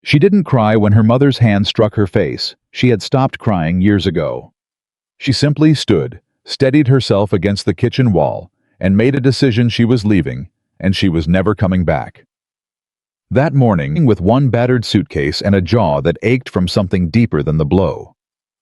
She didn't cry when her mother's hand struck her face. She had stopped crying years ago. She simply stood, steadied herself against the kitchen wall, and made a decision: she was leaving, and she was never coming back. That morning, with one battered suitcase and a jaw that ached from something deeper than the blow,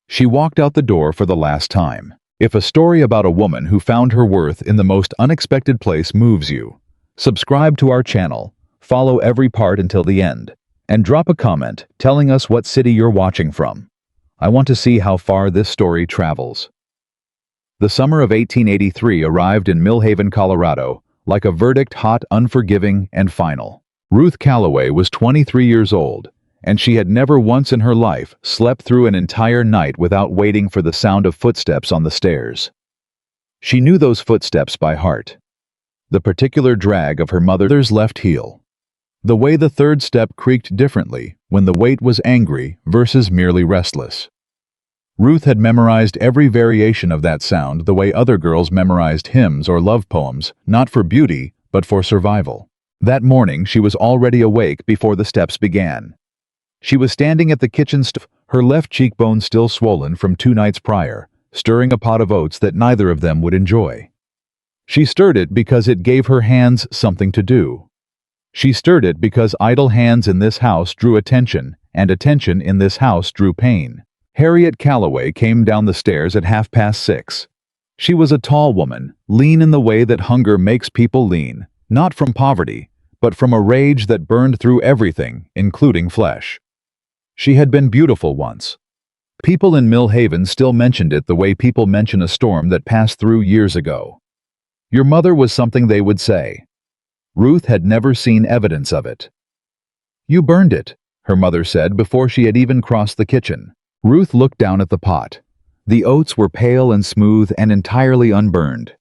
she walked out the door for the last time. If a story about a woman who found her worth in the most unexpected place moves you, subscribe to our channel, follow every part until the end, and drop a comment telling us what city you're watching from. I want to see how far this story travels. The summer of 1883 arrived in Millhaven, Colorado, like a verdict: hot, unforgiving, and final. Ruth Calloway was 23 years old, and she had never once in her life slept through an entire night without waiting for the sound of footsteps on the stairs. She knew those footsteps by heart. The particular drag of her mother's left heel. The way the third step creaked differently when the weight was angry versus merely restless. Ruth had memorized every variation of that sound the way other girls memorized hymns or love poems, not for beauty, but for survival. That morning she was already awake before the steps began. She was standing at the kitchen stove, her left cheekbone still swollen from 2 nights prior, stirring a pot of oats that neither of them would enjoy. She stirred it because it gave her hands something to do. She stirred it because idle hands in this house drew attention, and attention in this house drew pain. Harriet Calloway came down the stairs at 6:30. She was a tall woman, lean in the way that hunger makes people lean, not from poverty, but from a rage that burned through everything, including flesh. She had been beautiful once. People in Millhaven still mentioned it the way people mention a storm that passed through years ago. Your mother was something they would say. Ruth had never seen evidence of it. You burned it, her mother said before she had even crossed the kitchen. Ruth looked down at the pot. The oats were pale and smooth and entirely unburned.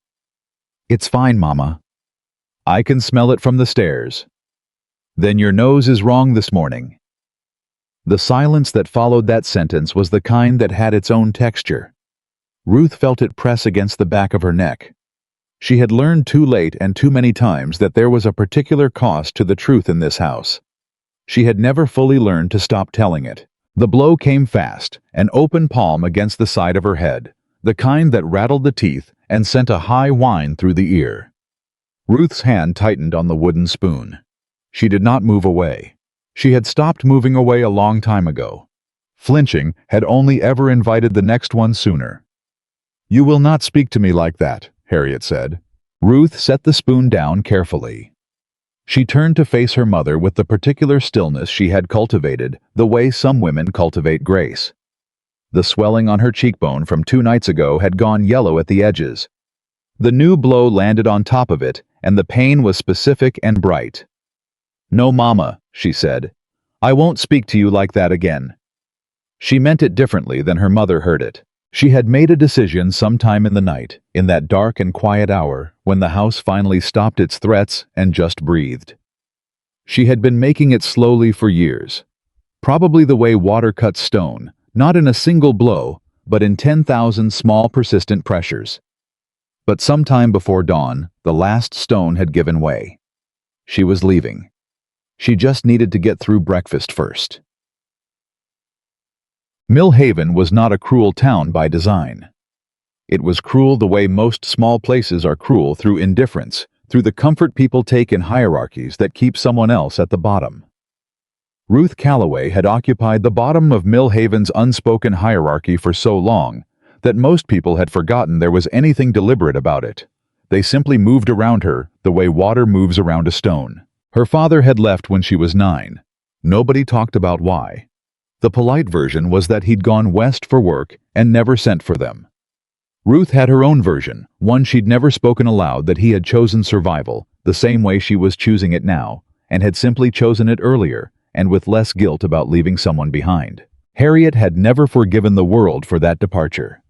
It's fine, Mama. I can smell it from the stairs. Then your nose is wrong this morning. The silence that followed that sentence was the kind that had its own texture. Ruth felt it press against the back of her neck. She had learned too late and too many times that there was a particular cost to the truth in this house. She had never fully learned to stop telling it. The blow came fast, an open palm against the side of her head, the kind that rattled the teeth and sent a high whine through the ear. Ruth's hand tightened on the wooden spoon. She did not move away. She had stopped moving away a long time ago. Flinching had only ever invited the next one sooner. You will not speak to me like that, Harriet said. Ruth set the spoon down carefully. She turned to face her mother with the particular stillness she had cultivated, the way some women cultivate grace. The swelling on her cheekbone from 2 nights ago had gone yellow at the edges. The new blow landed on top of it, and the pain was specific and bright. No, Mama, she said. I won't speak to you like that again. She meant it differently than her mother heard it. She had made a decision sometime in the night, in that dark and quiet hour, when the house finally stopped its threats and just breathed. She had been making it slowly for years. Probably the way water cuts stone, not in a single blow, but in 10,000 small persistent pressures. But sometime before dawn, the last stone had given way. She was leaving. She just needed to get through breakfast first. Millhaven was not a cruel town by design. It was cruel the way most small places are cruel, through indifference, through the comfort people take in hierarchies that keep someone else at the bottom. Ruth Calloway had occupied the bottom of Millhaven's unspoken hierarchy for so long that most people had forgotten there was anything deliberate about it. They simply moved around her the way water moves around a stone. Her father had left when she was 9. Nobody talked about why. The polite version was that he'd gone west for work and never sent for them. Ruth had her own version, one she'd never spoken aloud, that he had chosen survival, the same way she was choosing it now, and had simply chosen it earlier, and with less guilt about leaving someone behind. Harriet had never forgiven the world for that departure.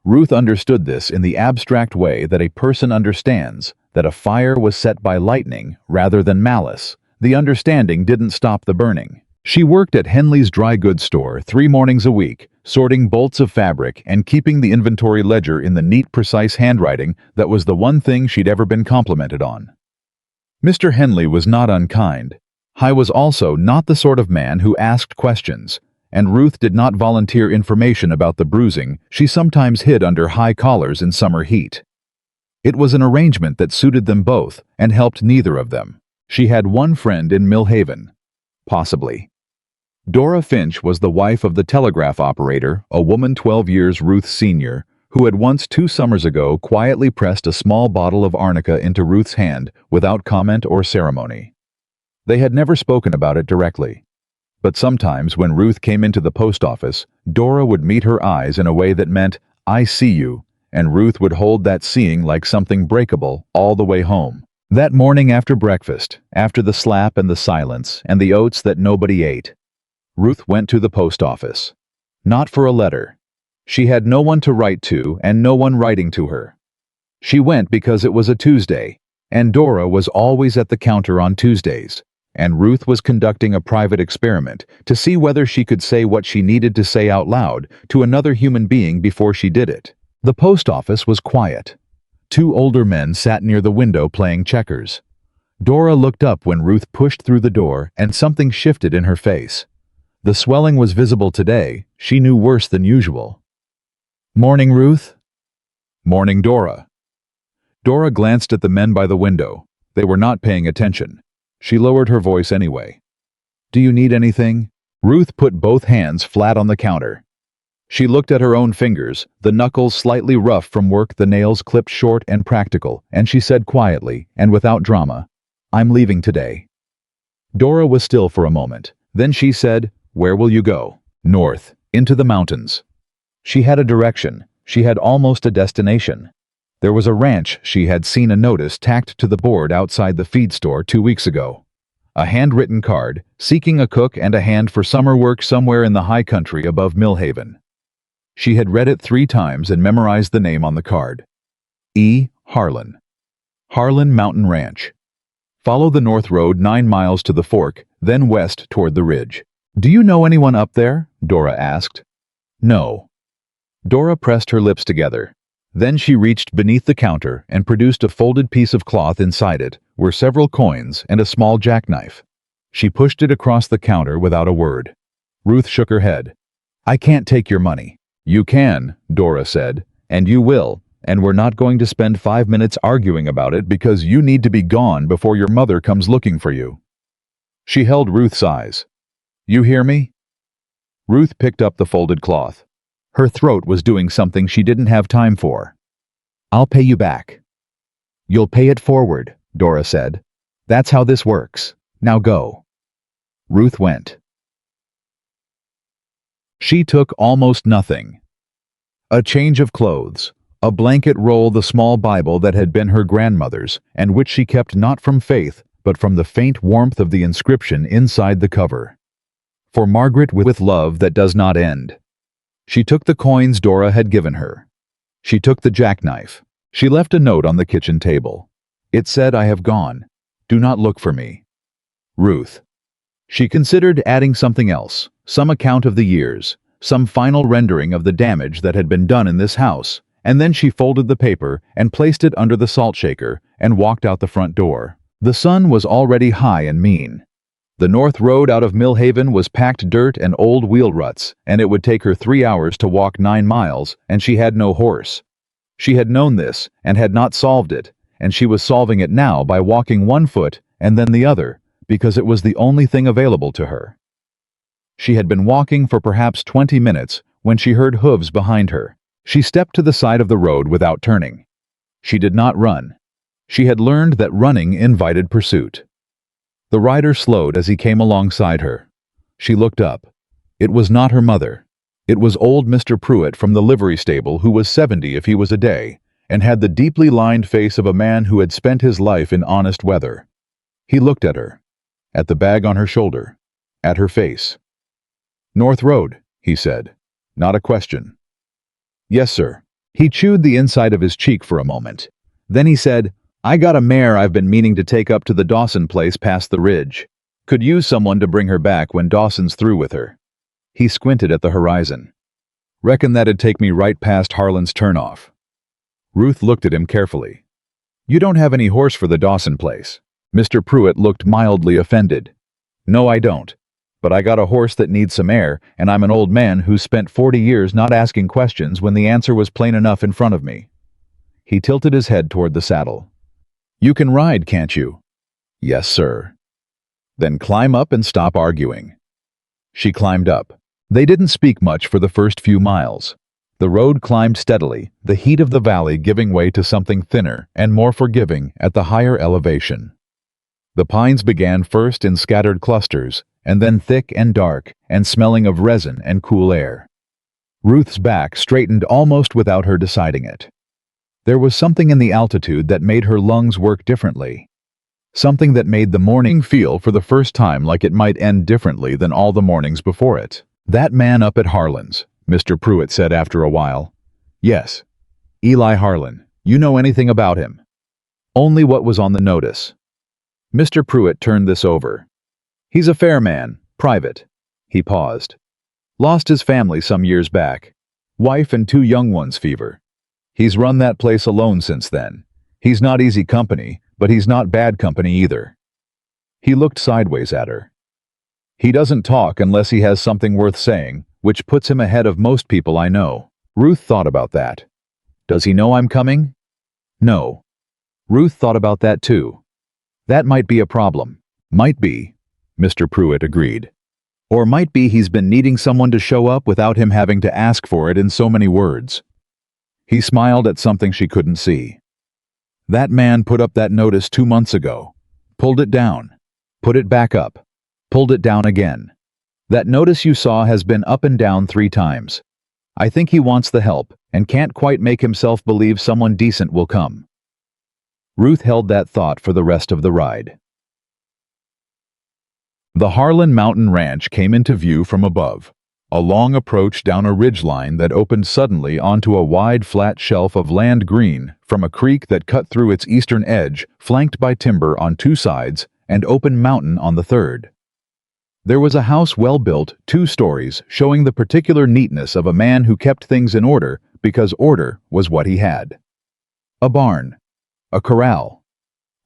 Ruth understood this in the abstract way that a person understands that a fire was set by lightning rather than malice. The understanding didn't stop the burning. She worked at Henley's dry goods store 3 mornings a week, sorting bolts of fabric and keeping the inventory ledger in the neat, precise handwriting that was the one thing she'd ever been complimented on. Mr. Henley was not unkind. Hy was also not the sort of man who asked questions, and Ruth did not volunteer information about the bruising she sometimes hid under high collars in summer heat. It was an arrangement that suited them both and helped neither of them. She had one friend in Millhaven. Possibly. Dora Finch was the wife of the telegraph operator, a woman 12 years Ruth's senior, who had once 2 summers ago quietly pressed a small bottle of arnica into Ruth's hand without comment or ceremony. They had never spoken about it directly. But sometimes when Ruth came into the post office, Dora would meet her eyes in a way that meant, "I see you," and Ruth would hold that seeing like something breakable all the way home. That morning after breakfast, after the slap and the silence and the oats that nobody ate, Ruth went to the post office. Not for a letter. She had no one to write to and no one writing to her. She went because it was a Tuesday, and Dora was always at the counter on Tuesdays, and Ruth was conducting a private experiment to see whether she could say what she needed to say out loud to another human being before she did it. The post office was quiet. 2 older men sat near the window playing checkers. Dora looked up when Ruth pushed through the door and something shifted in her face. The swelling was visible today. She knew worse than usual. "Morning, Ruth." "Morning, Dora." Dora glanced at the men by the window. They were not paying attention. She lowered her voice anyway. "Do you need anything?" Ruth put both hands flat on the counter. She looked at her own fingers, the knuckles slightly rough from work, the nails clipped short and practical, and she said quietly, and without drama, "I'm leaving today." Dora was still for a moment. Then she said, "Where will you go?" "North, into the mountains." She had a direction. She had almost a destination. There was a ranch she had seen a notice tacked to the board outside the feed store 2 weeks ago. A handwritten card, seeking a cook and a hand for summer work somewhere in the high country above Millhaven. She had read it 3 times and memorized the name on the card. E. Harlan. Harlan Mountain Ranch. Follow the north road 9 miles to the fork, then west toward the ridge. "Do you know anyone up there?" Dora asked. "No." Dora pressed her lips together. Then she reached beneath the counter and produced a folded piece of cloth. Inside it were several coins and a small jackknife. She pushed it across the counter without a word. Ruth shook her head. "I can't take your money." "You can," Dora said, "and you will, and we're not going to spend 5 minutes arguing about it because you need to be gone before your mother comes looking for you." She held Ruth's eyes. "You hear me?" Ruth picked up the folded cloth. Her throat was doing something she didn't have time for. "I'll pay you back." "You'll pay it forward," Dora said. "That's how this works. Now go." Ruth went. She took almost nothing. A change of clothes, a blanket roll, the small Bible that had been her grandmother's, and which she kept not from faith, but from the faint warmth of the inscription inside the cover. "For Margaret with love that does not end." She took the coins Dora had given her. She took the jackknife. She left a note on the kitchen table. It said, "I have gone. Do not look for me. Ruth." She considered adding something else, some account of the years, some final rendering of the damage that had been done in this house, and then she folded the paper and placed it under the salt shaker and walked out the front door. The sun was already high and mean. The north road out of Millhaven was packed dirt and old wheel ruts, and it would take her 3 hours to walk 9 miles, and she had no horse. She had known this and had not solved it, and she was solving it now by walking 1 foot and then the other, because it was the only thing available to her. She had been walking for perhaps 20 minutes when she heard hooves behind her. She stepped to the side of the road without turning. She did not run. She had learned that running invited pursuit. The rider slowed as he came alongside her. She looked up. It was not her mother. It was old Mr. Pruitt from the livery stable, who was 70 if he was a day, and had the deeply lined face of a man who had spent his life in honest weather. He looked at her, at the bag on her shoulder, at her face. "North Road," he said. Not a question. "Yes, sir." He chewed the inside of his cheek for a moment. Then he said, "I got a mare I've been meaning to take up to the Dawson place past the ridge. Could use someone to bring her back when Dawson's through with her." He squinted at the horizon. "Reckon that'd take me right past Harlan's turnoff." Ruth looked at him carefully. "You don't have any horse for the Dawson place." Mr. Pruitt looked mildly offended. No, I don't. But I got a horse that needs some air, and I'm an old man who's spent 40 years not asking questions when the answer was plain enough in front of me. He tilted his head toward the saddle. You can ride, can't you? Yes, sir. Then climb up and stop arguing. She climbed up. They didn't speak much for the first few miles. The road climbed steadily, the heat of the valley giving way to something thinner and more forgiving at the higher elevation. The pines began first in scattered clusters, and then thick and dark, and smelling of resin and cool air. Ruth's back straightened almost without her deciding it. There was something in the altitude that made her lungs work differently. Something that made the morning feel for the first time like it might end differently than all the mornings before it. That man up at Harlan's, Mr. Pruitt said after a while. Yes. Eli Harlan. You know anything about him? Only what was on the notice. Mr. Pruitt turned this over. He's a fair man, private. He paused. Lost his family some years back. Wife and 2 young ones fever. He's run that place alone since then. He's not easy company, but he's not bad company either. He looked sideways at her. He doesn't talk unless he has something worth saying, which puts him ahead of most people I know. Ruth thought about that. Does he know I'm coming? No. Ruth thought about that too. That might be a problem. Might be, Mr. Pruitt agreed. Or might be he's been needing someone to show up without him having to ask for it in so many words. He smiled at something she couldn't see. That man put up that notice 2 months ago. Pulled it down. Put it back up. Pulled it down again. That notice you saw has been up and down 3 times. I think he wants the help and can't quite make himself believe someone decent will come. Ruth held that thought for the rest of the ride. The Harlan Mountain Ranch came into view from above, a long approach down a ridgeline that opened suddenly onto a wide flat shelf of land green from a creek that cut through its eastern edge, flanked by timber on 2 sides and open mountain on the 3rd. There was a house well built, 2 stories, showing the particular neatness of a man who kept things in order because order was what he had. A barn. A corral.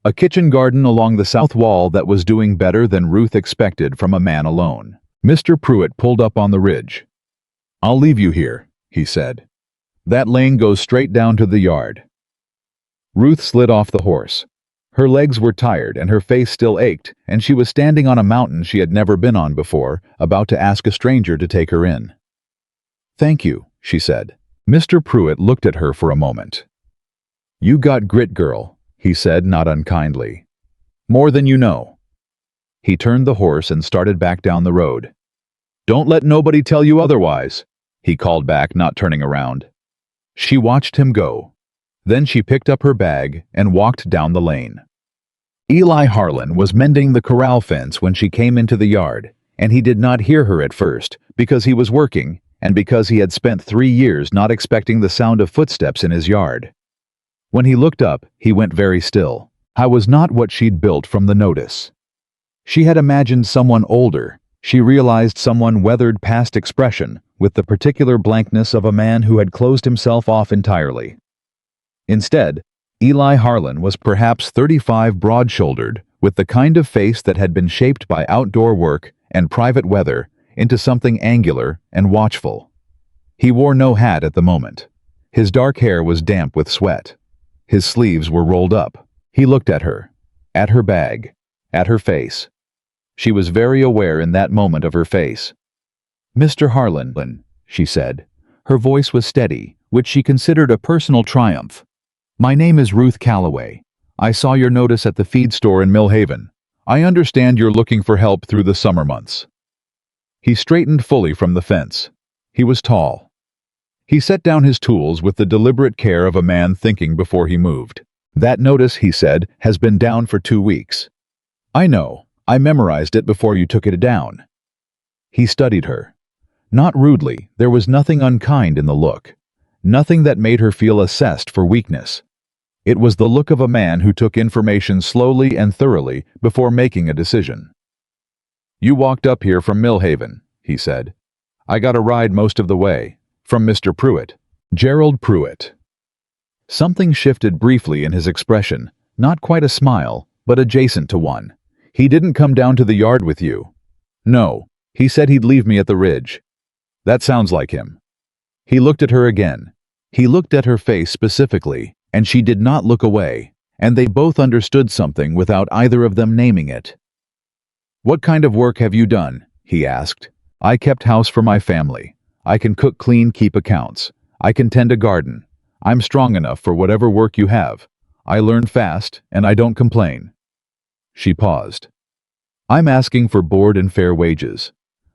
A kitchen garden along the south wall that was doing better than Ruth expected from a man alone. Mr. Pruitt pulled up on the ridge. I'll leave you here, he said. That lane goes straight down to the yard. Ruth slid off the horse. Her legs were tired and her face still ached, and she was standing on a mountain she had never been on before, about to ask a stranger to take her in. Thank you, she said. Mr. Pruitt looked at her for a moment. You got grit, girl, he said, not unkindly. More than you know. He turned the horse and started back down the road. Don't let nobody tell you otherwise, he called back, not turning around. She watched him go. Then she picked up her bag and walked down the lane. Eli Harlan was mending the corral fence when she came into the yard, and he did not hear her at first because he was working and because he had spent 3 years not expecting the sound of footsteps in his yard. When he looked up, he went very still. I was not what she'd built from the notice. She had imagined someone older. She realized someone weathered past expression with the particular blankness of a man who had closed himself off entirely. Instead, Eli Harlan was perhaps 35, broad-shouldered, with the kind of face that had been shaped by outdoor work and private weather into something angular and watchful. He wore no hat at the moment. His dark hair was damp with sweat. His sleeves were rolled up. He looked at her, at her bag, at her face. She was very aware in that moment of her face. Mr. Harlan, she said. Her voice was steady, which she considered a personal triumph. My name is Ruth Calloway. I saw your notice at the feed store in Millhaven. I understand you're looking for help through the summer months. He straightened fully from the fence. He was tall. He set down his tools with the deliberate care of a man thinking before he moved. That notice, he said, has been down for 2 weeks. I know. I memorized it before you took it down. He studied her. Not rudely, there was nothing unkind in the look. Nothing that made her feel assessed for weakness. It was the look of a man who took information slowly and thoroughly before making a decision. You walked up here from Millhaven, he said. I got a ride most of the way. From Mr. Pruitt. Gerald Pruitt. Something shifted briefly in his expression, not quite a smile, but adjacent to one. He didn't come down to the yard with you. No, he said he'd leave me at the ridge. That sounds like him. He looked at her again. He looked at her face specifically, and she did not look away, and they both understood something without either of them naming it. What kind of work have you done? He asked. I kept house for my family. I can cook, clean, keep accounts. I can tend a garden. I'm strong enough for whatever work you have. I learn fast, and I don't complain. She paused. I'm asking for board and fair wages.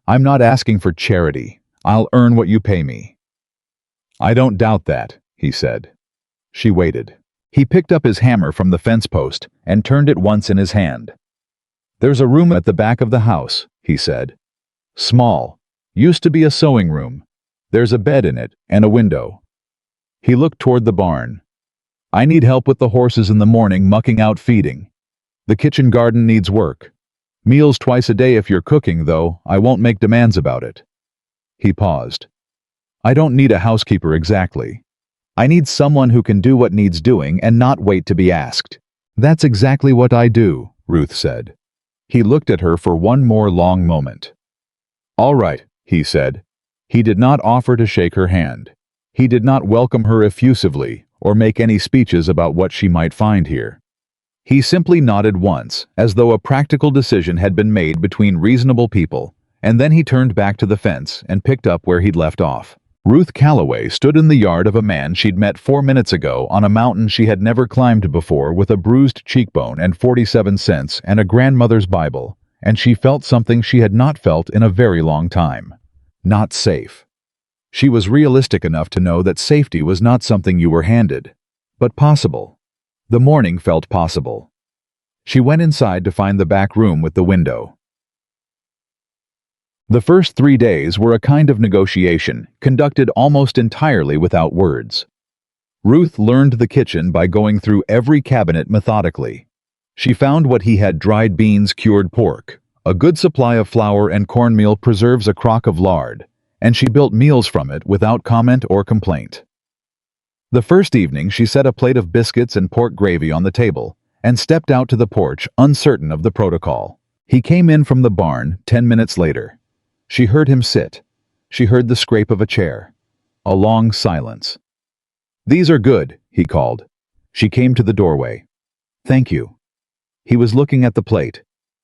I'm not asking for charity. I'll earn what you pay me. I don't doubt that, he said. She waited. He picked up his hammer from the fence post and turned it once in his hand. There's a room at the back of the house, he said. Small. Used to be a sewing room. There's a bed in it and a window. He looked toward the barn. I need help with the horses in the morning, mucking out feeding. The kitchen garden needs work. Meals twice a day if you're cooking, though I won't make demands about it. He paused. I don't need a housekeeper exactly. I need someone who can do what needs doing and not wait to be asked. That's exactly what I do, Ruth said. He looked at her for one more long moment. All right, he said. He did not offer to shake her hand. He did not welcome her effusively or make any speeches about what she might find here. He simply nodded once, as though a practical decision had been made between reasonable people, and then he turned back to the fence and picked up where he'd left off. Ruth Calloway stood in the yard of a man she'd met 4 minutes ago on a mountain she had never climbed before, with a bruised cheekbone and 47 cents and a grandmother's Bible, and she felt something she had not felt in a very long time. Not safe. She was realistic enough to know that safety was not something you were handed, but possible. The morning felt possible. She went inside to find the back room with the window. The first 3 days were a kind of negotiation, conducted almost entirely without words. Ruth learned the kitchen by going through every cabinet methodically. She found what he had: dried beans, cured pork, a good supply of flour and cornmeal preserves, a crock of lard, and she built meals from it without comment or complaint. The first evening she set a plate of biscuits and pork gravy on the table and stepped out to the porch, uncertain of the protocol. He came in from the barn 10 minutes later. She heard him sit. She heard the scrape of a chair. A long silence. These are good, he called. She came to the doorway. Thank you. He was looking at the plate.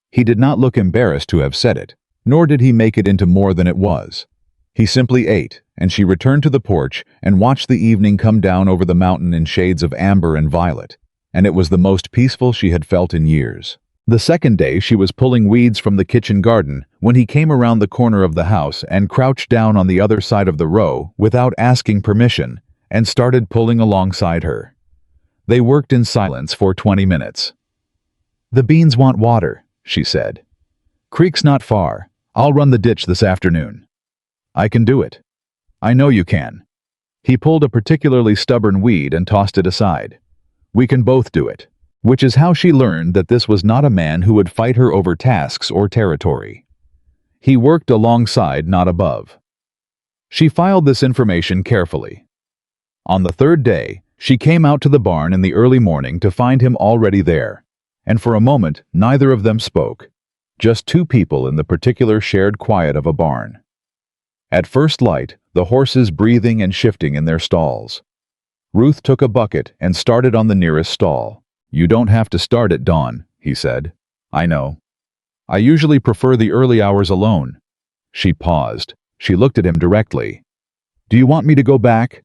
He did not look embarrassed to have said it, nor did he make it into more than it was. He simply ate, and she returned to the porch and watched the evening come down over the mountain in shades of amber and violet, and it was the most peaceful she had felt in years. The second day she was pulling weeds from the kitchen garden when he came around the corner of the house and crouched down on the other side of the row without asking permission and started pulling alongside her. They worked in silence for 20 minutes. The beans want water, she said. Creek's not far. I'll run the ditch this afternoon. I can do it. I know you can. He pulled a particularly stubborn weed and tossed it aside. We can both do it. Which is how she learned that this was not a man who would fight her over tasks or territory. He worked alongside, not above. She filed this information carefully. On the third day, she came out to the barn in the early morning to find him already there, and for a moment neither of them spoke, just two people in the particular shared quiet of a barn. At first light, the horses breathing and shifting in their stalls. Ruth took a bucket and started on the nearest stall. You don't have to start at dawn, he said. I know. I usually prefer the early hours alone. She paused. She looked at him directly. Do you want me to go back?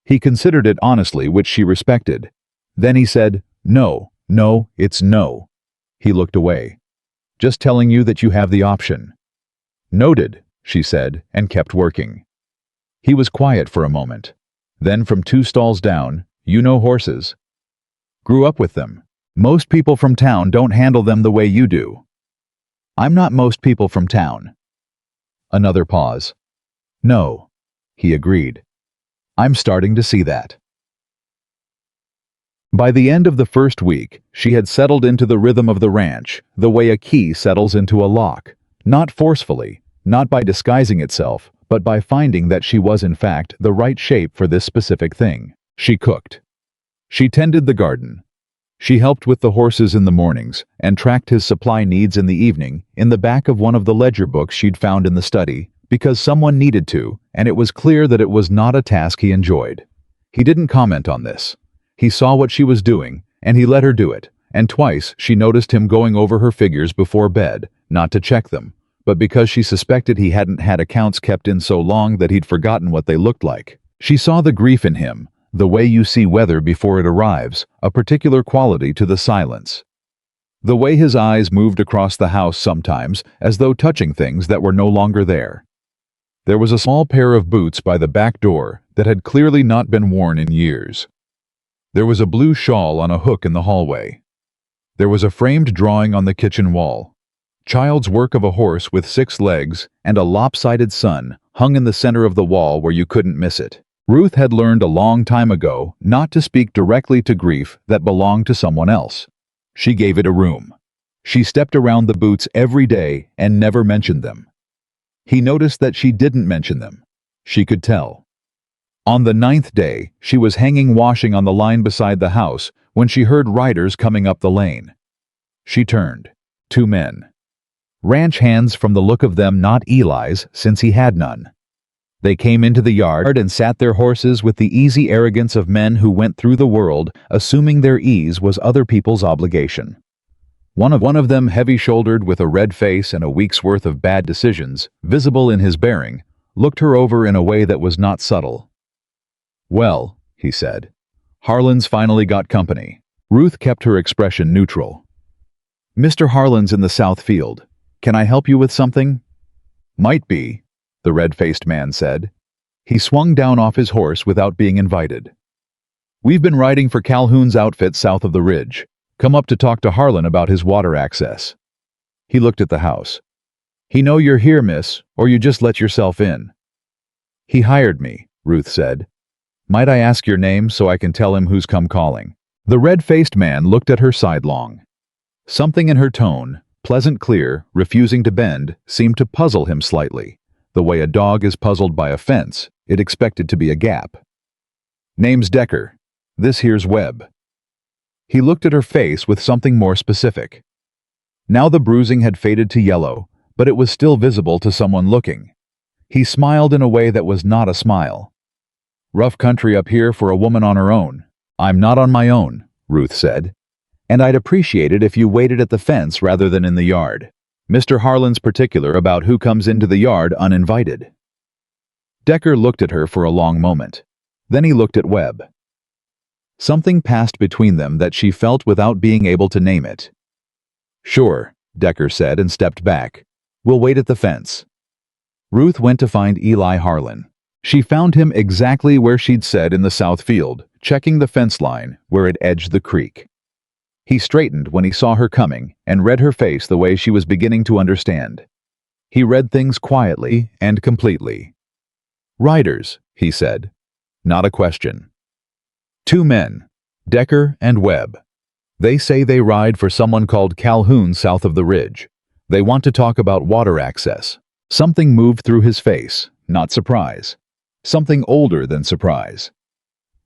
He considered it honestly, which she respected. Then he said, No, it's no. He looked away. Just telling you that you have the option. Noted, she said, and kept working. He was quiet for a moment. Then from 2 stalls down, you know horses. Grew up with them. Most people from town don't handle them the way you do. I'm not most people from town. Another pause. No, he agreed. I'm starting to see that. By the end of the first week, she had settled into the rhythm of the ranch, the way a key settles into a lock, not forcefully, not by disguising itself, but by finding that she was in fact the right shape for this specific thing. She cooked. She tended the garden. She helped with the horses in the mornings and tracked his supply needs in the evening in the back of one of the ledger books she'd found in the study, because someone needed to, and it was clear that it was not a task he enjoyed. He didn't comment on this. He saw what she was doing, and he let her do it, and twice she noticed him going over her figures before bed, not to check them, but because she suspected he hadn't had accounts kept in so long that he'd forgotten what they looked like. She saw the grief in him, the way you see weather before it arrives, a particular quality to the silence. The way his eyes moved across the house sometimes, as though touching things that were no longer there. There was a small pair of boots by the back door that had clearly not been worn in years. There was a blue shawl on a hook in the hallway. There was a framed drawing on the kitchen wall. Child's work of a horse with 6 legs and a lopsided sun hung in the center of the wall where you couldn't miss it. Ruth had learned a long time ago not to speak directly to grief that belonged to someone else. She gave it a room. She stepped around the boots every day and never mentioned them. He noticed that she didn't mention them. She could tell. On the 9th day, she was hanging washing on the line beside the house when she heard riders coming up the lane. She turned. 2 men. Ranch hands, from the look of them not Eli's, since he had none. They came into the yard and sat their horses with the easy arrogance of men who went through the world assuming their ease was other people's obligation. One of them, heavy-shouldered with a red face and a week's worth of bad decisions visible in his bearing, looked her over in a way that was not subtle. "Well," he said, "Harlan's finally got company." Ruth kept her expression neutral. "Mr. Harlan's in the south field. Can I help you with something?" "Might be," the red-faced man said. He swung down off his horse without being invited. "We've been riding for Calhoun's outfit south of the ridge. Come up to talk to Harlan about his water access." He looked at the house. "He know you're here, miss, or you just let yourself in?" "He hired me," Ruth said. "Might I ask your name so I can tell him who's come calling?" The red-faced man looked at her sidelong. Something in her tone, pleasant clear, refusing to bend, seemed to puzzle him slightly. The way a dog is puzzled by a fence, it expected to be a gap. "Name's Decker. This here's Webb." He looked at her face with something more specific. Now the bruising had faded to yellow, but it was still visible to someone looking. He smiled in a way that was not a smile. "Rough country up here for a woman on her own." "I'm not on my own," Ruth said. "And I'd appreciate it if you waited at the fence rather than in the yard. Mr. Harlan's particular about who comes into the yard uninvited." Decker looked at her for a long moment. Then he looked at Webb. Something passed between them that she felt without being able to name it. "Sure," Decker said and stepped back. "We'll wait at the fence." Ruth went to find Eli Harlan. She found him exactly where she'd said in the south field, checking the fence line where it edged the creek. He straightened when he saw her coming and read her face the way she was beginning to understand. He read things quietly and completely. "Riders," he said. Not a question. "2 men, Decker and Webb. They say they ride for someone called Calhoun south of the ridge. They want to talk about water access." Something moved through his face, not surprise. Something older than surprise.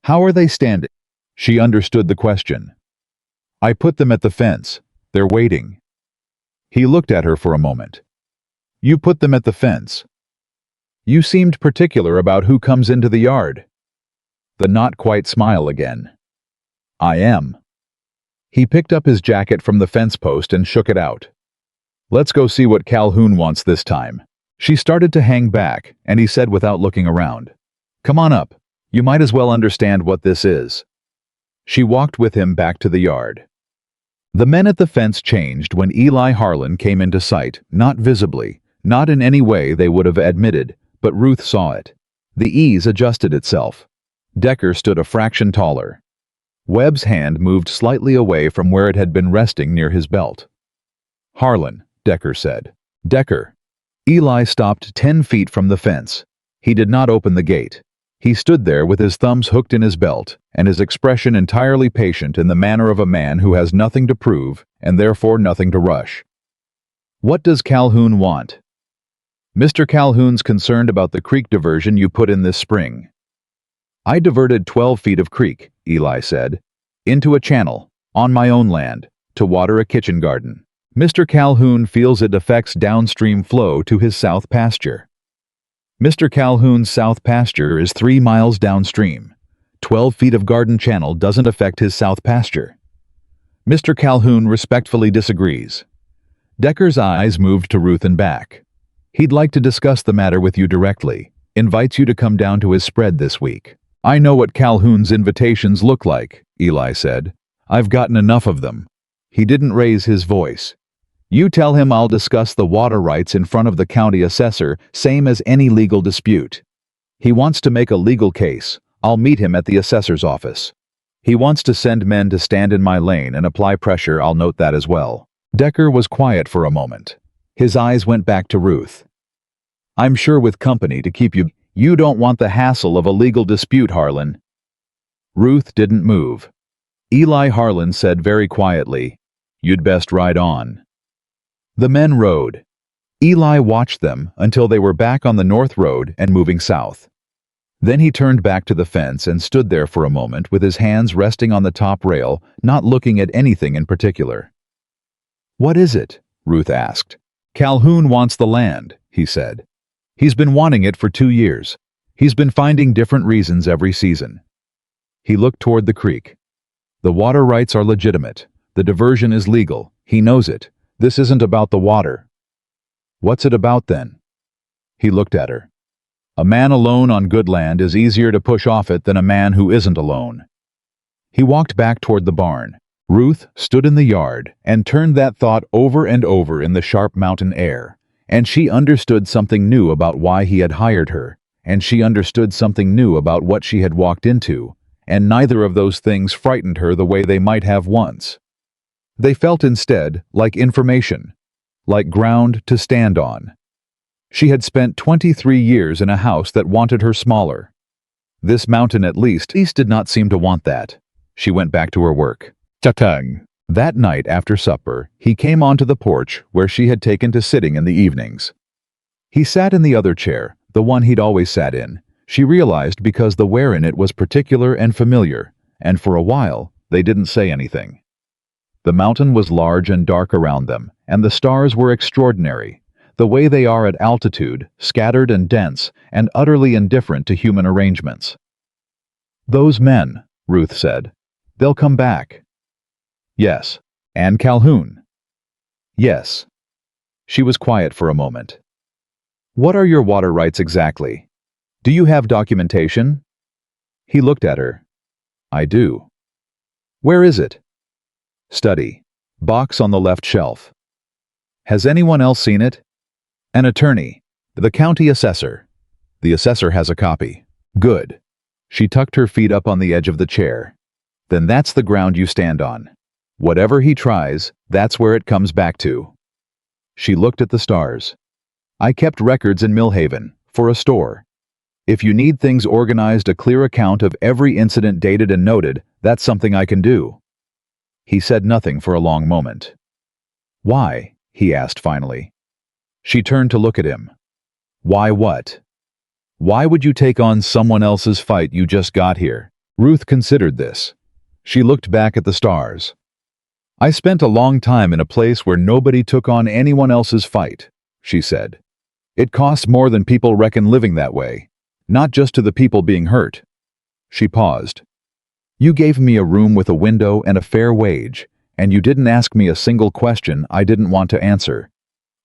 "How are they standing?" She understood the question. "I put them at the fence. They're waiting." He looked at her for a moment. "You put them at the fence? You seemed particular about who comes into the yard." The not-quite smile again. "I am." He picked up his jacket from the fence post and shook it out. "Let's go see what Calhoun wants this time." She started to hang back, and he said without looking around, "Come on up. You might as well understand what this is." She walked with him back to the yard. The men at the fence changed when Eli Harlan came into sight, not visibly, not in any way they would have admitted, but Ruth saw it. The ease adjusted itself. Decker stood a fraction taller. Webb's hand moved slightly away from where it had been resting near his belt. "Harlan," Decker said. "Decker." Eli stopped 10 feet from the fence. He did not open the gate. He stood there with his thumbs hooked in his belt, and his expression entirely patient in the manner of a man who has nothing to prove, and therefore nothing to rush. "What does Calhoun want?" "Mr. Calhoun's concerned about the creek diversion you put in this spring." "I diverted 12 feet of creek," Eli said, "into a channel, on my own land, to water a kitchen garden. Mr. Calhoun feels it affects downstream flow to his south pasture. Mr. Calhoun's south pasture is 3 miles downstream. 12 feet of garden channel doesn't affect his south pasture. Mr. Calhoun respectfully disagrees. Decker's eyes moved to Ruth and back. He'd like to discuss the matter with you directly. Invites you to come down to his spread this week. I know what Calhoun's invitations look like, Eli said. I've gotten enough of them. He didn't raise his voice. You tell him I'll discuss the water rights in front of the county assessor, same as any legal dispute. He wants to make a legal case. I'll meet him at the assessor's office. He wants to send men to stand in my lane and apply pressure. I'll note that as well. Decker was quiet for a moment. His eyes went back to Ruth. I'm sure with company to keep you. You don't want the hassle of a legal dispute, Harlan. Ruth didn't move. Eli Harlan said very quietly, You'd best ride on. The men rode. Eli watched them until they were back on the north road and moving south. Then he turned back to the fence and stood there for a moment with his hands resting on the top rail, not looking at anything in particular. What is it? Ruth asked. Calhoun wants the land, he said. He's been wanting it for 2 years. He's been finding different reasons every season. He looked toward the creek. The water rights are legitimate. The diversion is legal. He knows it. This isn't about the water. What's it about then? He looked at her. A man alone on good land is easier to push off it than a man who isn't alone. He walked back toward the barn. Ruth stood in the yard and turned that thought over and over in the sharp mountain air, and she understood something new about why he had hired her, and she understood something new about what she had walked into, and neither of those things frightened her the way they might have once. They felt instead like information, like ground to stand on. She had spent 23 years in a house that wanted her smaller. This mountain at least did not seem to want that. She went back to her work. Cha-tang. That night after supper, he came onto the porch where she had taken to sitting in the evenings. He sat in the other chair, the one he'd always sat in. She realized because the wear in it was particular and familiar, and for a while, they didn't say anything. The mountain was large and dark around them, and the stars were extraordinary, the way they are at altitude, scattered and dense, and utterly indifferent to human arrangements. Those men, Ruth said. They'll come back. Yes. And Calhoun. Yes. She was quiet for a moment. What are your water rights exactly? Do you have documentation? He looked at her. I do. Where is it? Study. Box on the left shelf. Has anyone else seen it? An attorney. The county assessor. The assessor has a copy. Good. She tucked her feet up on the edge of the chair. Then that's the ground you stand on. Whatever he tries, that's where it comes back to. She looked at the stars. I kept records in Millhaven, for a store. If you need things organized, a clear account of every incident dated and noted, that's something I can do. He said nothing for a long moment. Why? He asked finally. She turned to look at him. Why what? Why would you take on someone else's fight? You just got here. Ruth considered this. She looked back at the stars. I spent a long time in a place where nobody took on anyone else's fight, she said. It costs more than people reckon living that way, not just to the people being hurt. She paused. You gave me a room with a window and a fair wage, and you didn't ask me a single question I didn't want to answer.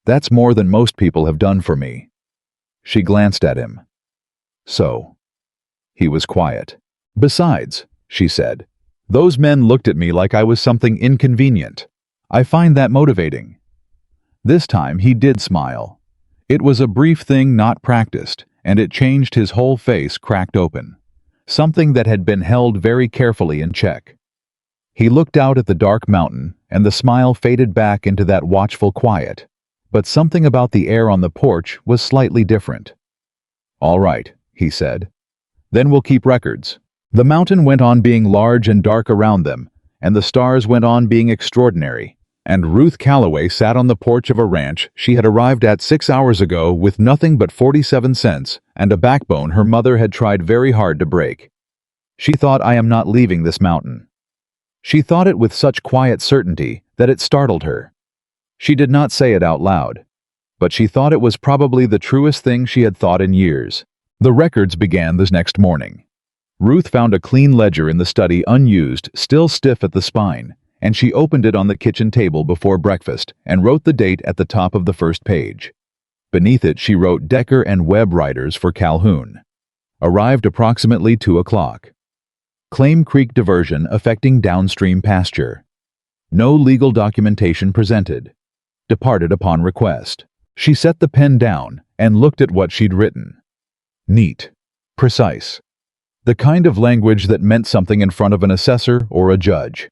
That's more than most people have done for me. She glanced at him. So. He was quiet. Besides, she said, those men looked at me like I was something inconvenient. I find that motivating. This time he did smile. It was a brief thing not practiced, and it changed his whole face cracked open. Something that had been held very carefully in check. He looked out at the dark mountain, and the smile faded back into that watchful quiet. But something about the air on the porch was slightly different. All right, he said. Then we'll keep records. The mountain went on being large and dark around them, and the stars went on being extraordinary, and Ruth Calloway sat on the porch of a ranch she had arrived at 6 hours ago with nothing but 47 cents and a backbone her mother had tried very hard to break. She thought, I am not leaving this mountain. She thought it with such quiet certainty that it startled her. She did not say it out loud, but she thought it was probably the truest thing she had thought in years. The records began the next morning. Ruth found a clean ledger in the study, unused, still stiff at the spine, and she opened it on the kitchen table before breakfast and wrote the date at the top of the first page. Beneath it she wrote Decker and Webb writers for Calhoun. Arrived approximately 2 o'clock. Claim Creek diversion affecting downstream pasture. No legal documentation presented. Departed upon request. She set the pen down and looked at what she'd written. Neat. Precise. The kind of language that meant something in front of an assessor or a judge.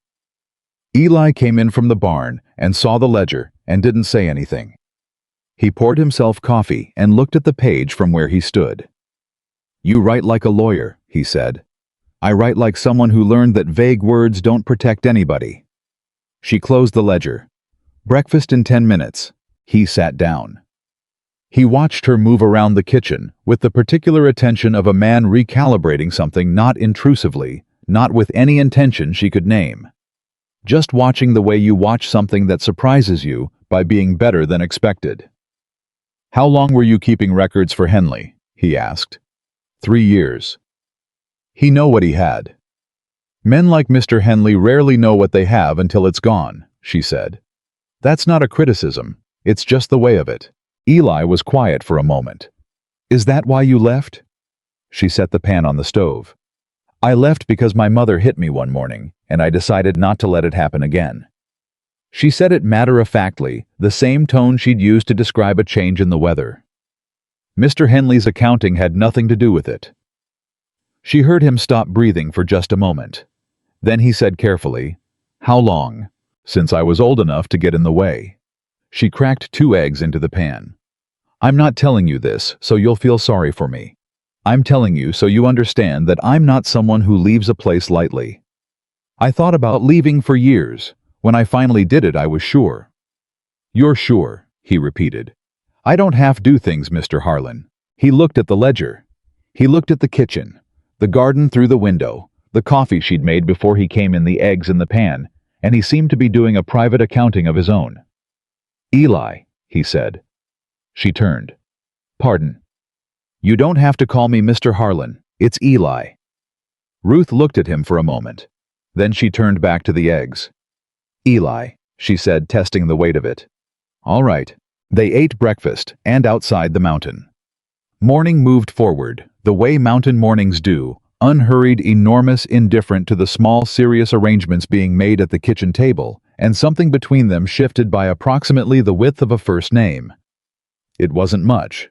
Eli came in from the barn and saw the ledger and didn't say anything. He poured himself coffee and looked at the page from where he stood. "You write like a lawyer," he said. "I write like someone who learned that vague words don't protect anybody." She closed the ledger. Breakfast in 10 minutes. He sat down. He watched her move around the kitchen with the particular attention of a man recalibrating something, not intrusively, not with any intention she could name. Just watching the way you watch something that surprises you by being better than expected. "How long were you keeping records for Henley?" he asked. 3 years. He knew what he had. "Men like Mr. Henley rarely know what they have until it's gone," she said. "That's not a criticism, it's just the way of it." Eli was quiet for a moment. "Is that why you left?" She set the pan on the stove. "I left because my mother hit me one morning, and I decided not to let it happen again." She said it matter-of-factly, the same tone she'd used to describe a change in the weather. Mr. Henley's accounting had nothing to do with it. She heard him stop breathing for just a moment. Then he said carefully, "How long? Since I was old enough to get in the way." She cracked 2 eggs into the pan. "I'm not telling you this so you'll feel sorry for me. I'm telling you so you understand that I'm not someone who leaves a place lightly. I thought about leaving for years. When I finally did it, I was sure." "You're sure," he repeated. "I don't half-do things, Mr. Harlan." He looked at the ledger. He looked at the kitchen, the garden through the window, the coffee she'd made before he came in, the eggs in the pan, and he seemed to be doing a private accounting of his own. "Eli," he said. She turned. "Pardon." "You don't have to call me Mr. Harlan. It's Eli." Ruth looked at him for a moment. Then she turned back to the eggs. "Eli," she said, testing the weight of it. "All right." They ate breakfast, and outside the mountain. Morning moved forward, the way mountain mornings do, unhurried, enormous, indifferent to the small, serious arrangements being made at the kitchen table, and something between them shifted by approximately the width of a first name. It wasn't much.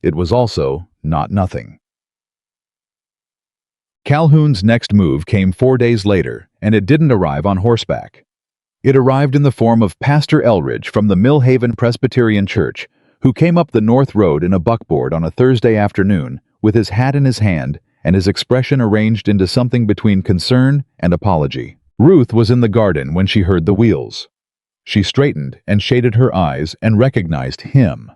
It was also not nothing. Calhoun's next move came 4 days later, and it didn't arrive on horseback. It arrived in the form of Pastor Elridge from the Millhaven Presbyterian Church, who came up the North Road in a buckboard on a Thursday afternoon, with his hat in his hand and his expression arranged into something between concern and apology. Ruth was in the garden when she heard the wheels. She straightened and shaded her eyes and recognized him.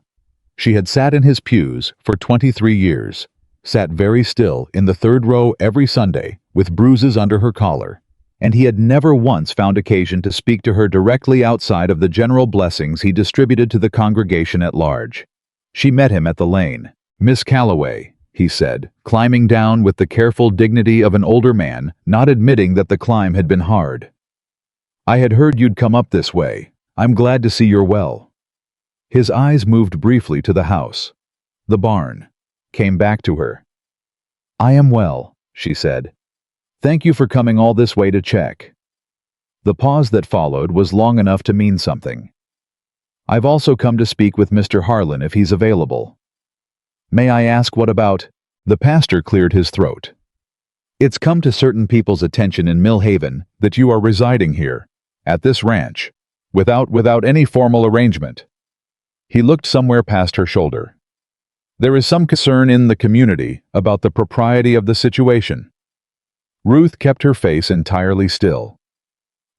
She had sat in his pews for 23 years, sat very still in the 3rd row every Sunday with bruises under her collar, and he had never once found occasion to speak to her directly outside of the general blessings he distributed to the congregation at large. She met him at the lane. "Miss Calloway," he said, climbing down with the careful dignity of an older man, not admitting that the climb had been hard. "I had heard you'd come up this way. I'm glad to see you're well." His eyes moved briefly to the house. The barn came back to her. "I am well," she said. "Thank you for coming all this way to check." The pause that followed was long enough to mean something. "I've also come to speak with Mr. Harlan if he's available." "May I ask what about?" The pastor cleared his throat. "It's come to certain people's attention in Millhaven that you are residing here, at this ranch, without any formal arrangement." He looked somewhere past her shoulder. "There is some concern in the community about the propriety of the situation." Ruth kept her face entirely still.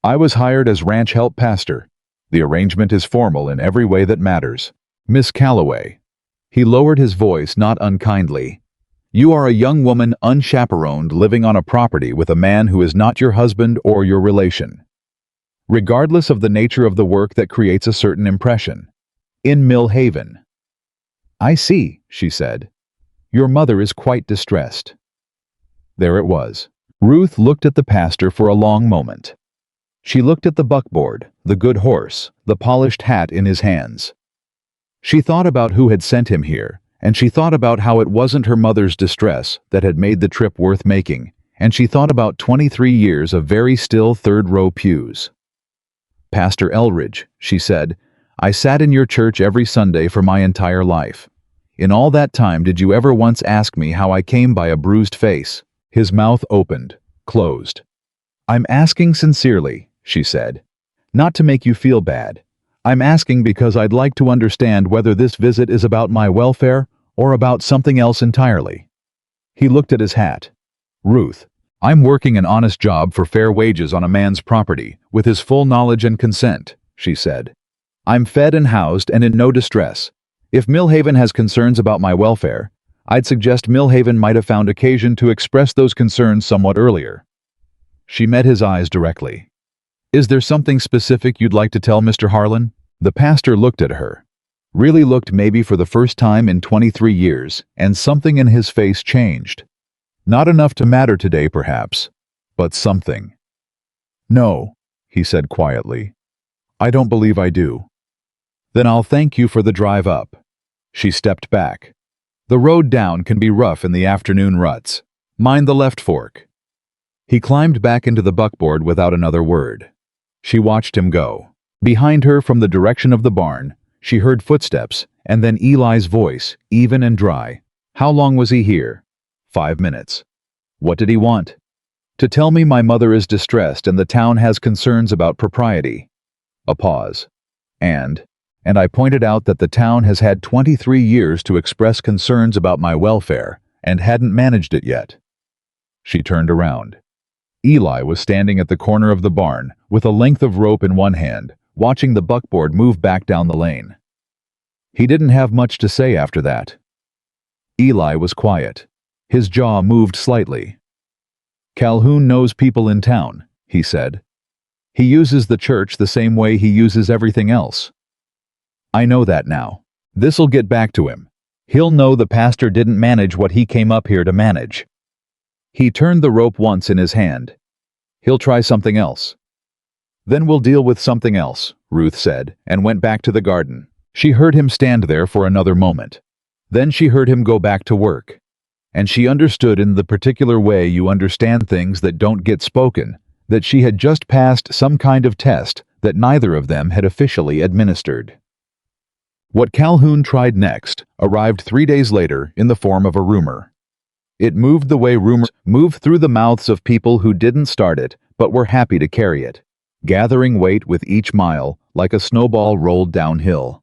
"I was hired as ranch help pastor. The arrangement is formal in every way that matters. Miss Calloway." He lowered his voice not unkindly. You are a young woman unchaperoned living on a property with a man who is not your husband or your relation. Regardless of the nature of the work that creates a certain impression. In Mill Haven. I see, she said. Your mother is quite distressed. There it was. Ruth looked at the pastor for a long moment. She looked at the buckboard, the good horse, the polished hat in his hands. She thought about who had sent him here, and she thought about how it wasn't her mother's distress that had made the trip worth making, and she thought about 23 years of very still third-row pews. Pastor Elridge, she said, I sat in your church every Sunday for my entire life. In all that time, did you ever once ask me how I came by a bruised face? His mouth opened, closed. I'm asking sincerely, she said. Not to make you feel bad. I'm asking because I'd like to understand whether this visit is about my welfare or about something else entirely. He looked at his hat. Ruth, I'm working an honest job for fair wages on a man's property, with his full knowledge and consent, she said. I'm fed and housed and in no distress. If Mill Haven has concerns about my welfare, I'd suggest Mill Haven might have found occasion to express those concerns somewhat earlier. She met his eyes directly. Is there something specific you'd like to tell Mr. Harlan? The pastor looked at her. Really looked maybe for the first time in 23 years, and something in his face changed. Not enough to matter today, perhaps, but something. No, he said quietly. I don't believe I do. Then I'll thank you for the drive up. She stepped back. The road down can be rough in the afternoon ruts. Mind the left fork. He climbed back into the buckboard without another word. She watched him go. Behind her, from the direction of the barn, she heard footsteps, and then Eli's voice, even and dry. How long was he here? 5 minutes. What did he want? To tell me my mother is distressed and the town has concerns about propriety. A pause. And I pointed out that the town has had 23 years to express concerns about my welfare and hadn't managed it yet. She turned around. Eli was standing at the corner of the barn with a length of rope in one hand, watching the buckboard move back down the lane. He didn't have much to say after that. Eli was quiet. His jaw moved slightly. Calhoun knows people in town, he said. He uses the church the same way he uses everything else. I know that now. This'll get back to him. He'll know the pastor didn't manage what he came up here to manage. He turned the rope once in his hand. He'll try something else. Then we'll deal with something else, Ruth said, and went back to the garden. She heard him stand there for another moment. Then she heard him go back to work. And she understood in the particular way you understand things that don't get spoken, that she had just passed some kind of test that neither of them had officially administered. What Calhoun tried next arrived 3 days later in the form of a rumor. It moved the way rumors moved through the mouths of people who didn't start it but were happy to carry it, gathering weight with each mile like a snowball rolled downhill.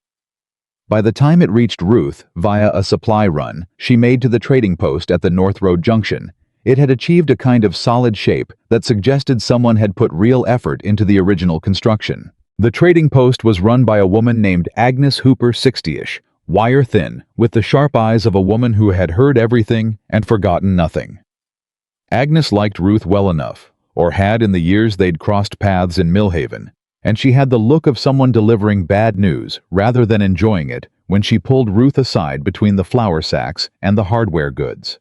By the time it reached Ruth via a supply run she made to the trading post at the North Road Junction, it had achieved a kind of solid shape that suggested someone had put real effort into the original construction. The trading post was run by a woman named Agnes Hooper, 60-ish, wire-thin, with the sharp eyes of a woman who had heard everything and forgotten nothing. Agnes liked Ruth well enough, or had in the years they'd crossed paths in Mill Haven, and she had the look of someone delivering bad news rather than enjoying it when she pulled Ruth aside between the flour sacks and the hardware goods.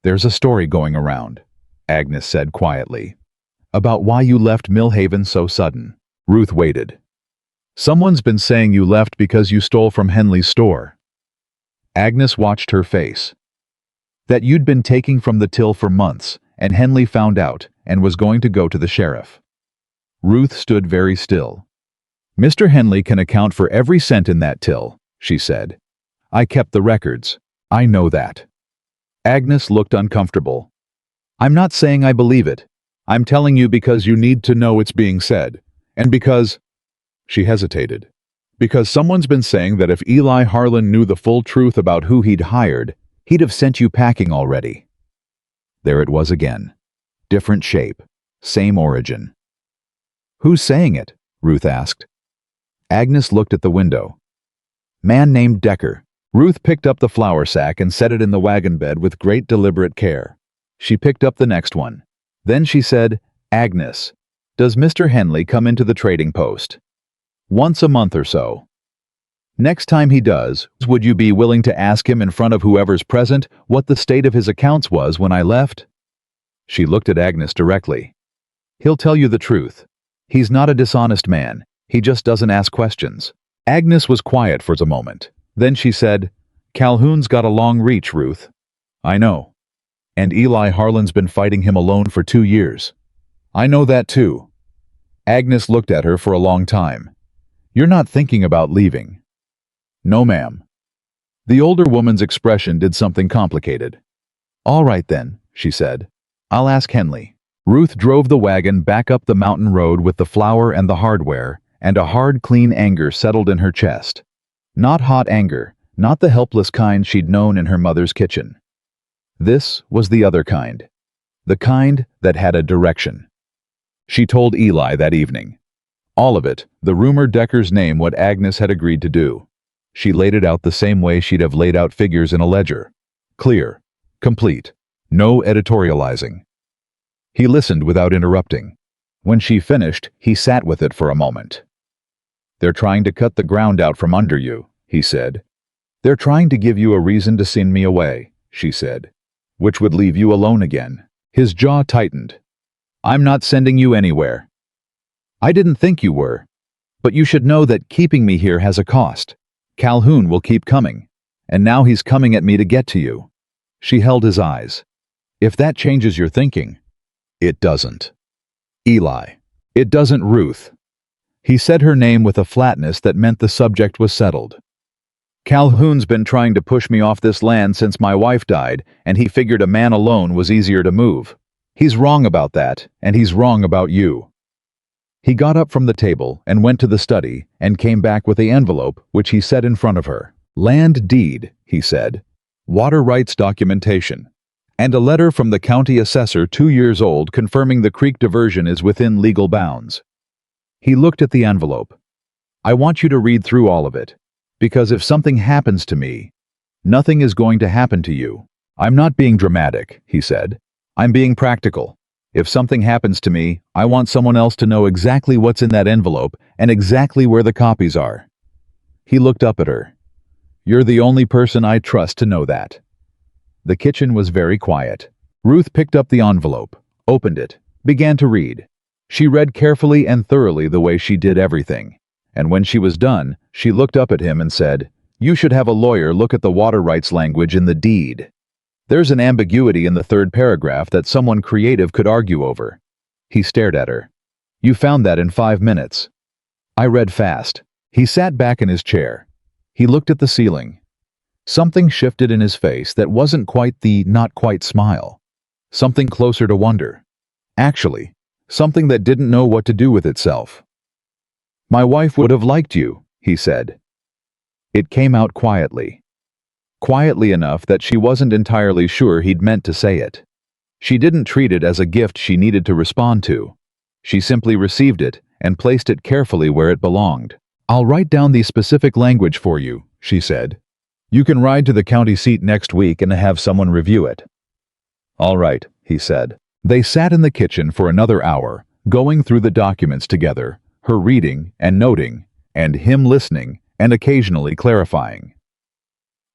There's a story going around, Agnes said quietly, about why you left Mill Haven so sudden. Ruth waited. Someone's been saying you left because you stole from Henley's store. Agnes watched her face. That you'd been taking from the till for months, and Henley found out and was going to go to the sheriff. Ruth stood very still. Mr. Henley can account for every cent in that till, she said. I kept the records. I know that. Agnes looked uncomfortable. I'm not saying I believe it. I'm telling you because you need to know it's being said. And because... She hesitated. Because someone's been saying that if Eli Harlan knew the full truth about who he'd hired, he'd have sent you packing already. There it was again. Different shape. Same origin. Who's saying it? Ruth asked. Agnes looked at the window. Man named Decker. Ruth picked up the flour sack and set it in the wagon bed with great deliberate care. She picked up the next one. Then she said, "Agnes, does Mr. Henley come into the trading post?" "Once a month or so." "Next time he does, would you be willing to ask him in front of whoever's present what the state of his accounts was when I left?" She looked at Agnes directly. "He'll tell you the truth. He's not a dishonest man. He just doesn't ask questions." Agnes was quiet for a moment. Then she said, "Calhoun's got a long reach, Ruth." "I know. And Eli Harlan's been fighting him alone for 2 years." "I know that too." Agnes looked at her for a long time. "You're not thinking about leaving?" "No, ma'am." The older woman's expression did something complicated. "All right then," she said. "I'll ask Henley." Ruth drove the wagon back up the mountain road with the flour and the hardware, and a hard, clean anger settled in her chest. Not hot anger, not the helpless kind she'd known in her mother's kitchen. This was the other kind. The kind that had a direction. She told Eli that evening. All of it, the rumor Decker's name what Agnes had agreed to do. She laid it out the same way she'd have laid out figures in a ledger. Clear. Complete. No editorializing. He listened without interrupting. When she finished, he sat with it for a moment. "They're trying to cut the ground out from under you," he said. "They're trying to give you a reason to send me away," she said, "which would leave you alone again." His jaw tightened. "I'm not sending you anywhere." "I didn't think you were. But you should know that keeping me here has a cost. Calhoun will keep coming. And now he's coming at me to get to you." She held his eyes. "If that changes your thinking." "It doesn't." "Eli." "It doesn't, Ruth." He said her name with a flatness that meant the subject was settled. "Calhoun's been trying to push me off this land since my wife died, and he figured a man alone was easier to move. He's wrong about that, and he's wrong about you." He got up from the table and went to the study and came back with the envelope, which he set in front of her. "Land deed," he said. "Water rights documentation. And a letter from the county assessor 2 years old confirming the creek diversion is within legal bounds." He looked at the envelope. "I want you to read through all of it, because if something happens to me, nothing is going to happen to you." "I'm not being dramatic," he said. "I'm being practical. If something happens to me, I want someone else to know exactly what's in that envelope and exactly where the copies are." He looked up at her. "You're the only person I trust to know that." The kitchen was very quiet. Ruth picked up the envelope, opened it, began to read. She read carefully and thoroughly the way she did everything. And when she was done, she looked up at him and said, "You should have a lawyer look at the water rights language in the deed. There's an ambiguity in the 3rd paragraph that someone creative could argue over." He stared at her. "You found that in 5 minutes." "I read fast." He sat back in his chair. He looked at the ceiling. Something shifted in his face that wasn't quite the not quite smile. Something closer to wonder. Actually, something that didn't know what to do with itself. "My wife would have liked you," he said. It came out quietly. Quietly enough that she wasn't entirely sure he'd meant to say it. She didn't treat it as a gift she needed to respond to. She simply received it and placed it carefully where it belonged. "I'll write down the specific language for you," she said. "You can ride to the county seat next week and have someone review it." "All right," he said. They sat in the kitchen for another hour, going through the documents together, her reading and noting, and him listening and occasionally clarifying.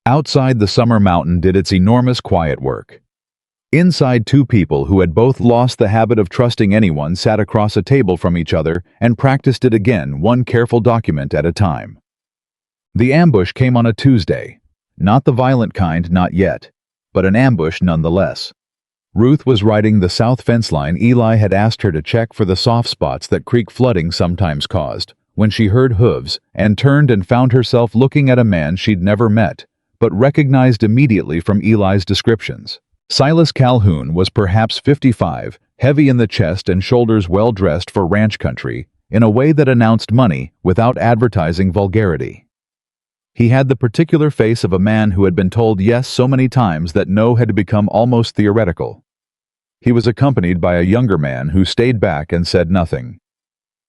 Outside, the summer mountain did its enormous quiet work. Inside, 2 people who had both lost the habit of trusting anyone sat across a table from each other and practiced it again, one careful document at a time. The ambush came on a Tuesday. Not the violent kind, not yet, but an ambush nonetheless. Ruth was riding the south fence line Eli had asked her to check for the soft spots that creek flooding sometimes caused, when she heard hooves and turned and found herself looking at a man she'd never met, but recognized immediately from Eli's descriptions. Silas Calhoun was perhaps 55, heavy in the chest and shoulders, well-dressed for ranch country, in a way that announced money without advertising vulgarity. He had the particular face of a man who had been told yes so many times that no had become almost theoretical. He was accompanied by a younger man who stayed back and said nothing.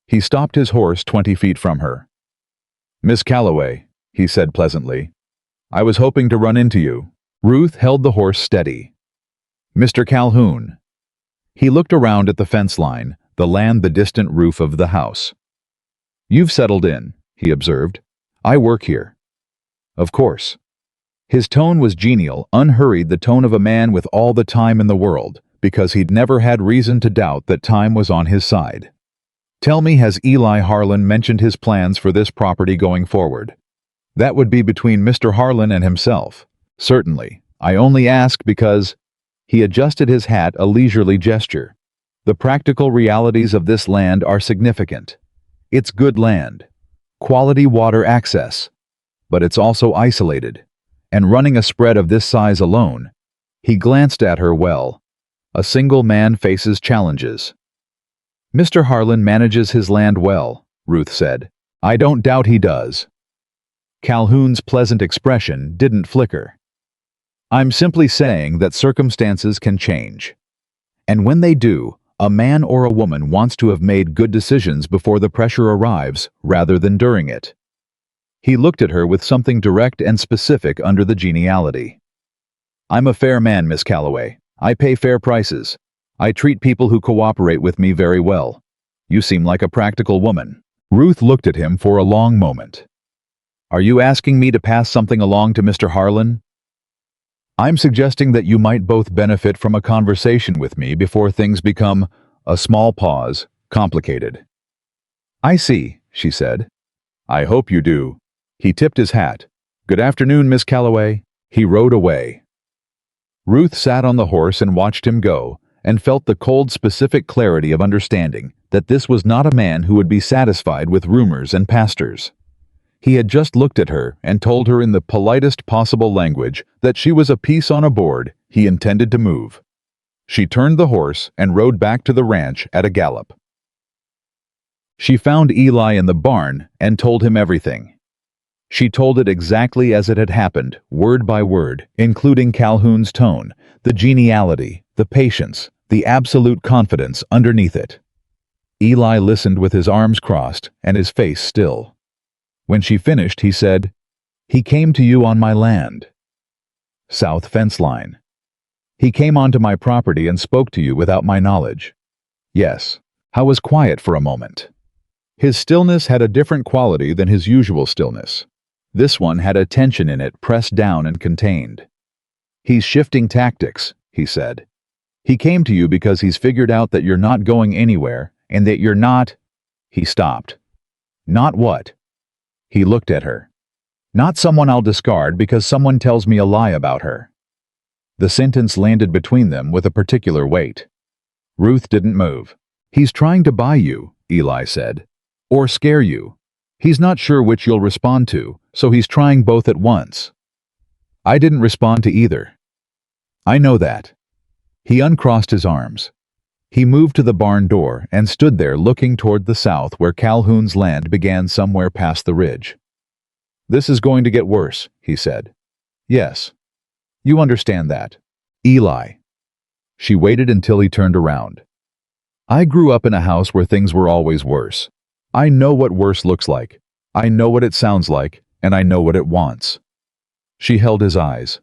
He stopped his horse 20 feet from her. "Miss Calloway," he said pleasantly. I was hoping to run into you. Ruth held the horse steady. Mr. Calhoun. He looked around at the fence line, the land, the distant roof of the house. You've settled in, he observed. I work here. Of course. His tone was genial, unhurried, the tone of a man with all the time in the world, because he'd never had reason to doubt that time was on his side. Tell me, has Eli Harlan mentioned his plans for this property going forward? That would be between Mr. Harlan and himself. Certainly. I only ask because... He adjusted his hat, a leisurely gesture. The practical realities of this land are significant. It's good land. Quality water access. But it's also isolated. And running a spread of this size alone, he glanced at her. Well, a single man faces challenges. Mr. Harlan manages his land well, Ruth said. I don't doubt he does. Calhoun's pleasant expression didn't flicker. I'm simply saying that circumstances can change. And when they do, a man or a woman wants to have made good decisions before the pressure arrives, rather than during it. He looked at her with something direct and specific under the geniality. I'm a fair man, Miss Calloway. I pay fair prices. I treat people who cooperate with me very well. You seem like a practical woman. Ruth looked at him for a long moment. Are you asking me to pass something along to Mr. Harlan? I'm suggesting that you might both benefit from a conversation with me before things become, a small pause, complicated. I see, she said. I hope you do. He tipped his hat. Good afternoon, Miss Calloway. He rode away. Ruth sat on the horse and watched him go, and felt the cold, specific clarity of understanding that this was not a man who would be satisfied with rumors and pastors. He had just looked at her and told her in the politest possible language that she was a piece on a board he intended to move. She turned the horse and rode back to the ranch at a gallop. She found Eli in the barn and told him everything. She told it exactly as it had happened, word by word, including Calhoun's tone, the geniality, the patience, the absolute confidence underneath it. Eli listened with his arms crossed and his face still. When she finished, he said, He came to you on my land. South fence line. He came onto my property and spoke to you without my knowledge. Yes. I was quiet for a moment. His stillness had a different quality than his usual stillness. This one had a tension in it, pressed down and contained. He's shifting tactics, he said. He came to you because he's figured out that you're not going anywhere and that you're not... He stopped. Not what? He looked at her. Not someone I'll discard because someone tells me a lie about her. The sentence landed between them with a particular weight. Ruth didn't move. He's trying to buy you, Eli said. Or scare you. He's not sure which you'll respond to, so he's trying both at once. I didn't respond to either. I know that. He uncrossed his arms. He moved to the barn door and stood there looking toward the south where Calhoun's land began somewhere past the ridge. This is going to get worse, he said. Yes. You understand that. Eli. She waited until he turned around. I grew up in a house where things were always worse. I know what worse looks like. I know what it sounds like, and I know what it wants. She held his eyes.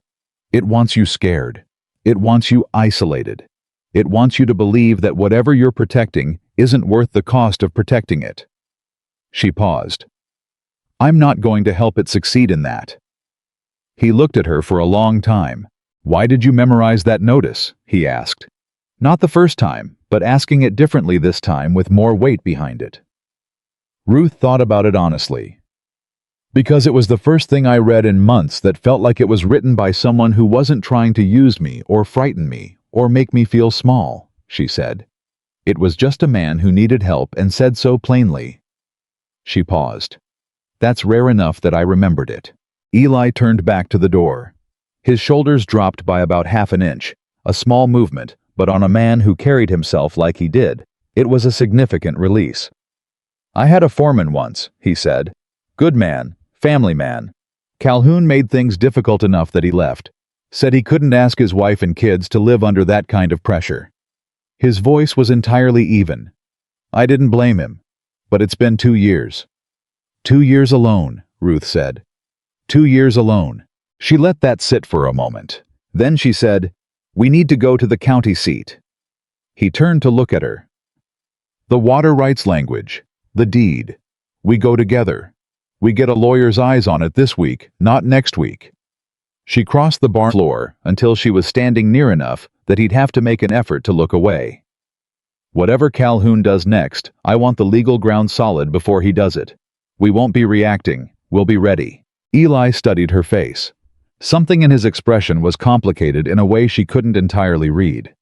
It wants you scared. It wants you isolated. It wants you to believe that whatever you're protecting isn't worth the cost of protecting it. She paused. I'm not going to help it succeed in that. He looked at her for a long time. Why did you memorize that notice? He asked. Not the first time, but asking it differently this time with more weight behind it. Ruth thought about it honestly. Because it was the first thing I read in months that felt like it was written by someone who wasn't trying to use me or frighten me or make me feel small, she said. It was just a man who needed help and said so plainly. She paused. That's rare enough that I remembered it. Eli turned back to the door. His shoulders dropped by about half an inch, a small movement, but on a man who carried himself like he did, it was a significant release. I had a foreman once, he said. Good man, family man. Calhoun made things difficult enough that he left. Said he couldn't ask his wife and kids to live under that kind of pressure. His voice was entirely even. I didn't blame him. But it's been 2 years. 2 years alone, Ruth said. 2 years alone. She let that sit for a moment. Then she said, "We need to go to the county seat." He turned to look at her. "The water rights language. The deed. We go together. We get a lawyer's eyes on it this week, not next week." She crossed the barn floor until she was standing near enough that he'd have to make an effort to look away. "Whatever Calhoun does next, I want the legal ground solid before he does it. We won't be reacting. We'll be ready." Eli studied her face. Something in his expression was complicated in a way she couldn't entirely read.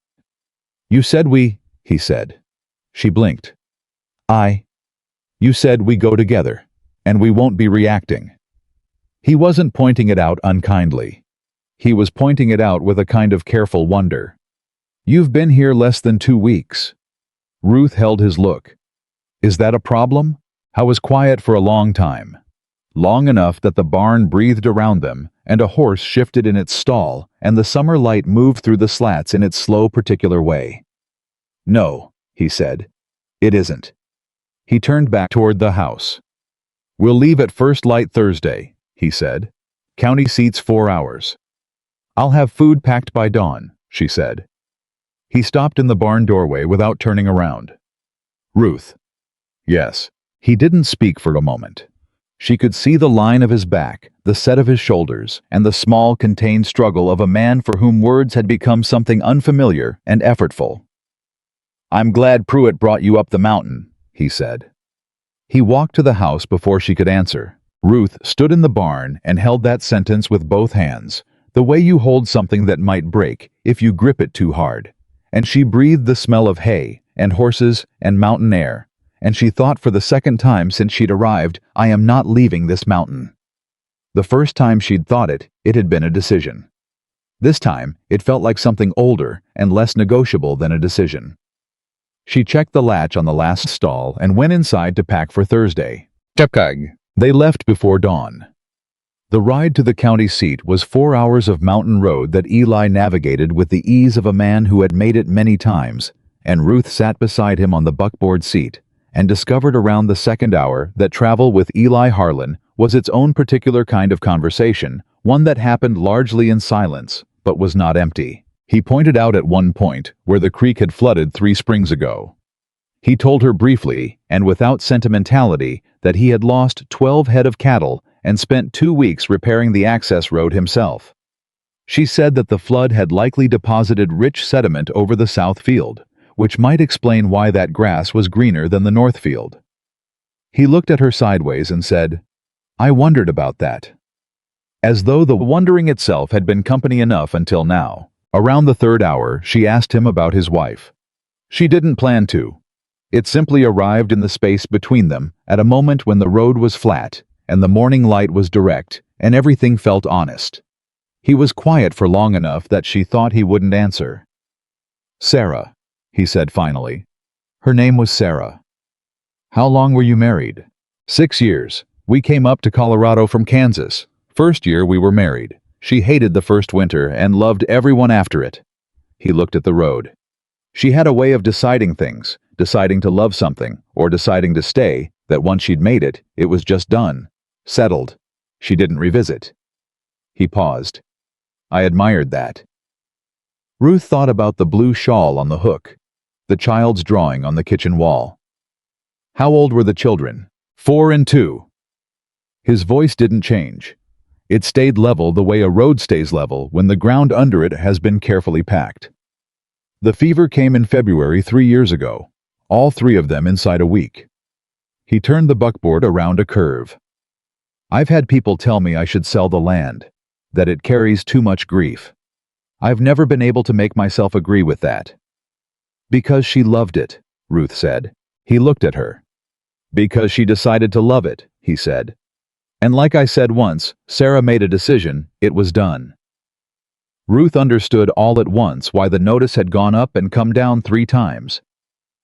"You said we," he said. She blinked. You said we go together, and we won't be reacting." He wasn't pointing it out unkindly. He was pointing it out with a kind of careful wonder. "You've been here less than 2 weeks." Ruth held his look. "Is that a problem?" I was quiet for a long time. Long enough that the barn breathed around them, and a horse shifted in its stall, and the summer light moved through the slats in its slow, particular way. "No," he said. "It isn't." He turned back toward the house. "We'll leave at first light Thursday," he said. "County seat's 4 hours." "I'll have food packed by dawn," she said. He stopped in the barn doorway without turning around. "Ruth." "Yes." He didn't speak for a moment. She could see the line of his back, the set of his shoulders, and the small, contained struggle of a man for whom words had become something unfamiliar and effortful. "I'm glad Pruitt brought you up the mountain," he said. He walked to the house before she could answer. Ruth stood in the barn and held that sentence with both hands, the way you hold something that might break if you grip it too hard. And she breathed the smell of hay and horses and mountain air, and she thought for the second time since she'd arrived, "I am not leaving this mountain." The first time she'd thought it, it had been a decision. This time, it felt like something older and less negotiable than a decision. She checked the latch on the last stall and went inside to pack for Thursday. They left before dawn. The ride to the county seat was 4 hours of mountain road that Eli navigated with the ease of a man who had made it many times, and Ruth sat beside him on the buckboard seat and discovered around the second hour that travel with Eli Harlan was its own particular kind of conversation, one that happened largely in silence, but was not empty. He pointed out at one point where the creek had flooded 3 springs ago. He told her briefly, and without sentimentality, that he had lost 12 head of cattle and spent 2 weeks repairing the access road himself. She said that the flood had likely deposited rich sediment over the south field, which might explain why that grass was greener than the north field. He looked at her sideways and said, "I wondered about that." As though the wondering itself had been company enough until now. Around the third hour, she asked him about his wife. She didn't plan to. It simply arrived in the space between them at a moment when the road was flat and the morning light was direct and everything felt honest. He was quiet for long enough that she thought he wouldn't answer. "Sarah," he said finally. Her name was Sarah. "How long were you married?" 6 years. We came up to Colorado from Kansas. First year we were married. She hated the first winter and loved everyone after it." He looked at the road. She had a way of deciding things, deciding to love something, or deciding to stay, that once she'd made it, it was just done. Settled. She didn't revisit. He paused. I admired that. Ruth thought about the blue shawl on the hook, the child's drawing on the kitchen wall. How old were the children? 4 and 2. His voice didn't change. It stayed level the way a road stays level when the ground under it has been carefully packed. The fever came in February 3 years ago, all 3 of them inside a week. He turned the buckboard around a curve. I've had people tell me I should sell the land, that it carries too much grief. I've never been able to make myself agree with that. Because she loved it, Ruth said. He looked at her. Because she decided to love it, he said. And like I said once, Sarah made a decision, it was done. Ruth understood all at once why the notice had gone up and come down 3 times.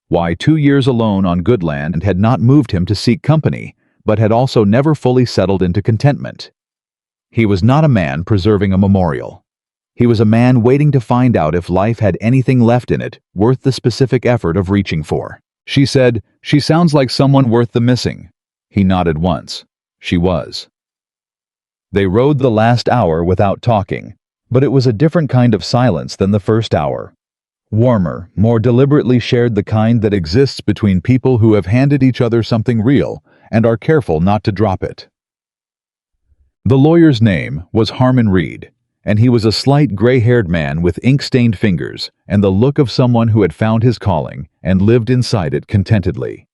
Why 2 years alone on good land had not moved him to seek company, but had also never fully settled into contentment. He was not a man preserving a memorial. He was a man waiting to find out if life had anything left in it worth the specific effort of reaching for. She said, "She sounds like someone worth the missing." He nodded once. She was. They rode the last hour without talking, but it was a different kind of silence than the first hour. Warmer, more deliberately shared, the kind that exists between people who have handed each other something real and are careful not to drop it. The lawyer's name was Harmon Reed, and he was a slight gray-haired man with ink-stained fingers and the look of someone who had found his calling and lived inside it contentedly.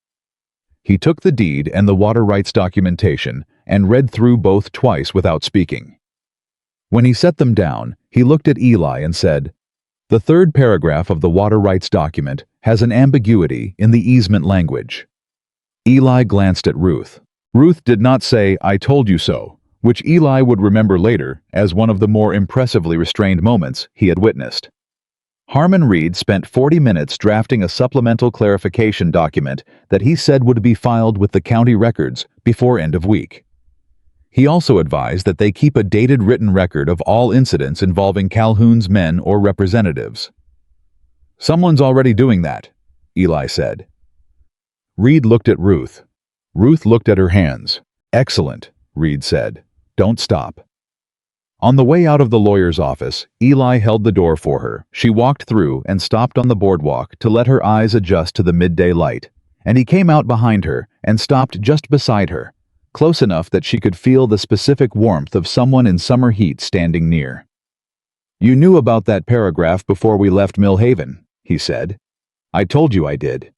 He took the deed and the water rights documentation and read through both twice without speaking. When he set them down, he looked at Eli and said, "The third paragraph of the water rights document has an ambiguity in the easement language." Eli glanced at Ruth. Ruth did not say, "I told you so," which Eli would remember later as one of the more impressively restrained moments he had witnessed. Harmon Reed spent 40 minutes drafting a supplemental clarification document that he said would be filed with the county records before end of week. He also advised that they keep a dated written record of all incidents involving Calhoun's men or representatives. "Someone's already doing that," Eli said. Reed looked at Ruth. Ruth looked at her hands. "Excellent," Reed said. "Don't stop." On the way out of the lawyer's office, Eli held the door for her. She walked through and stopped on the boardwalk to let her eyes adjust to the midday light, and he came out behind her and stopped just beside her, close enough that she could feel the specific warmth of someone in summer heat standing near. "You knew about that paragraph before we left Mill Haven," he said. "I told you I did.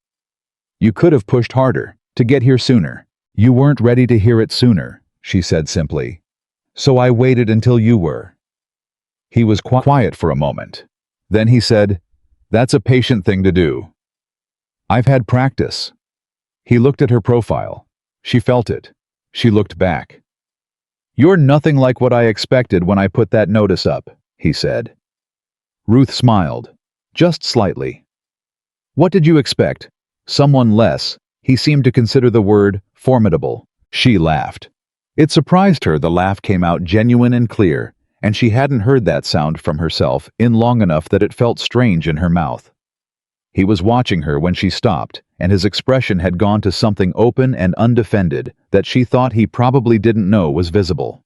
You could have pushed harder to get here sooner." "You weren't ready to hear it sooner," she said simply. "So I waited until you were." He was quiet for a moment. Then he said, "That's a patient thing to do. I've had practice." He looked at her profile. She felt it. She looked back. "You're nothing like what I expected when I put that notice up," he said. Ruth smiled, just slightly. "What did you expect? Someone less?" He seemed to consider the word formidable. She laughed. It surprised her the laugh came out genuine and clear, and she hadn't heard that sound from herself in long enough that it felt strange in her mouth. He was watching her when she stopped, and his expression had gone to something open and undefended that she thought he probably didn't know was visible.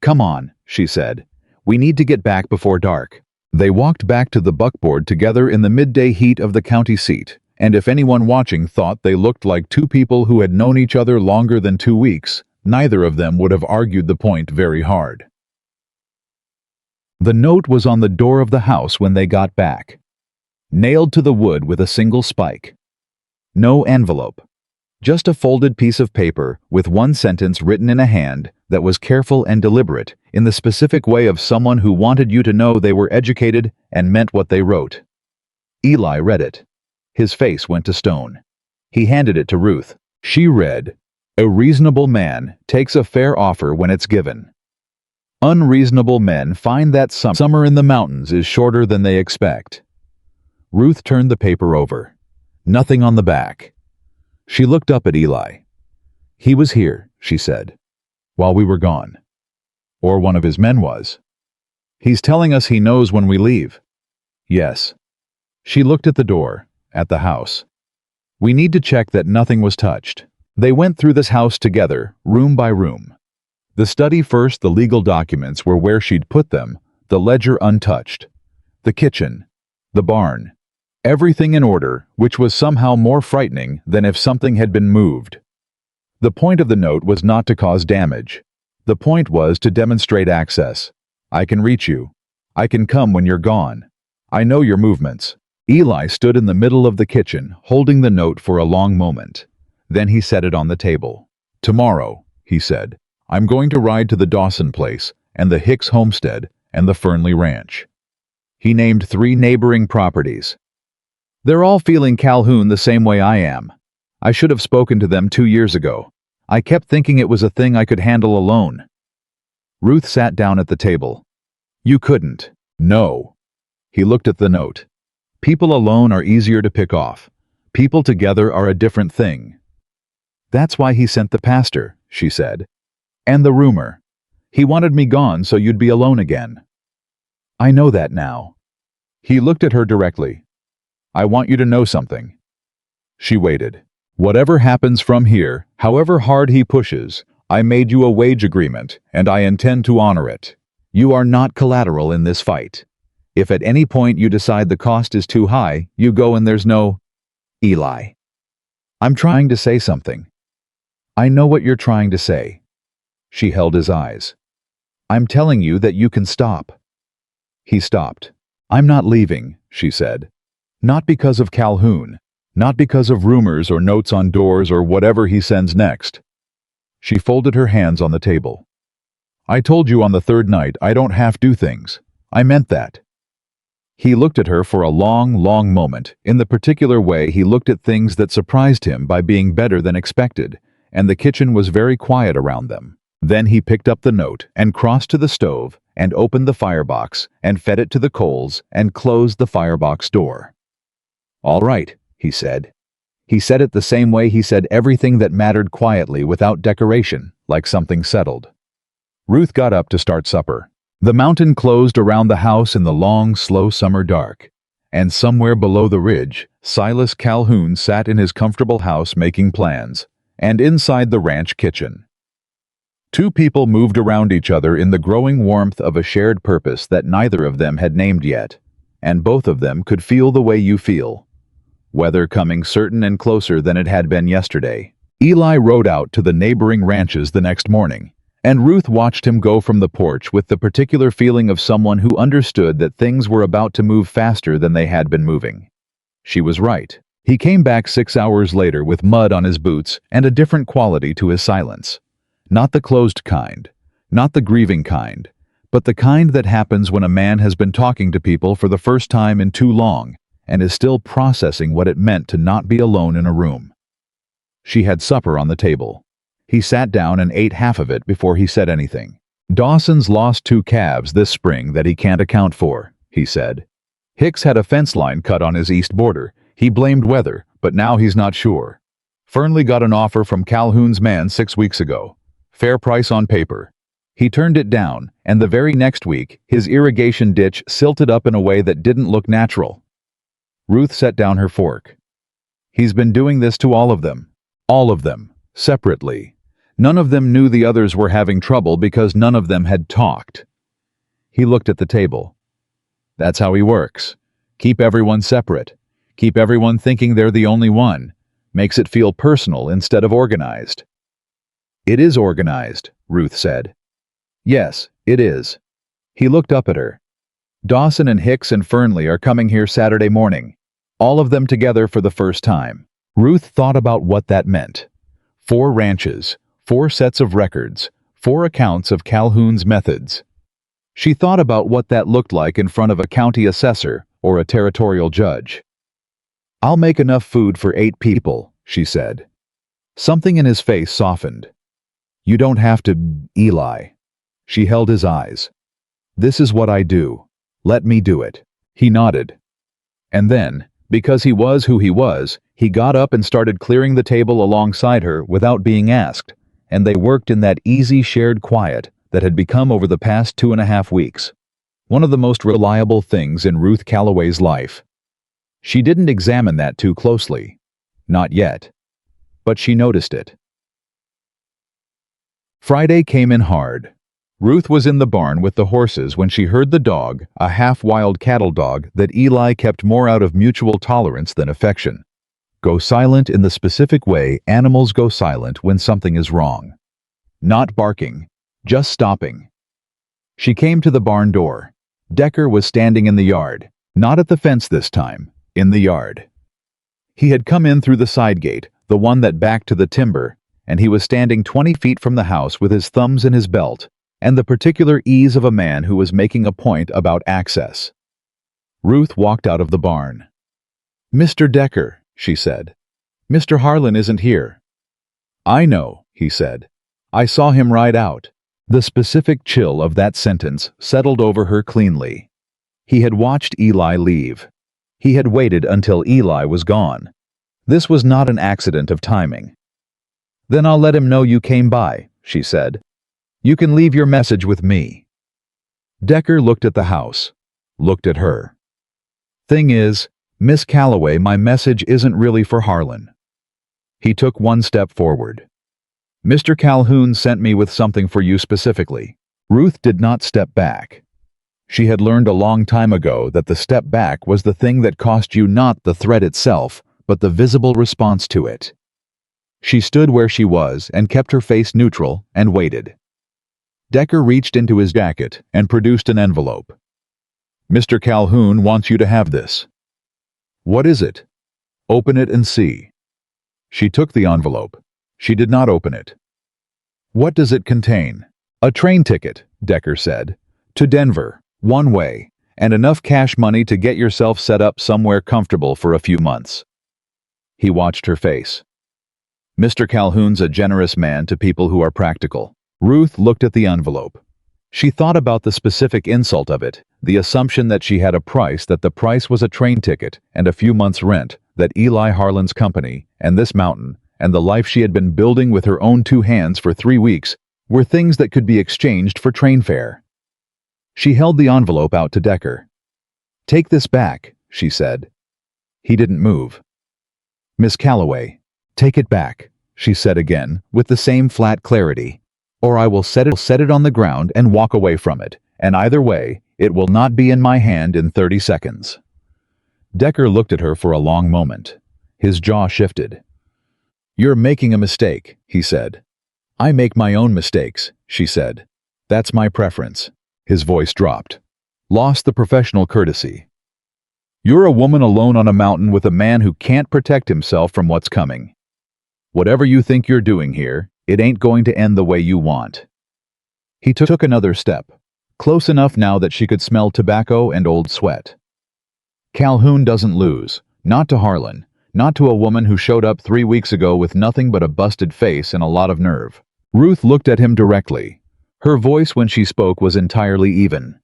"Come on," she said. "We need to get back before dark." They walked back to the buckboard together in the midday heat of the county seat, and if anyone watching thought they looked like two people who had known each other longer than 2 weeks, neither of them would have argued the point very hard. The note was on the door of the house when they got back, nailed to the wood with a single spike. No envelope, just a folded piece of paper with one sentence written in a hand that was careful and deliberate in the specific way of someone who wanted you to know they were educated and meant what they wrote. Eli read it. His face went to stone. He handed it to Ruth. She read, "A reasonable man takes a fair offer when it's given. Unreasonable men find that summer in the mountains is shorter than they expect." Ruth turned the paper over. Nothing on the back. She looked up at Eli. "He was here," she said, "while we were gone. Or one of his men was. He's telling us he knows when we leave." "Yes." She looked at the door, at the house. "We need to check that nothing was touched." They went through this house together, room by room. The study first, the legal documents were where she'd put them, the ledger untouched. The kitchen, the barn, everything in order, which was somehow more frightening than if something had been moved. The point of the note was not to cause damage. The point was to demonstrate access. "I can reach you. I can come when you're gone. I know your movements." Eli stood in the middle of the kitchen, holding the note for a long moment. Then he set it on the table. "Tomorrow," he said, "I'm going to ride to the Dawson place, and the Hicks homestead, and the Fernley Ranch." He named 3 neighboring properties. "They're all feeling Calhoun the same way I am. I should have spoken to them 2 years ago. I kept thinking it was a thing I could handle alone." Ruth sat down at the table. "You couldn't." "No." He looked at the note. "People alone are easier to pick off. People together are a different thing." "That's why he sent the pastor," she said. "And the rumor. He wanted me gone so you'd be alone again." "I know that now." He looked at her directly. "I want you to know something." She waited. "Whatever happens from here, however hard he pushes, I made you a wage agreement, and I intend to honor it. You are not collateral in this fight. If at any point you decide the cost is too high, you go and there's no... Eli. I'm trying to say something. I know what you're trying to say. She held his eyes. I'm telling you that you can stop. He stopped. I'm not leaving, she said. Not because of Calhoun. Not because of rumors or notes on doors or whatever he sends next. She folded her hands on the table. I told you on the third night I don't have to do things. I meant that. He looked at her for a long, long moment, in the particular way he looked at things that surprised him by being better than expected, and the kitchen was very quiet around them. Then he picked up the note and crossed to the stove and opened the firebox and fed it to the coals and closed the firebox door. All right, he said. He said it the same way he said everything that mattered, quietly, without decoration, like something settled. Ruth got up to start supper. The mountain closed around the house in the long, slow summer dark, and somewhere below the ridge, Silas Calhoun sat in his comfortable house making plans, and inside the ranch kitchen. Two people moved around each other in the growing warmth of a shared purpose that neither of them had named yet, and both of them could feel the way you feel. Weather coming certain and closer than it had been yesterday. Eli rode out to the neighboring ranches the next morning, and Ruth watched him go from the porch with the particular feeling of someone who understood that things were about to move faster than they had been moving. She was right. He came back 6 hours later with mud on his boots and a different quality to his silence. Not the closed kind, not the grieving kind, but the kind that happens when a man has been talking to people for the first time in too long and is still processing what it meant to not be alone in a room. She had supper on the table. He sat down and ate half of it before he said anything. Dawson's lost 2 calves this spring that he can't account for, he said. Hicks had a fence line cut on his east border. He blamed weather, but now he's not sure. Fernley got an offer from Calhoun's man 6 weeks ago. Fair price on paper. He turned it down, and the very next week, his irrigation ditch silted up in a way that didn't look natural. Ruth set down her fork. He's been doing this to all of them, separately. None of them knew the others were having trouble because none of them had talked. He looked at the table. That's how he works. Keep everyone separate. Keep everyone thinking they're the only one. Makes it feel personal instead of organized. It is organized, Ruth said. Yes, it is. He looked up at her. Dawson and Hicks and Fernley are coming here Saturday morning. All of them together for the first time. Ruth thought about what that meant. 4 ranches, 4 sets of records, 4 accounts of Calhoun's methods. She thought about what that looked like in front of a county assessor or a territorial judge. I'll make enough food for 8 people, she said. Something in his face softened. You don't have to, Eli. She held his eyes. This is what I do. Let me do it. He nodded. And then, because he was who he was, he got up and started clearing the table alongside her without being asked, and they worked in that easy shared quiet that had become over the past 2.5 weeks. One of the most reliable things in Ruth Calloway's life. She didn't examine that too closely. Not yet. But she noticed it. Friday came in hard. Ruth was in the barn with the horses when she heard the dog, a half-wild cattle dog that Eli kept more out of mutual tolerance than affection, go silent in the specific way animals go silent when something is wrong. Not barking, just stopping. She came to the barn door. Decker was standing in the yard, not at the fence this time, in the yard. He had come in through the side gate, the one that backed to the timber, and he was standing 20 feet from the house with his thumbs in his belt, and the particular ease of a man who was making a point about access. Ruth walked out of the barn. Mr. Decker, she said. Mr. Harlan isn't here. I know, he said. I saw him ride out. The specific chill of that sentence settled over her cleanly. He had watched Eli leave. He had waited until Eli was gone. This was not an accident of timing. Then I'll let him know you came by, she said. You can leave your message with me. Decker looked at the house, looked at her. Thing is, Miss Calloway, my message isn't really for Harlan. He took one step forward. Mr. Calhoun sent me with something for you specifically. Ruth did not step back. She had learned a long time ago that the step back was the thing that cost you not the threat itself, but the visible response to it. She stood where she was and kept her face neutral and waited. Decker reached into his jacket and produced an envelope. Mr. Calhoun wants you to have this. What is it? Open it and see. She took the envelope. She did not open it. What does it contain? A train ticket, Decker said. To Denver, one way, and enough cash money to get yourself set up somewhere comfortable for a few months. He watched her face. Mr. Calhoun's a generous man to people who are practical. Ruth looked at the envelope. She thought about the specific insult of it, the assumption that she had a price, that the price was a train ticket and a few months' rent, that Eli Harlan's company, and this mountain, and the life she had been building with her own 2 hands for 3 weeks, were things that could be exchanged for train fare. She held the envelope out to Decker. Take this back, she said. He didn't move. Miss Calloway, take it back, she said again, with the same flat clarity. Or I will set it on the ground and walk away from it, and either way, it will not be in my hand in 30 seconds. Decker looked at her for a long moment. His jaw shifted. You're making a mistake, he said. I make my own mistakes, she said. That's my preference. His voice dropped. Lost the professional courtesy. You're a woman alone on a mountain with a man who can't protect himself from what's coming. Whatever you think you're doing here, it ain't going to end the way you want. He took another step, close enough now that she could smell tobacco and old sweat. Calhoun doesn't lose, not to Harlan, not to a woman who showed up 3 weeks ago with nothing but a busted face and a lot of nerve. Ruth looked at him directly. Her voice when she spoke was entirely even.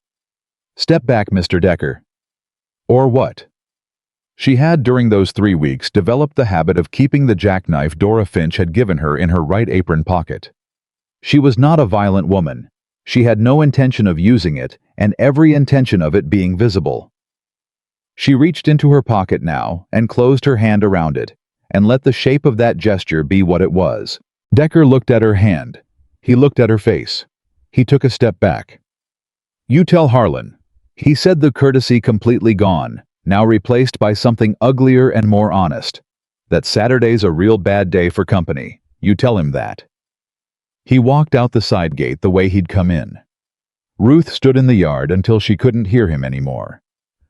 Step back, Mr. Decker. Or what? She had, during those 3 weeks, developed the habit of keeping the jackknife Dora Finch had given her in her right apron pocket. She was not a violent woman. She had no intention of using it, and every intention of it being visible. She reached into her pocket now and closed her hand around it, and let the shape of that gesture be what it was. Decker looked at her hand. He looked at her face. He took a step back. You tell Harlan. He said, the courtesy completely gone, now replaced by something uglier and more honest. That Saturday's a real bad day for company. You tell him that. He walked out the side gate the way he'd come in. Ruth stood in the yard until she couldn't hear him anymore.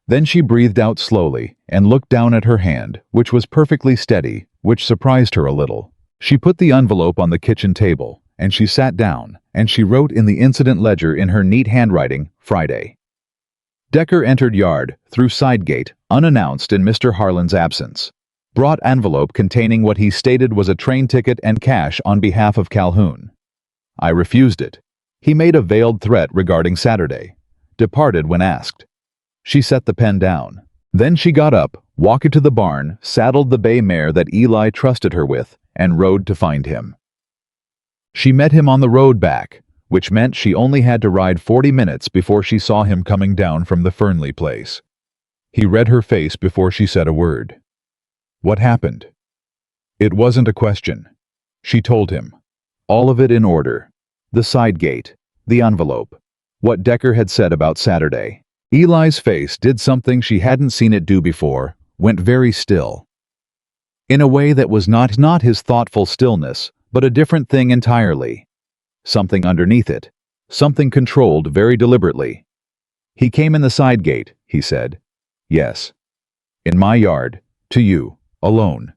Then she breathed out slowly and looked down at her hand, which was perfectly steady, which surprised her a little. She put the envelope on the kitchen table, and she sat down, and she wrote in the incident ledger in her neat handwriting, Friday. Decker entered yard, through side gate, unannounced in Mr. Harlan's absence. Brought envelope containing what he stated was a train ticket and cash on behalf of Calhoun. I refused it. He made a veiled threat regarding Saturday. Departed when asked. She set the pen down. Then she got up, walked to the barn, saddled the bay mare that Eli trusted her with, and rode to find him. She met him on the road back, which meant she only had to ride 40 minutes before she saw him coming down from the Fernley place. He read her face before she said a word. What happened? It wasn't a question. She told him. All of it in order. The side gate, the envelope, what Decker had said about Saturday. Eli's face did something she hadn't seen it do before, went very still. In a way that was not his thoughtful stillness, but a different thing entirely. Something underneath it. Something controlled very deliberately. He came in the side gate, he said. Yes. In my yard, to you, alone.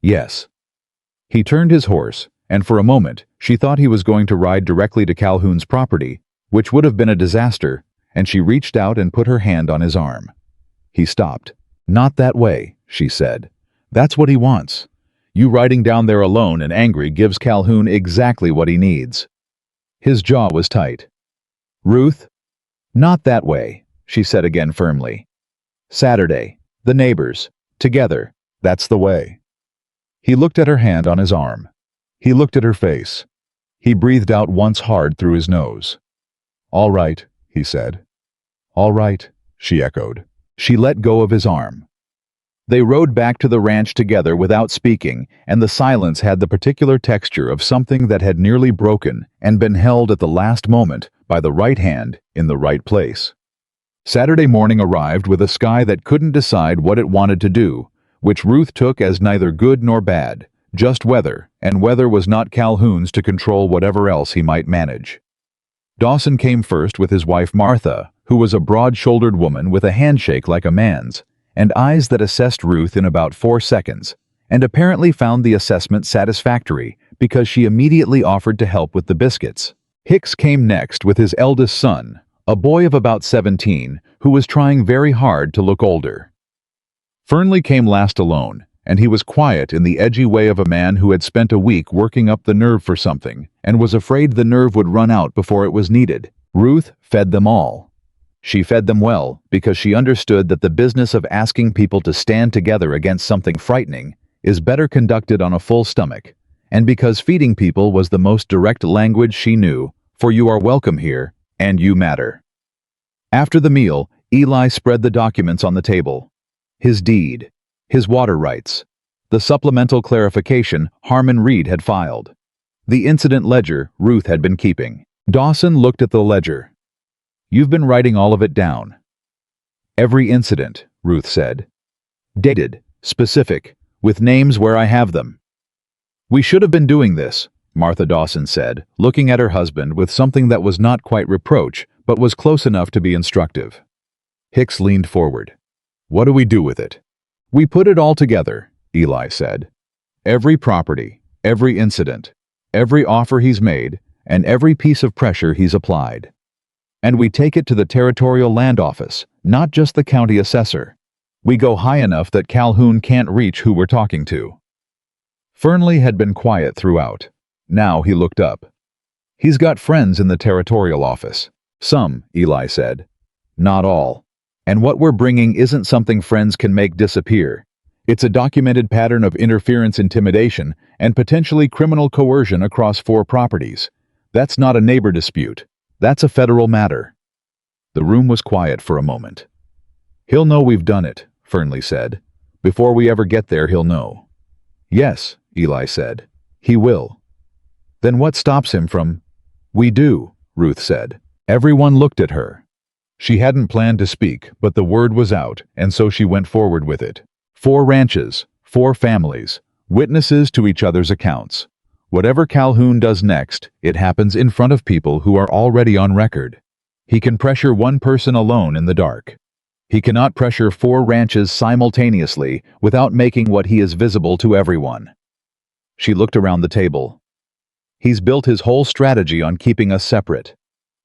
Yes. He turned his horse, and for a moment, she thought he was going to ride directly to Calhoun's property, which would have been a disaster, and she reached out and put her hand on his arm. He stopped. Not that way, she said. That's what he wants. You riding down there alone and angry gives Calhoun exactly what he needs. His jaw was tight. Ruth? Not that way, she said again firmly. Saturday, the neighbors, together, that's the way. He looked at her hand on his arm. He looked at her face. He breathed out once hard through his nose. All right, he said. All right, she echoed. She let go of his arm. They rode back to the ranch together without speaking, and the silence had the particular texture of something that had nearly broken and been held at the last moment by the right hand in the right place. Saturday morning arrived with a sky that couldn't decide what it wanted to do, which Ruth took as neither good nor bad, just weather, and weather was not Calhoun's to control whatever else he might manage. Dawson came first with his wife Martha, who was a broad-shouldered woman with a handshake like a man's, and eyes that assessed Ruth in about 4 seconds, and apparently found the assessment satisfactory because she immediately offered to help with the biscuits. Hicks came next with his eldest son, a boy of about 17, who was trying very hard to look older. Fernley came last alone, and he was quiet in the edgy way of a man who had spent a week working up the nerve for something and was afraid the nerve would run out before it was needed. Ruth fed them all. She fed them well because she understood that the business of asking people to stand together against something frightening is better conducted on a full stomach, and because feeding people was the most direct language she knew, for you are welcome here, and you matter. After the meal, Eli spread the documents on the table. His deed, his water rights, the supplemental clarification Harmon Reed had filed, the incident ledger Ruth had been keeping. Dawson looked at the ledger. "You've been writing all of it down." "Every incident," Ruth said. "Dated, specific, with names where I have them." "We should have been doing this," Martha Dawson said, looking at her husband with something that was not quite reproach, but was close enough to be instructive. Hicks leaned forward. "What do we do with it?" "We put it all together," Eli said. "Every property, every incident, every offer he's made, and every piece of pressure he's applied. And we take it to the Territorial Land Office, not just the county assessor. We go high enough that Calhoun can't reach who we're talking to." Fernley had been quiet throughout. Now he looked up. "He's got friends in the Territorial Office." "Some," Eli said. "Not all. And what we're bringing isn't something friends can make disappear. It's a documented pattern of interference, intimidation, and potentially criminal coercion across 4 properties. That's not a neighbor dispute. That's a federal matter." The room was quiet for a moment. "He'll know we've done it," Fernley said. "Before we ever get there, he'll know." "Yes," Eli said. "He will." "Then what stops him from—" "We do," Ruth said. Everyone looked at her. She hadn't planned to speak, but the word was out, and so she went forward with it. 4 ranches, 4 families, witnesses to each other's accounts. Whatever Calhoun does next, it happens in front of people who are already on record. He can pressure one person alone in the dark. He cannot pressure 4 ranches simultaneously without making what he is visible to everyone. She looked around the table. He's built his whole strategy on keeping us separate.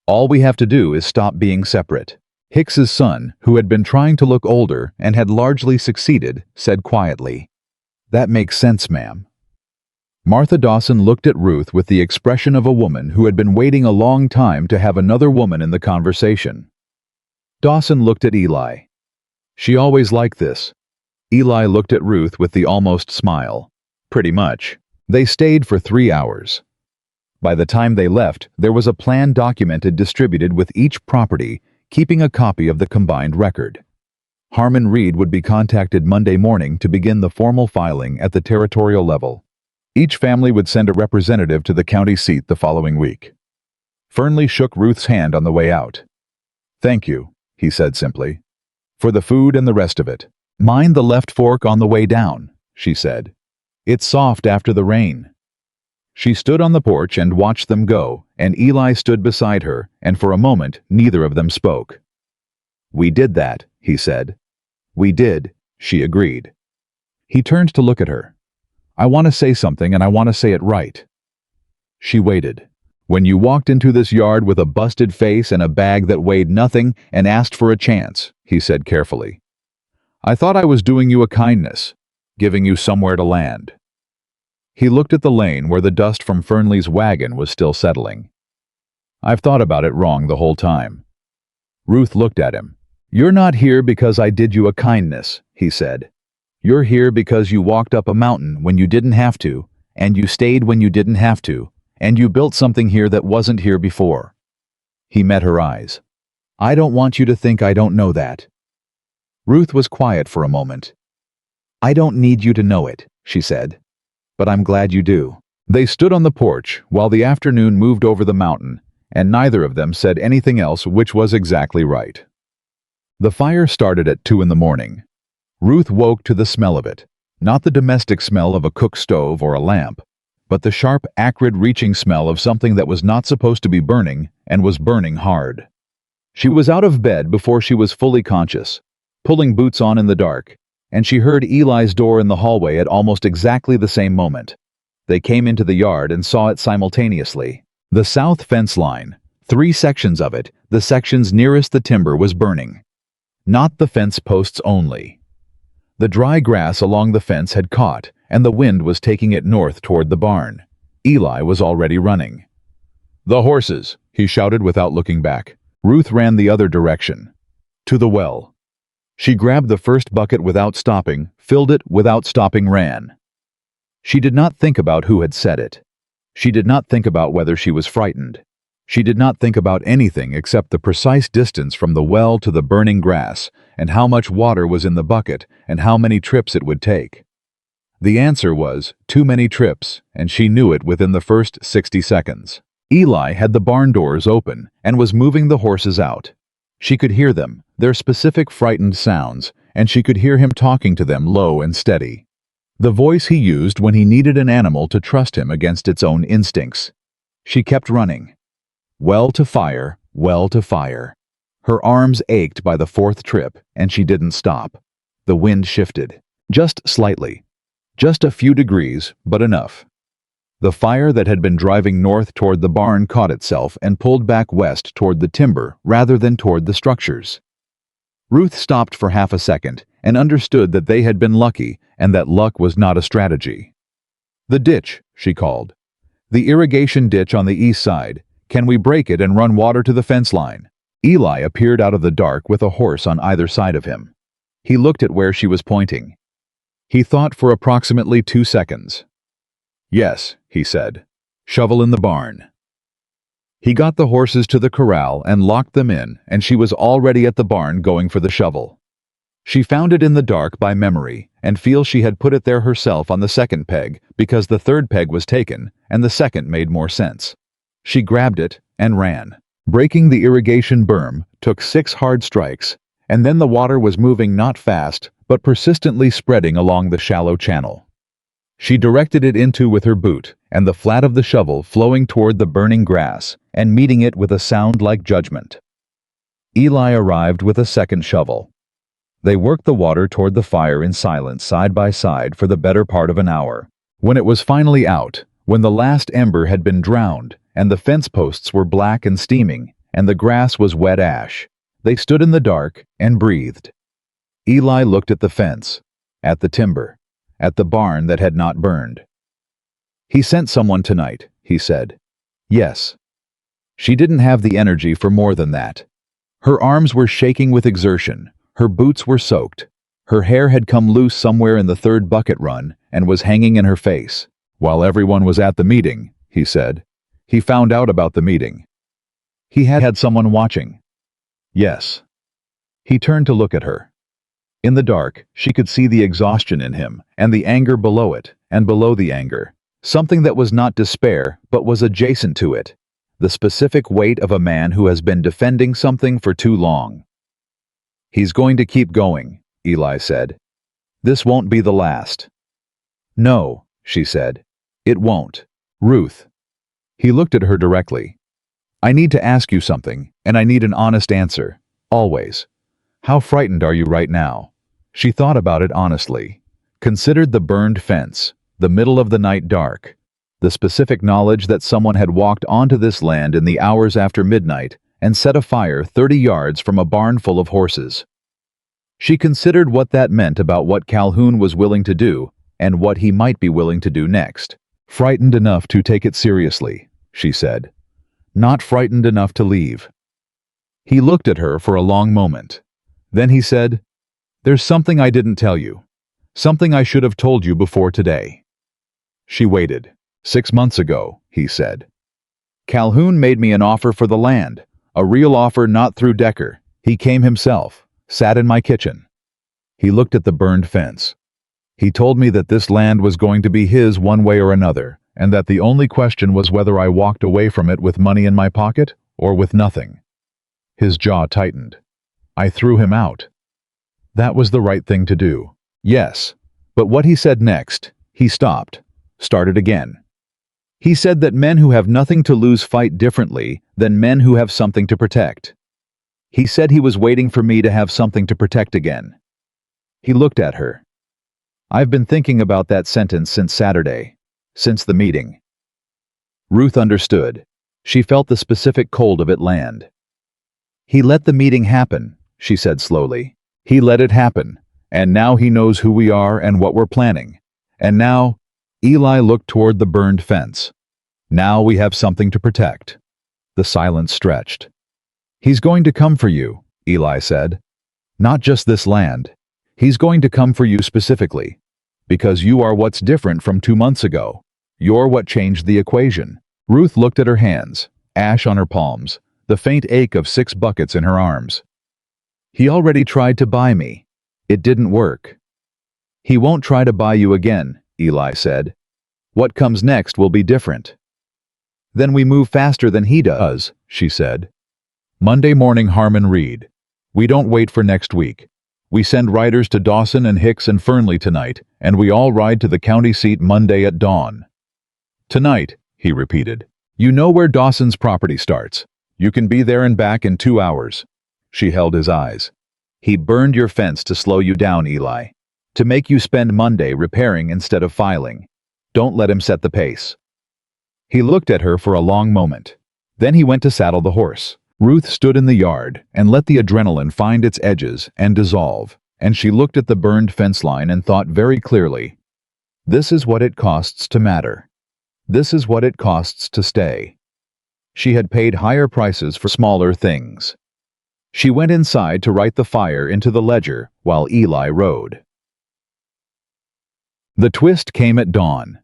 All we have to do is stop being separate. Hicks's son, who had been trying to look older and had largely succeeded, said quietly, "That makes sense, ma'am." Martha Dawson looked at Ruth with the expression of a woman who had been waiting a long time to have another woman in the conversation. Dawson looked at Eli. "She always liked this." Eli looked at Ruth with the almost smile. "Pretty much." They stayed for 3 hours. By the time they left, there was a plan documented distributed with each property, keeping a copy of the combined record. Harmon Reed would be contacted Monday morning to begin the formal filing at the territorial level. Each family would send a representative to the county seat the following week. Fernley shook Ruth's hand on the way out. "Thank you," he said simply, "for the food and the rest of it. Mind the left fork on the way down," she said. "It's soft after the rain." She stood on the porch and watched them go, and Eli stood beside her, and for a moment neither of them spoke. "We did that," he said. "We did," she agreed. He turned to look at her. "I want to say something, and I want to say it right." She waited. "When you walked into this yard with a busted face and a bag that weighed nothing and asked for a chance," he said carefully, "I thought I was doing you a kindness, giving you somewhere to land." He looked at the lane where the dust from Fernley's wagon was still settling. "I've thought about it wrong the whole time." Ruth looked at him. "You're not here because I did you a kindness," he said. "You're here because you walked up a mountain when you didn't have to, and you stayed when you didn't have to, and you built something here that wasn't here before." He met her eyes. "I don't want you to think I don't know that." Ruth was quiet for a moment. "I don't need you to know it," she said. "But I'm glad you do." They stood on the porch while the afternoon moved over the mountain, and neither of them said anything else, which was exactly right. The fire started at 2 in the morning. Ruth woke to the smell of it, not the domestic smell of a cook stove or a lamp, but the sharp, acrid, reaching smell of something that was not supposed to be burning and was burning hard. She was out of bed before she was fully conscious, pulling boots on in the dark, and she heard Eli's door in the hallway at almost exactly the same moment. They came into the yard and saw it simultaneously. The south fence line, 3 sections of it, the sections nearest the timber, was burning. Not the fence posts only. The dry grass along the fence had caught, and the wind was taking it north toward the barn. Eli was already running. "The horses!" he shouted without looking back. Ruth ran the other direction, to the well. She grabbed the first bucket without stopping, filled it without stopping, ran. She did not think about who had said it. She did not think about whether she was frightened. She did not think about anything except the precise distance from the well to the burning grass, and how much water was in the bucket, and how many trips it would take. The answer was too many trips, and she knew it within the first 60 seconds. Eli had the barn doors open and was moving the horses out. She could hear them, their specific frightened sounds, and she could hear him talking to them low and steady. The voice he used when he needed an animal to trust him against its own instincts. She kept running. Well to fire, well to fire. Her arms ached by the 4th trip, and she didn't stop. The wind shifted. Just slightly. Just a few degrees, but enough. The fire that had been driving north toward the barn caught itself and pulled back west toward the timber rather than toward the structures. Ruth stopped for half a second and understood that they had been lucky and that luck was not a strategy. "The ditch," she called. "The irrigation ditch on the east side. Can we break it and run water to the fence line?" Eli appeared out of the dark with a horse on either side of him. He looked at where she was pointing. He thought for approximately 2 seconds. "Yes," he said. "Shovel in the barn." He got the horses to the corral and locked them in, and she was already at the barn going for the shovel. She found it in the dark by memory and feels she had put it there herself on the 2nd peg because the 3rd peg was taken and the 2nd made more sense. She grabbed it and ran. Breaking the irrigation berm took 6 hard strikes, and then the water was moving not fast but persistently spreading along the shallow channel. She directed it into with her boot, and the flat of the shovel flowing toward the burning grass and meeting it with a sound like judgment. Eli arrived with a 2nd shovel. They worked the water toward the fire in silence side by side for the better part of an hour. When it was finally out, when the last ember had been drowned, and the fence posts were black and steaming, and the grass was wet ash, they stood in the dark and breathed. Eli looked at the fence, at the timber, at the barn that had not burned. "He sent someone tonight," he said. "Yes." She didn't have the energy for more than that. Her arms were shaking with exertion, her boots were soaked, her hair had come loose somewhere in the 3rd bucket run and was hanging in her face. "While everyone was at the meeting," he said. "He found out about the meeting. He had someone watching." "Yes." He turned to look at her. In the dark, she could see the exhaustion in him, and the anger below it, and below the anger. Something that was not despair, but was adjacent to it. The specific weight of a man who has been defending something for too long. "He's going to keep going," Eli said. "This won't be the last." "No," she said. "It won't. Ruth." He looked at her directly. "I need to ask you something, and I need an honest answer. Always. How frightened are you right now?" She thought about it honestly. Considered the burned fence, the middle of the night dark, the specific knowledge that someone had walked onto this land in the hours after midnight and set a fire 30 yards from a barn full of horses. She considered what that meant about what Calhoun was willing to do and what he might be willing to do next. "Frightened enough to take it seriously," she said. "Not frightened enough to leave." He looked at her for a long moment. Then he said, "There's something I didn't tell you. Something I should have told you before today." She waited. 6 months ago," he said. "Calhoun made me an offer for the land, a real offer, not through Decker. He came himself, sat in my kitchen." He looked at the burned fence. He told me that this land was going to be his one way or another, and that the only question was whether I walked away from it with money in my pocket or with nothing. His jaw tightened. I threw him out. That was the right thing to do. Yes. But what he said next, he stopped, started again. He said that men who have nothing to lose fight differently than men who have something to protect. He said he was waiting for me to have something to protect again. He looked at her. I've been thinking about that sentence since Saturday, since the meeting. Ruth understood. She felt the specific cold of it land. He let the meeting happen, she said slowly. He let it happen, and now he knows who we are and what we're planning. And now, Eli looked toward the burned fence. Now we have something to protect. The silence stretched. He's going to come for you, Eli said. Not just this land. He's going to come for you specifically. Because you are what's different from 2 months ago. You're what changed the equation. Ruth looked at her hands, ash on her palms, the faint ache of 6 buckets in her arms. He already tried to buy me. It didn't work. He won't try to buy you again, Eli said. What comes next will be different. Then we move faster than he does, she said. Monday morning, Harmon Reed. We don't wait for next week. We send riders to Dawson and Hicks and Fernley tonight, and we all ride to the county seat Monday at dawn. Tonight, he repeated. You know where Dawson's property starts. You can be there and back in 2 hours. She held his eyes. He burned your fence to slow you down, Eli. To make you spend Monday repairing instead of filing. Don't let him set the pace. He looked at her for a long moment. Then he went to saddle the horse. Ruth stood in the yard and let the adrenaline find its edges and dissolve, and she looked at the burned fence line and thought very clearly. This is what it costs to matter. This is what it costs to stay. She had paid higher prices for smaller things. She went inside to write the fire into the ledger while Eli rode. The twist came at dawn.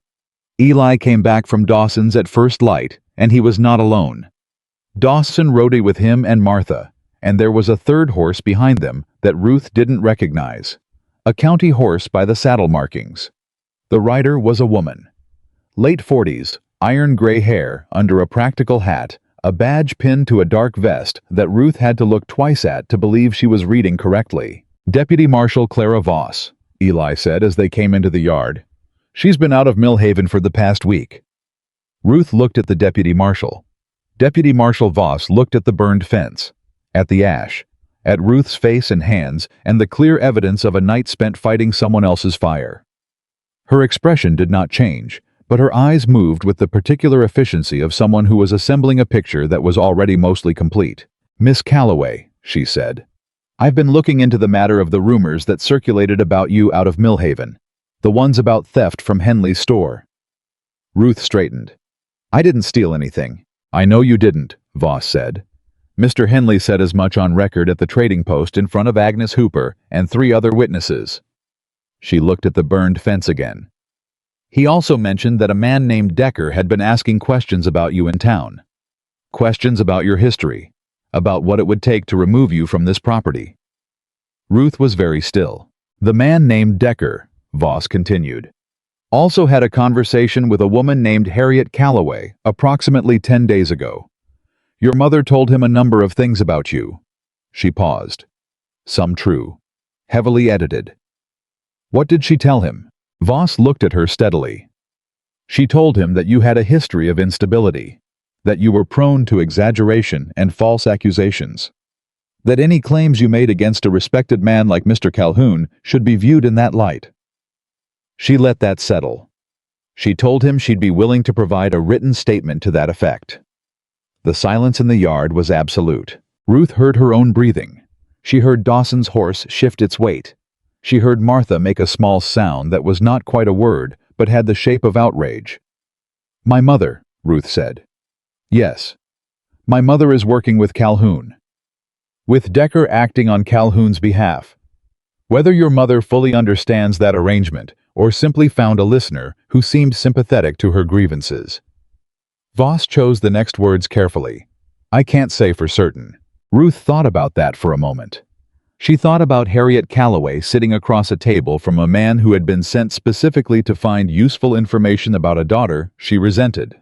Eli came back from Dawson's at first light, and he was not alone. Dawson rode with him and Martha, and there was a third horse behind them that Ruth didn't recognize. A county horse by the saddle markings. The rider was a woman. Late 40s, iron gray hair under a practical hat, a badge pinned to a dark vest that Ruth had to look twice at to believe she was reading correctly. Deputy Marshal Clara Voss, Eli said as they came into the yard. She's been out of Millhaven for the past week. Ruth looked at the deputy marshal. Deputy Marshal Voss looked at the burned fence, at the ash, at Ruth's face and hands, and the clear evidence of a night spent fighting someone else's fire. Her expression did not change, but her eyes moved with the particular efficiency of someone who was assembling a picture that was already mostly complete. Miss Calloway, she said, I've been looking into the matter of the rumors that circulated about you out of Millhaven, the ones about theft from Henley's store. Ruth straightened. I didn't steal anything. I know you didn't, Voss said. Mr. Henley said as much on record at the trading post in front of Agnes Hooper and 3 other witnesses. She looked at the burned fence again. He also mentioned that a man named Decker had been asking questions about you in town. Questions about your history, about what it would take to remove you from this property. Ruth was very still. The man named Decker, Voss continued, also had a conversation with a woman named Harriet Calloway approximately 10 days ago. Your mother told him a number of things about you. She paused. Some true. Heavily edited. What did she tell him? Voss looked at her steadily. She told him that you had a history of instability, that you were prone to exaggeration and false accusations, that any claims you made against a respected man like Mr. Calhoun should be viewed in that light. She let that settle. She told him she'd be willing to provide a written statement to that effect. The silence in the yard was absolute. Ruth heard her own breathing. She heard Dawson's horse shift its weight. She heard Martha make a small sound that was not quite a word, but had the shape of outrage. My mother, Ruth said. Yes. My mother is working with Calhoun. With Decker acting on Calhoun's behalf. Whether your mother fully understands that arrangement, or simply found a listener who seemed sympathetic to her grievances. Voss chose the next words carefully. I can't say for certain. Ruth thought about that for a moment. She thought about Harriet Calloway sitting across a table from a man who had been sent specifically to find useful information about a daughter she resented.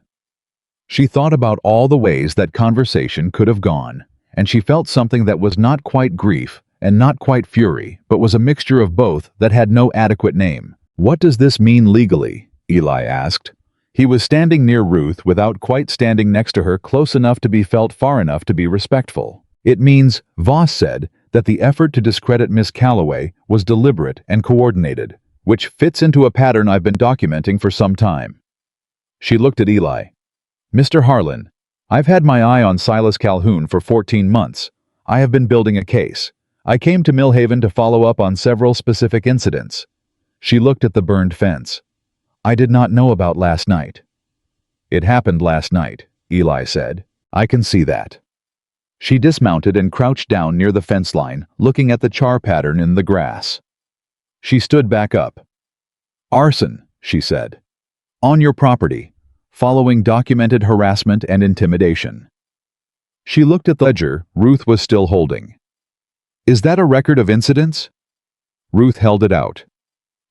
She thought about all the ways that conversation could have gone, and she felt something that was not quite grief and not quite fury, but was a mixture of both that had no adequate name. "What does this mean legally?" Eli asked. He was standing near Ruth without quite standing next to her, close enough to be felt, far enough to be respectful. "It means," Voss said, "that the effort to discredit Miss Calloway was deliberate and coordinated, which fits into a pattern I've been documenting for some time." She looked at Eli. "Mr. Harlan, I've had my eye on Silas Calhoun for 14 months. I have been building a case. I came to Millhaven to follow up on several specific incidents." She looked at the burned fence. "I did not know about last night." "It happened last night," Eli said. "I can see that." She dismounted and crouched down near the fence line, looking at the char pattern in the grass. She stood back up. "Arson," she said. "On your property, following documented harassment and intimidation." She looked at the ledger Ruth was still holding. "Is that a record of incidents?" Ruth held it out.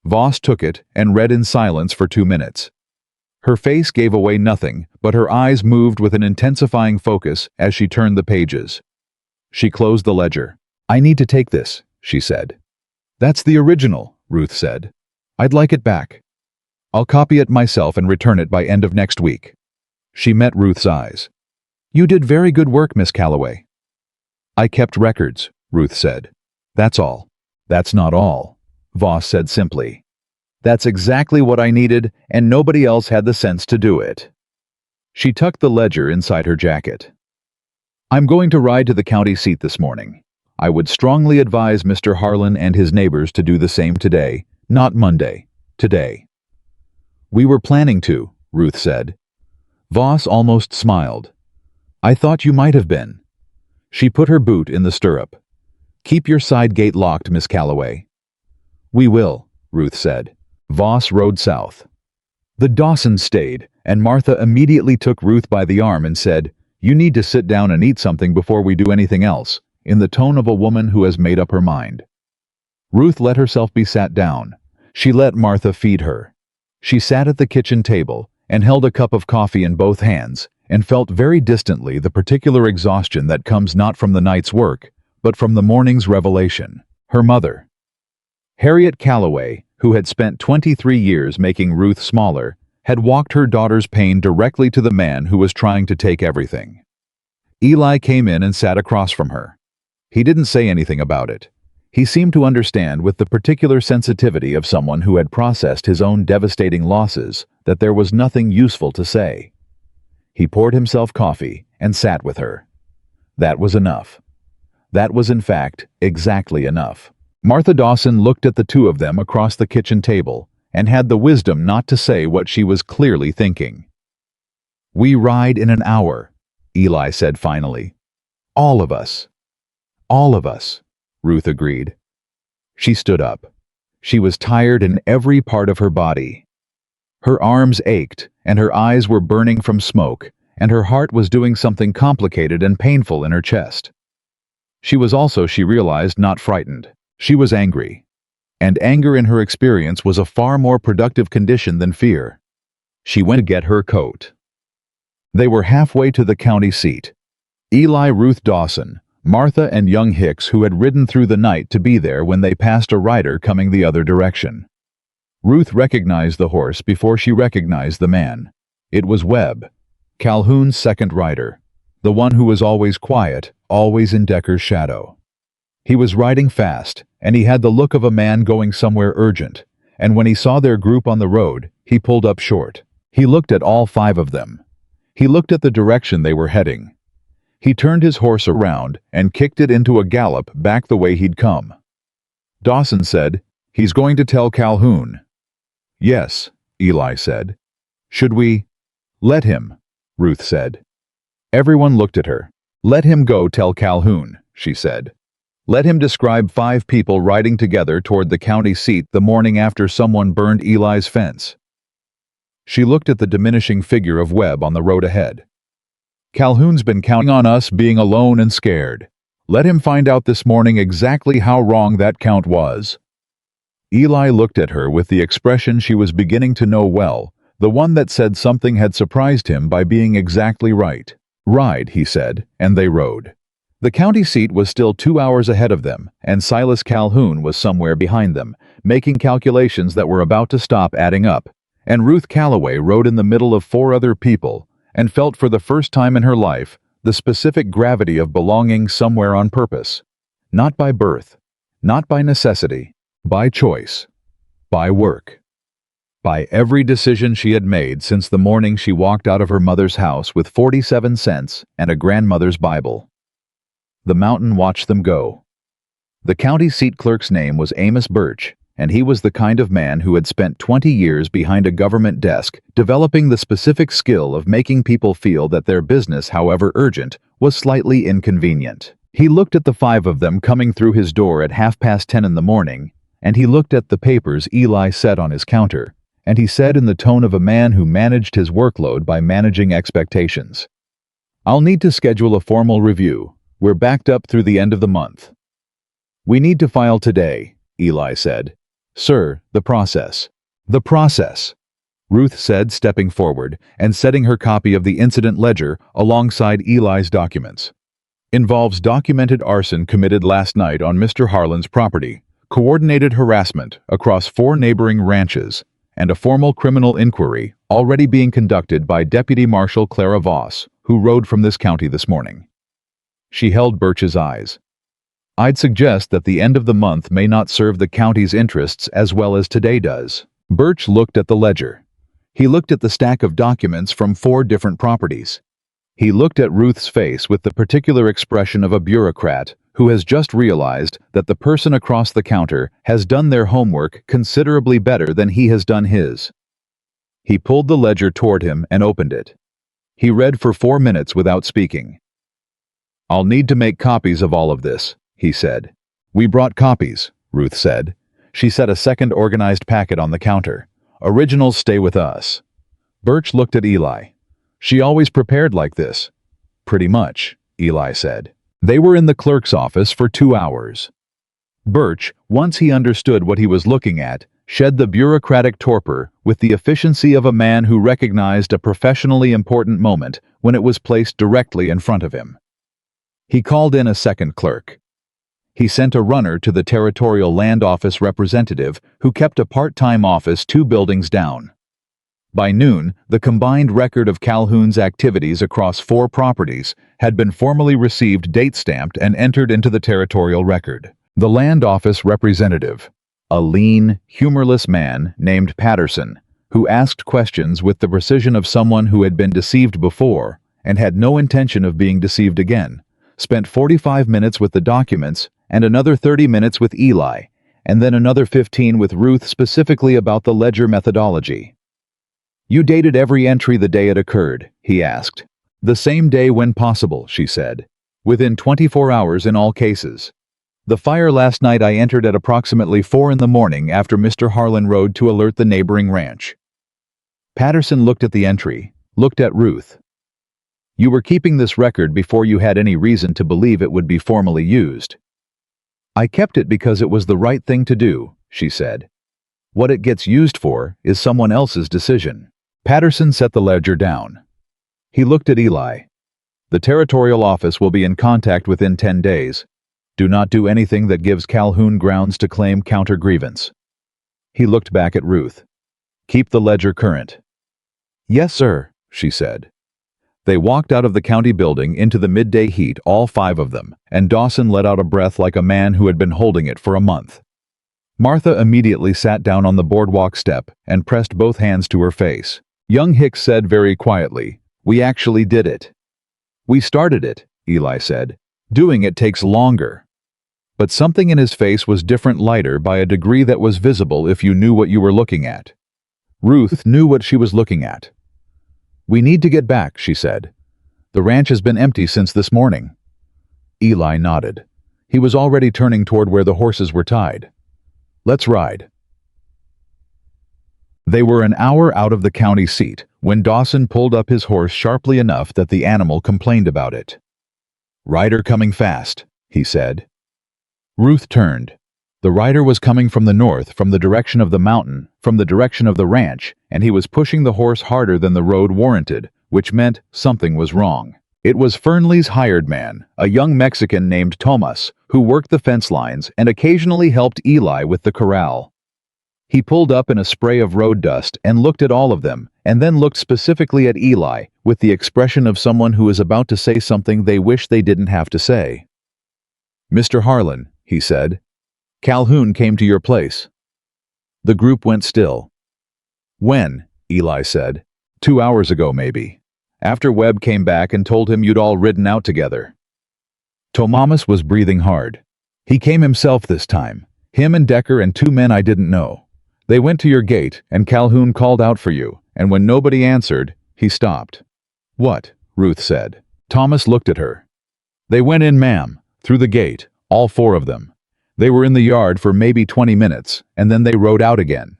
Voss took it and read in silence for 2 minutes. Her face gave away nothing, but her eyes moved with an intensifying focus as she turned the pages. She closed the ledger. "I need to take this," she said. "That's the original," Ruth said. "I'd like it back. I'll copy it myself and return it by end of next week." She met Ruth's eyes. "You did very good work, Miss Calloway." "I kept records," Ruth said. "That's all." "That's not all," Voss said simply. "That's exactly what I needed, and nobody else had the sense to do it." She tucked the ledger inside her jacket. "I'm going to ride to the county seat this morning. I would strongly advise Mr. Harlan and his neighbors to do the same today, not Monday, today." "We were planning to," Ruth said. Voss almost smiled. "I thought you might have been." She put her boot in the stirrup. "Keep your side gate locked, Miss Calloway." "We will," Ruth said. Voss rode south. The Dawsons stayed, and Martha immediately took Ruth by the arm and said, "You need to sit down and eat something before we do anything else," in the tone of a woman who has made up her mind. Ruth let herself be sat down. She let Martha feed her. She sat at the kitchen table and held a cup of coffee in both hands and felt very distantly the particular exhaustion that comes not from the night's work, but from the morning's revelation. Her mother. Harriet Calloway, who had spent 23 years making Ruth smaller, had walked her daughter's pain directly to the man who was trying to take everything. Eli came in and sat across from her. He didn't say anything about it. He seemed to understand with the particular sensitivity of someone who had processed his own devastating losses that there was nothing useful to say. He poured himself coffee and sat with her. That was enough. That was, in fact, exactly enough. Martha Dawson looked at the two of them across the kitchen table and had the wisdom not to say what she was clearly thinking. "We ride in an hour," Eli said finally. "All of us." "All of us," Ruth agreed. She stood up. She was tired in every part of her body. Her arms ached, and her eyes were burning from smoke, and her heart was doing something complicated and painful in her chest. She was also, she realized, not frightened. She was angry. And anger in her experience was a far more productive condition than fear. She went to get her coat. They were halfway to the county seat. Eli, Ruth Dawson, Martha, and young Hicks, who had ridden through the night to be there when they passed a rider coming the other direction. Ruth recognized the horse before she recognized the man. It was Webb, Calhoun's second rider, the one who was always quiet, always in Decker's shadow. He was riding fast, and he had the look of a man going somewhere urgent, and when he saw their group on the road, he pulled up short. He looked at all 5 of them. He looked at the direction they were heading. He turned his horse around and kicked it into a gallop back the way he'd come. Dawson said, "He's going to tell Calhoun." "Yes," Eli said. "Should we?" "Let him," Ruth said. Everyone looked at her. "Let him go tell Calhoun," she said. "Let him describe 5 people riding together toward the county seat the morning after someone burned Eli's fence." She looked at the diminishing figure of Webb on the road ahead. "Calhoun's been counting on us being alone and scared. Let him find out this morning exactly how wrong that count was." Eli looked at her with the expression she was beginning to know well, the one that said something had surprised him by being exactly right. "Ride," he said, and they rode. The county seat was still 2 hours ahead of them, and Silas Calhoun was somewhere behind them, making calculations that were about to stop adding up. And Ruth Calloway rode in the middle of 4 other people, and felt for the first time in her life the specific gravity of belonging somewhere on purpose. Not by birth, not by necessity, by choice, by work. By every decision she had made since the morning she walked out of her mother's house with 47 cents and a grandmother's Bible. The mountain watched them go. The county seat clerk's name was Amos Birch, and he was the kind of man who had spent 20 years behind a government desk developing the specific skill of making people feel that their business, however urgent, was slightly inconvenient. He looked at the 5 of them coming through his door at 10:30 in the morning, and he looked at the papers Eli set on his counter, and he said in the tone of a man who managed his workload by managing expectations, "I'll need to schedule a formal review. We're backed up through the end of the month." "We need to file today," Eli said. "Sir, the process." "The process," Ruth said, stepping forward and setting her copy of the incident ledger alongside Eli's documents. "Involves documented arson committed last night on Mr. Harlan's property, coordinated harassment across 4 neighboring ranches, and a formal criminal inquiry already being conducted by Deputy Marshal Clara Voss, who rode from this county this morning." She held Birch's eyes. "I'd suggest that the end of the month may not serve the county's interests as well as today does." Birch looked at the ledger. He looked at the stack of documents from 4 different properties. He looked at Ruth's face with the particular expression of a bureaucrat who has just realized that the person across the counter has done their homework considerably better than he has done his. He pulled the ledger toward him and opened it. He read for 4 minutes without speaking. "I'll need to make copies of all of this," he said. "We brought copies," Ruth said. She set a second organized packet on the counter. "Originals stay with us." Birch looked at Eli. "She always prepared like this." "Pretty much," Eli said. They were in the clerk's office for 2 hours. Birch, once he understood what he was looking at, shed the bureaucratic torpor with the efficiency of a man who recognized a professionally important moment when it was placed directly in front of him. He called in a second clerk. He sent a runner to the Territorial Land Office representative who kept a part-time office 2 buildings down. By noon, the combined record of Calhoun's activities across 4 properties had been formally received, date-stamped, and entered into the Territorial Record. The Land Office representative, a lean, humorless man named Patterson, who asked questions with the precision of someone who had been deceived before and had no intention of being deceived again, spent 45 minutes with the documents and another 30 minutes with Eli, and then another 15 with Ruth specifically about the ledger methodology. "You dated every entry the day it occurred?" he asked. "The same day when possible," she said. "Within 24 hours in all cases. The fire last night I entered at approximately 4 in the morning after Mr. Harlan rode to alert the neighboring ranch." Patterson looked at the entry, looked at Ruth. "You were keeping this record before you had any reason to believe it would be formally used." "I kept it because it was the right thing to do," she said. "What it gets used for is someone else's decision." Patterson set the ledger down. He looked at Eli. "The Territorial Office will be in contact within 10 days. Do not do anything that gives Calhoun grounds to claim counter-grievance." He looked back at Ruth. "Keep the ledger current." "Yes, sir," she said. They walked out of the county building into the midday heat, all 5 of them, and Dawson let out a breath like a man who had been holding it for a month. Martha immediately sat down on the boardwalk step and pressed both hands to her face. Young Hicks said very quietly, "We actually did it." "We started it," Eli said. "Doing it takes longer." But something in his face was different, lighter by a degree that was visible if you knew what you were looking at. Ruth knew what she was looking at. "We need to get back," she said. "The ranch has been empty since this morning." Eli nodded. He was already turning toward where the horses were tied. "Let's ride." They were an hour out of the county seat when Dawson pulled up his horse sharply enough that the animal complained about it. "Rider coming fast," he said. Ruth turned. The rider was coming from the north, from the direction of the mountain, from the direction of the ranch, and he was pushing the horse harder than the road warranted, which meant something was wrong. It was Fernley's hired man, a young Mexican named Tomas, who worked the fence lines and occasionally helped Eli with the corral. He pulled up in a spray of road dust and looked at all of them, and then looked specifically at Eli, with the expression of someone who is about to say something they wish they didn't have to say. "Mr. Harlan," he said, "Calhoun came to your place." The group went still. "When?" Eli said. "2 hours ago, maybe. After Webb came back and told him you'd all ridden out together." Tomas was breathing hard. "He came himself this time. Him and Decker and 2 men I didn't know. They went to your gate, and Calhoun called out for you, and when nobody answered, he stopped." "What?" Ruth said. Thomas looked at her. "They went in, ma'am, through the gate, all 4 of them. They were in the yard for maybe 20 minutes, and then they rode out again."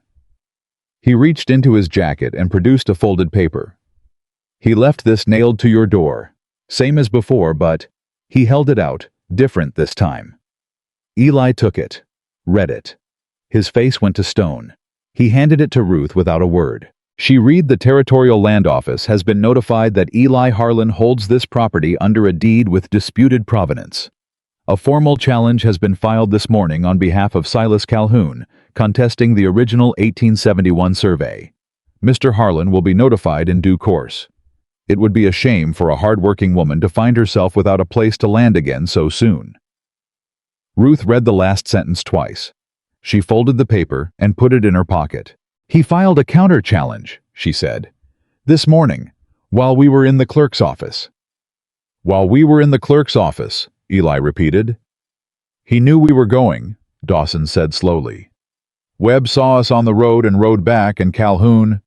He reached into his jacket and produced a folded paper. "He left this nailed to your door. Same as before, but..." He held it out, different this time. Eli took it, read it. His face went to stone. He handed it to Ruth without a word. "She read the Territorial Land Office has been notified that Eli Harlan holds this property under a deed with disputed provenance. A formal challenge has been filed this morning on behalf of Silas Calhoun, contesting the original 1871 survey. Mr. Harlan will be notified in due course. It would be a shame for a hard-working woman to find herself without a place to land again so soon." Ruth read the last sentence twice. She folded the paper and put it in her pocket. "He filed a counter-challenge," she said. "This morning, while we were in the clerk's office." "While we were in the clerk's office," Eli repeated. "He knew we were going," Dawson said slowly. "Webb saw us on the road and rode back, and Calhoun..."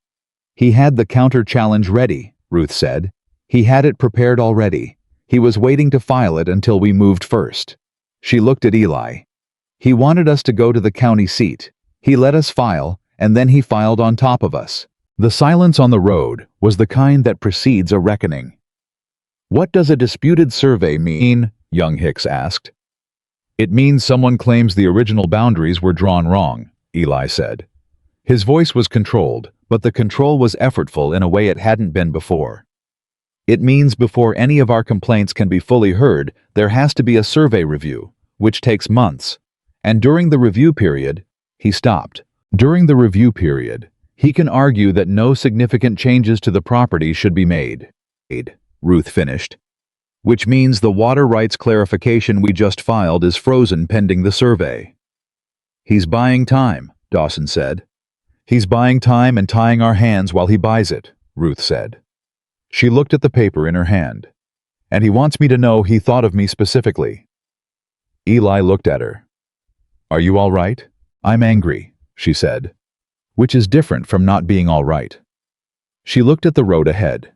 "He had the counter-challenge ready," Ruth said. "He had it prepared already. He was waiting to file it until we moved first." She looked at Eli. "He wanted us to go to the county seat. He let us file, and then he filed on top of us." The silence on the road was the kind that precedes a reckoning. "What does a disputed survey mean?" young Hicks asked. "It means someone claims the original boundaries were drawn wrong," Eli said. His voice was controlled, but the control was effortful in a way it hadn't been before. "It means before any of our complaints can be fully heard, there has to be a survey review, which takes months. And during the review period..." He stopped. "During the review period, he can argue that no significant changes to the property should be made," Ruth finished. "Which means the water rights clarification we just filed is frozen pending the survey." "He's buying time," Dawson said. "He's buying time and tying our hands while he buys it," Ruth said. She looked at the paper in her hand. "And he wants me to know he thought of me specifically." Eli looked at her. "Are you all right?" "I'm angry," she said. "Which is different from not being all right." She looked at the road ahead.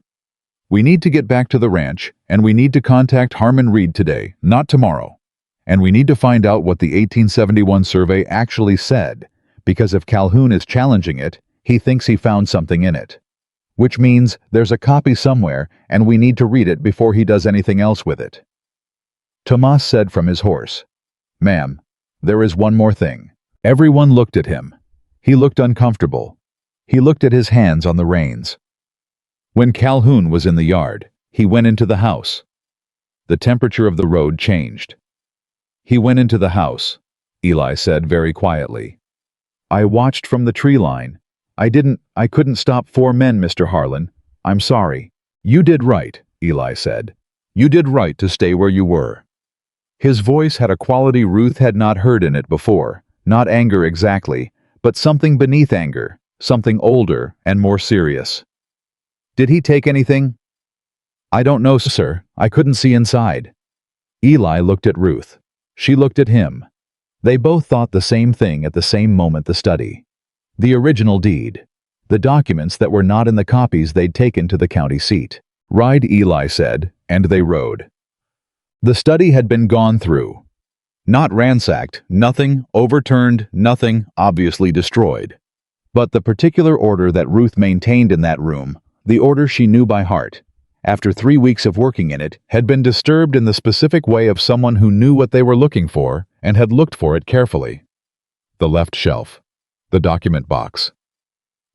"We need to get back to the ranch, and we need to contact Harmon Reed today, not tomorrow. And we need to find out what the 1871 survey actually said, because if Calhoun is challenging it, he thinks he found something in it. Which means there's a copy somewhere, and we need to read it before he does anything else with it." Tomas said from his horse, "Ma'am, there is one more thing." Everyone looked at him. He looked uncomfortable. He looked at his hands on the reins. When Calhoun was in the yard, he went into the house. The temperature of the road changed. "He went into the house," Eli said very quietly. "I watched from the tree line. I couldn't stop 4 men, Mr. Harlan. I'm sorry." "You did right," Eli said. "You did right to stay where you were." His voice had a quality Ruth had not heard in it before, not anger exactly, but something beneath anger, something older and more serious. "Did he take anything?" "I don't know, sir. I couldn't see inside." Eli looked at Ruth. She looked at him. They both thought the same thing at the same moment. The study. The original deed. The documents that were not in the copies they'd taken to the county seat. "Ride," Eli said, and they rode. The study had been gone through. Not ransacked, nothing overturned, nothing obviously destroyed. But the particular order that Ruth maintained in that room, the order she knew by heart, after 3 weeks of working in it, had been disturbed in the specific way of someone who knew what they were looking for and had looked for it carefully. The left shelf. The document box.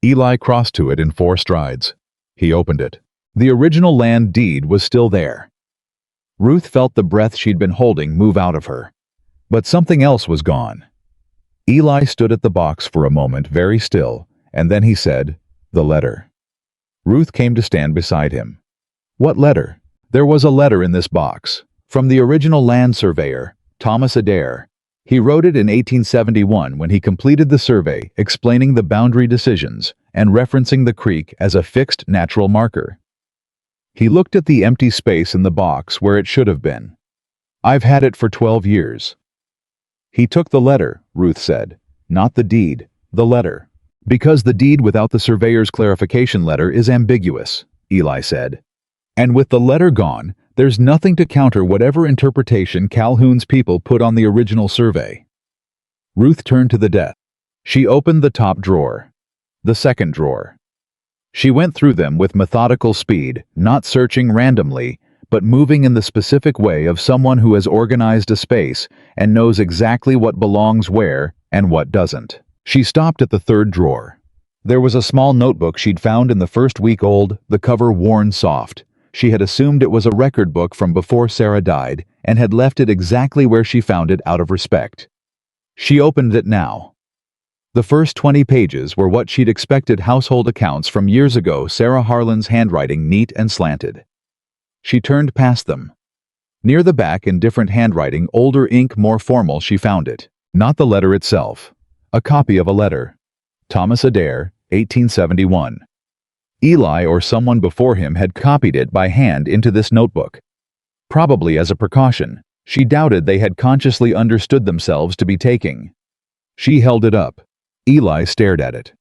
Eli crossed to it in 4 strides. He opened it. The original land deed was still there. Ruth felt the breath she'd been holding move out of her. But something else was gone. Eli stood at the box for a moment, very still, and then he said, "The letter." Ruth came to stand beside him. "What letter?" There was a letter in this box, from the original land surveyor, Thomas Adair. He wrote it in 1871 when he completed the survey, explaining the boundary decisions and referencing the creek as a fixed natural marker. He looked at the empty space in the box where it should have been. "I've had it for 12 years. He took the letter, Ruth said. "Not the deed, the letter." "Because the deed without the surveyor's clarification letter is ambiguous," Eli said. "And with the letter gone, there's nothing to counter whatever interpretation Calhoun's people put on the original survey." Ruth turned to the desk. She opened the top drawer. The second drawer. She went through them with methodical speed, not searching randomly, but moving in the specific way of someone who has organized a space and knows exactly what belongs where and what doesn't. She stopped at the third drawer. There was a small notebook she'd found in the first week old, the cover worn soft. She had assumed it was a record book from before Sarah died and had left it exactly where she found it out of respect. She opened it now. The first 20 pages were what she'd expected household accounts from years ago, Sarah Harlan's handwriting neat and slanted. She turned past them. Near the back, in different handwriting, older ink, more formal, she found it. Not the letter itself. A copy of a letter. Thomas Adair, 1871. Eli or someone before him had copied it by hand into this notebook. Probably as a precaution. She doubted they had consciously understood themselves to be taking. She held it up. Eli stared at it.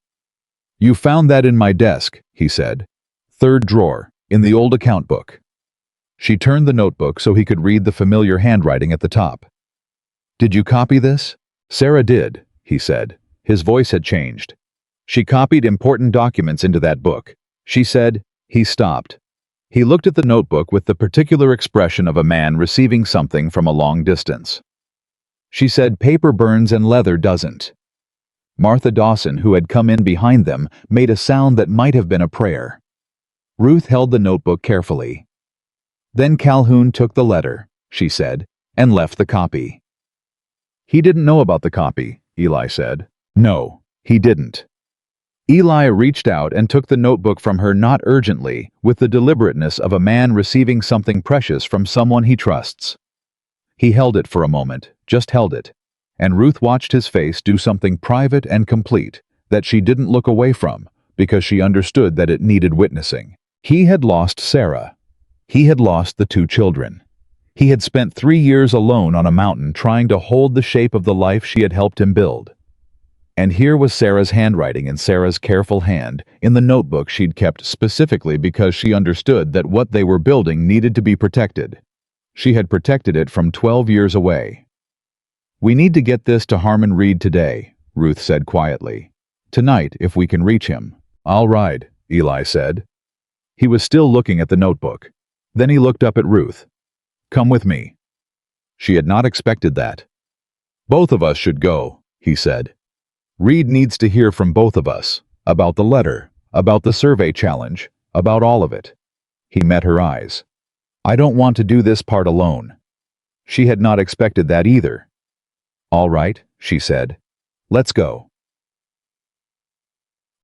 "You found that in my desk," he said. "Third drawer, in the old account book." She turned the notebook so he could read the familiar handwriting at the top. "Did you copy this?" "Sarah did," he said. His voice had changed. "She copied important documents into that book." She said. He stopped. He looked at the notebook with the particular expression of a man receiving something from a long distance. She said, "Paper burns and leather doesn't." Martha Dawson, who had come in behind them, made a sound that might have been a prayer. Ruth held the notebook carefully. "Then Calhoun took the letter," she said, "and left the copy." "He didn't know about the copy," Eli said. "No, he didn't." Eli reached out and took the notebook from her, not urgently, with the deliberateness of a man receiving something precious from someone he trusts. He held it for a moment, just held it, and Ruth watched his face do something private and complete that she didn't look away from because she understood that it needed witnessing. He had lost Sarah. He had lost the 2 children. He had spent 3 years alone on a mountain trying to hold the shape of the life she had helped him build. And here was Sarah's handwriting in Sarah's careful hand, in the notebook she'd kept specifically because she understood that what they were building needed to be protected. She had protected it from 12 years away. "We need to get this to Harmon Reed today," Ruth said quietly. "Tonight, if we can reach him." "I'll ride," Eli said. He was still looking at the notebook. Then he looked up at Ruth. "Come with me." She had not expected that. "Both of us should go," he said. "Reed needs to hear from both of us, about the letter, about the survey challenge, about all of it." He met her eyes. "I don't want to do this part alone." She had not expected that either. "All right," she said. "Let's go."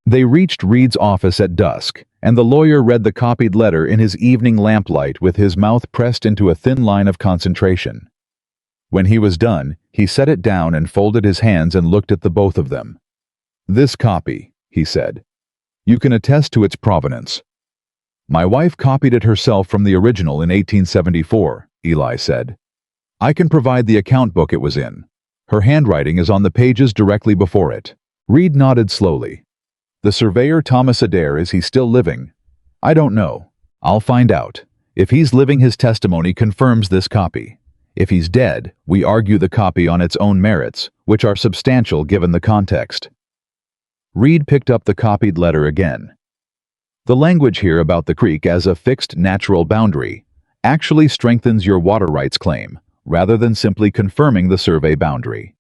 They reached Reed's office at dusk, and the lawyer read the copied letter in his evening lamplight with his mouth pressed into a thin line of concentration. When he was done, he set it down and folded his hands and looked at the both of them. "This copy," he said. "You can attest to its provenance." "My wife copied it herself from the original in 1874, Eli said. "I can provide the account book it was in. Her handwriting is on the pages directly before it." Reed nodded slowly. "The surveyor Thomas Adair, is he still living?" "I don't know. I'll find out. If he's living, his testimony confirms this copy. If he's dead, we argue the copy on its own merits, which are substantial given the context." Reed picked up the copied letter again. The language here about the creek as a fixed natural boundary actually strengthens your water rights claim, rather than simply confirming the survey boundary.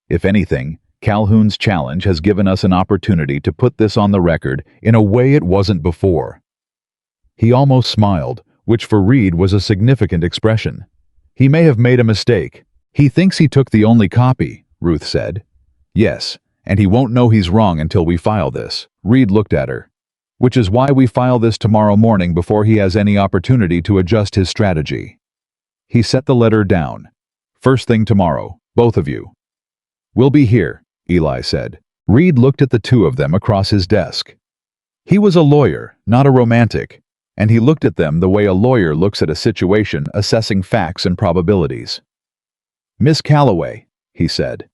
If anything, Calhoun's challenge has given us an opportunity to put this on the record in a way it wasn't before. He almost smiled, which for Reed was a significant expression. He may have made a mistake. He thinks he took the only copy, Ruth said. Yes, and he won't know he's wrong until we file this. Reed looked at her. Which is why we file this tomorrow morning before he has any opportunity to adjust his strategy. He set the letter down. First thing tomorrow, both of you. We'll be here, Eli said. Reed looked at the two of them across his desk. He was a lawyer, not a romantic, and he looked at them the way a lawyer looks at a situation, assessing facts and probabilities. Miss Calloway, he said.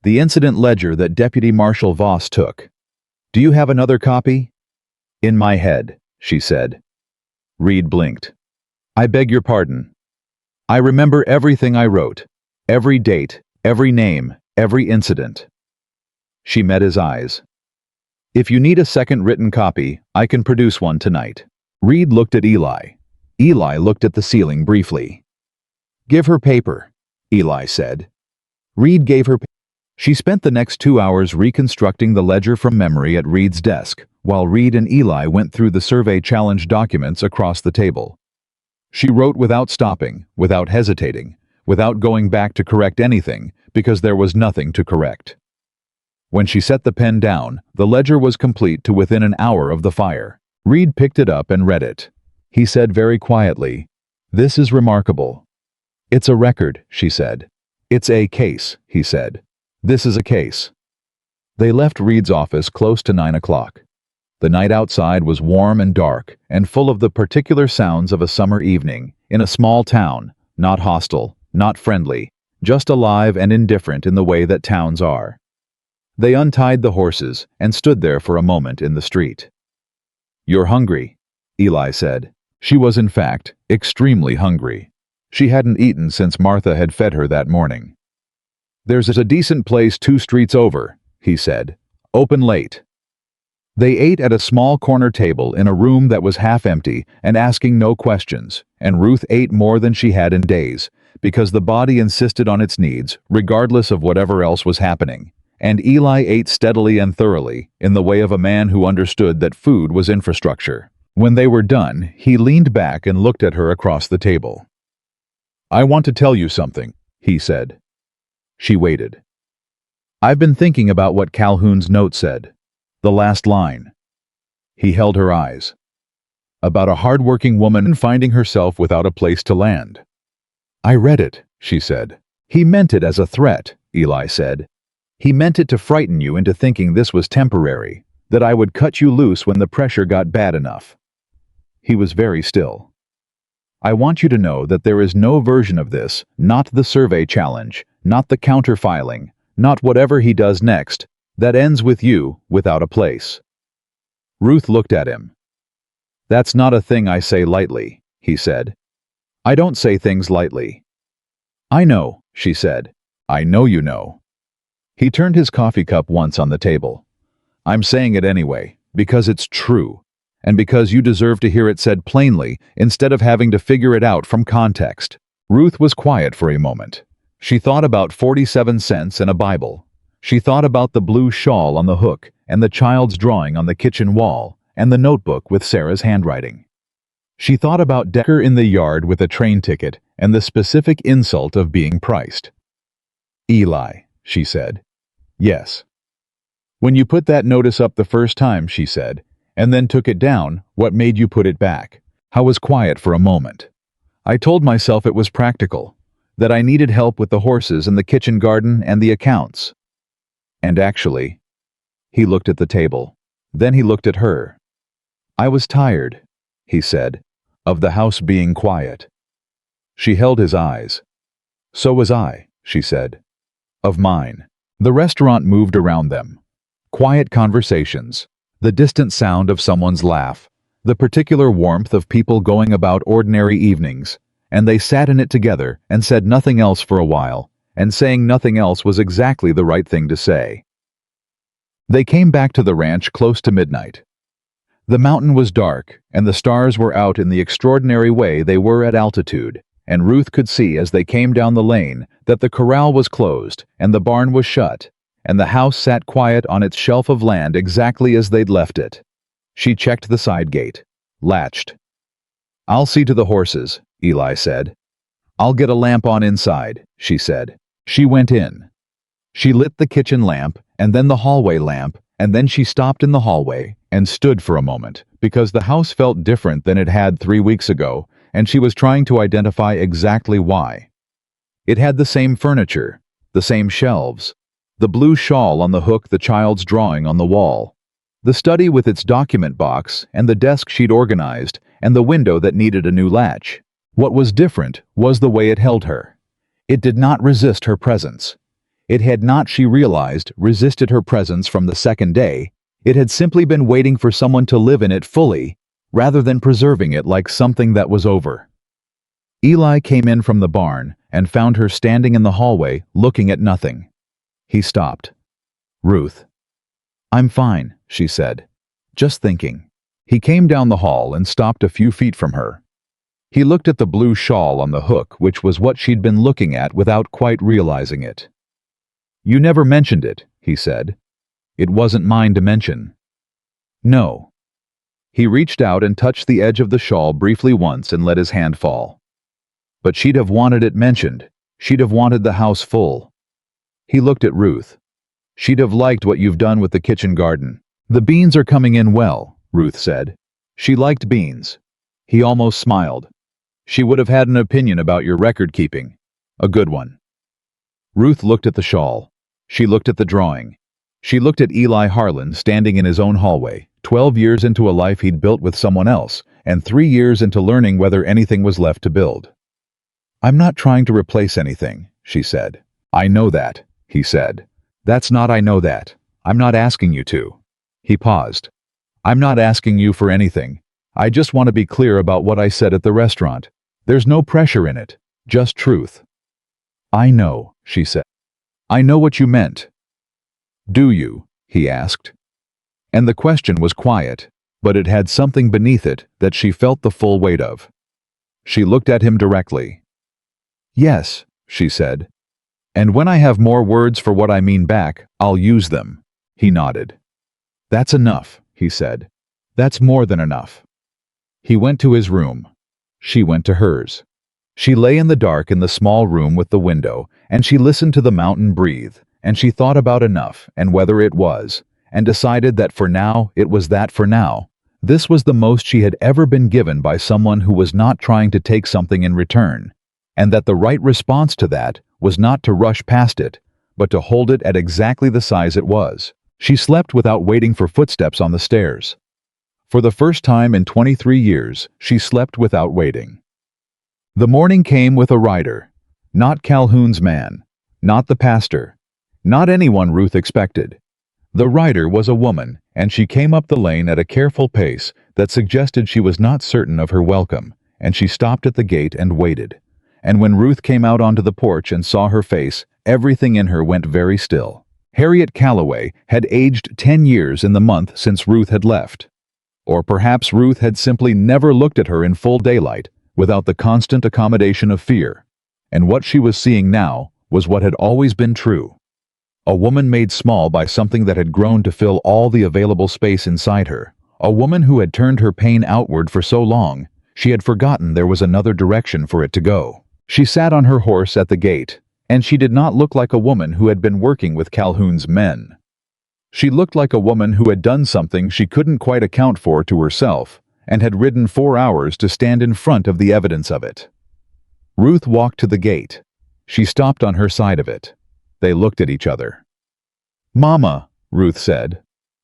The incident ledger that Deputy Marshal Voss took. Do you have another copy? In my head, she said. Reed blinked. I beg your pardon. I remember everything I wrote. Every date, every name, every incident. She met his eyes. If you need a second written copy, I can produce one tonight. Reed looked at Eli. Eli looked at the ceiling briefly. Give her paper, Eli said. Reed gave her paper. She spent the next 2 hours reconstructing the ledger from memory at Reed's desk, while Reed and Eli went through the survey challenge documents across the table. She wrote without stopping, without hesitating, without going back to correct anything, because there was nothing to correct. When she set the pen down, the ledger was complete to within an hour of the fire. Reed picked it up and read it. He said very quietly, "This is remarkable." "It's a record," she said. "It's a case," he said. "This is a case." They left Reed's office close to 9 o'clock. The night outside was warm and dark and full of the particular sounds of a summer evening in a small town, not hostile, not friendly, just alive and indifferent in the way that towns are. They untied the horses and stood there for a moment in the street. "You're hungry," Eli said. She was, in fact, extremely hungry. She hadn't eaten since Martha had fed her that morning. "There's a decent place 2 streets over," he said. "Open late." They ate at a small corner table in a room that was half empty and asking no questions, and Ruth ate more than she had in days, because the body insisted on its needs, regardless of whatever else was happening. And Eli ate steadily and thoroughly, in the way of a man who understood that food was infrastructure. When they were done, he leaned back and looked at her across the table. "I want to tell you something," he said. She waited. "I've been thinking about what Calhoun's note said. The last line." He held her eyes. "About a hard-working woman finding herself without a place to land." "I read it," she said. "He meant it as a threat," Eli said. "He meant it to frighten you into thinking this was temporary, that I would cut you loose when the pressure got bad enough." He was very still. "I want you to know that there is no version of this, not the survey challenge, not the counter-filing, not whatever he does next, that ends with you without a place." Ruth looked at him. "That's not a thing I say lightly," he said. "I don't say things lightly." "I know," she said. "I know you know." He turned his coffee cup once on the table. "I'm saying it anyway, because it's true, and because you deserve to hear it said plainly instead of having to figure it out from context." Ruth was quiet for a moment. She thought about 47 cents and a Bible. She thought about the blue shawl on the hook and the child's drawing on the kitchen wall and the notebook with Sarah's handwriting. She thought about Decker in the yard with a train ticket and the specific insult of being priced. "Eli," she said. "Yes." "When you put that notice up the first time," she said, "and then took it down, what made you put it back?" I was quiet for a moment. "I told myself it was practical, that I needed help with the horses and the kitchen garden and the accounts. And actually," he looked at the table. Then he looked at her. "I was tired," he said, "of the house being quiet." She held his eyes. "So was I," she said. "Of mine." The restaurant moved around them. Quiet conversations, the distant sound of someone's laugh, the particular warmth of people going about ordinary evenings, and they sat in it together and said nothing else for a while, and saying nothing else was exactly the right thing to say. They came back to the ranch close to midnight. The mountain was dark, and the stars were out in the extraordinary way they were at altitude, and Ruth could see as they came down the lane that the corral was closed and the barn was shut, and the house sat quiet on its shelf of land exactly as they'd left it. She checked the side gate. Latched. "I'll see to the horses," Eli said. "I'll get a lamp on inside," she said. She went in. She lit the kitchen lamp, and then the hallway lamp, and then she stopped in the hallway and stood for a moment, because the house felt different than it had 3 weeks ago, and she was trying to identify exactly why. It had the same furniture, the same shelves, the blue shawl on the hook, the child's drawing on the wall, the study with its document box and the desk she'd organized, and the window that needed a new latch. What was different was the way it held her. It did not resist her presence. It had not, she realized, resisted her presence from the second day. It had simply been waiting for someone to live in it fully, rather than preserving it like something that was over. Eli came in from the barn and found her standing in the hallway, looking at nothing. He stopped. "Ruth." "I'm fine," she said. "Just thinking." He came down the hall and stopped a few feet from her. He looked at the blue shawl on the hook, which was what she'd been looking at without quite realizing it. "You never mentioned it," he said. "It wasn't mine to mention." "No." He reached out and touched the edge of the shawl briefly once and let his hand fall. "But she'd have wanted it mentioned. She'd have wanted the house full." He looked at Ruth. "She'd have liked what you've done with the kitchen garden." "The beans are coming in well," Ruth said. She liked beans. He almost smiled. "She would have had an opinion about your record keeping. A good one." Ruth looked at the shawl. She looked at the drawing. She looked at Eli Harlan standing in his own hallway, 12 years into a life he'd built with someone else, and 3 years into learning whether anything was left to build. "I'm not trying to replace anything," she said. "I know that," he said. "That's not, I know that. I'm not asking you to." He paused. "I'm not asking you for anything. I just want to be clear about what I said at the restaurant. There's no pressure in it, just truth." "I know," she said. "I know what you meant." "Do you?" he asked. And the question was quiet, but it had something beneath it that she felt the full weight of. She looked at him directly. "Yes," she said. "And when I have more words for what I mean back, I'll use them." He nodded. "That's enough," he said. "That's more than enough." He went to his room. She went to hers. She lay in the dark in the small room with the window, and she listened to the mountain breathe, and she thought about enough and whether it was, and decided that for now it was that for now. This was the most she had ever been given by someone who was not trying to take something in return, and that the right response to that was not to rush past it, but to hold it at exactly the size it was. She slept without waiting for footsteps on the stairs. For the first time in 23 years, she slept without waiting. The morning came with a rider. Not Calhoun's man. Not the pastor. Not anyone Ruth expected. The rider was a woman, and she came up the lane at a careful pace that suggested she was not certain of her welcome, and she stopped at the gate and waited. And when Ruth came out onto the porch and saw her face, everything in her went very still. Harriet Calloway had aged 10 years in the month since Ruth had left. Or perhaps Ruth had simply never looked at her in full daylight, without the constant accommodation of fear. And what she was seeing now was what had always been true. A woman made small by something that had grown to fill all the available space inside her. A woman who had turned her pain outward for so long, she had forgotten there was another direction for it to go. She sat on her horse at the gate, and she did not look like a woman who had been working with Calhoun's men. She looked like a woman who had done something she couldn't quite account for to herself, and had ridden 4 hours to stand in front of the evidence of it. Ruth walked to the gate. She stopped on her side of it. They looked at each other. "Mama," Ruth said.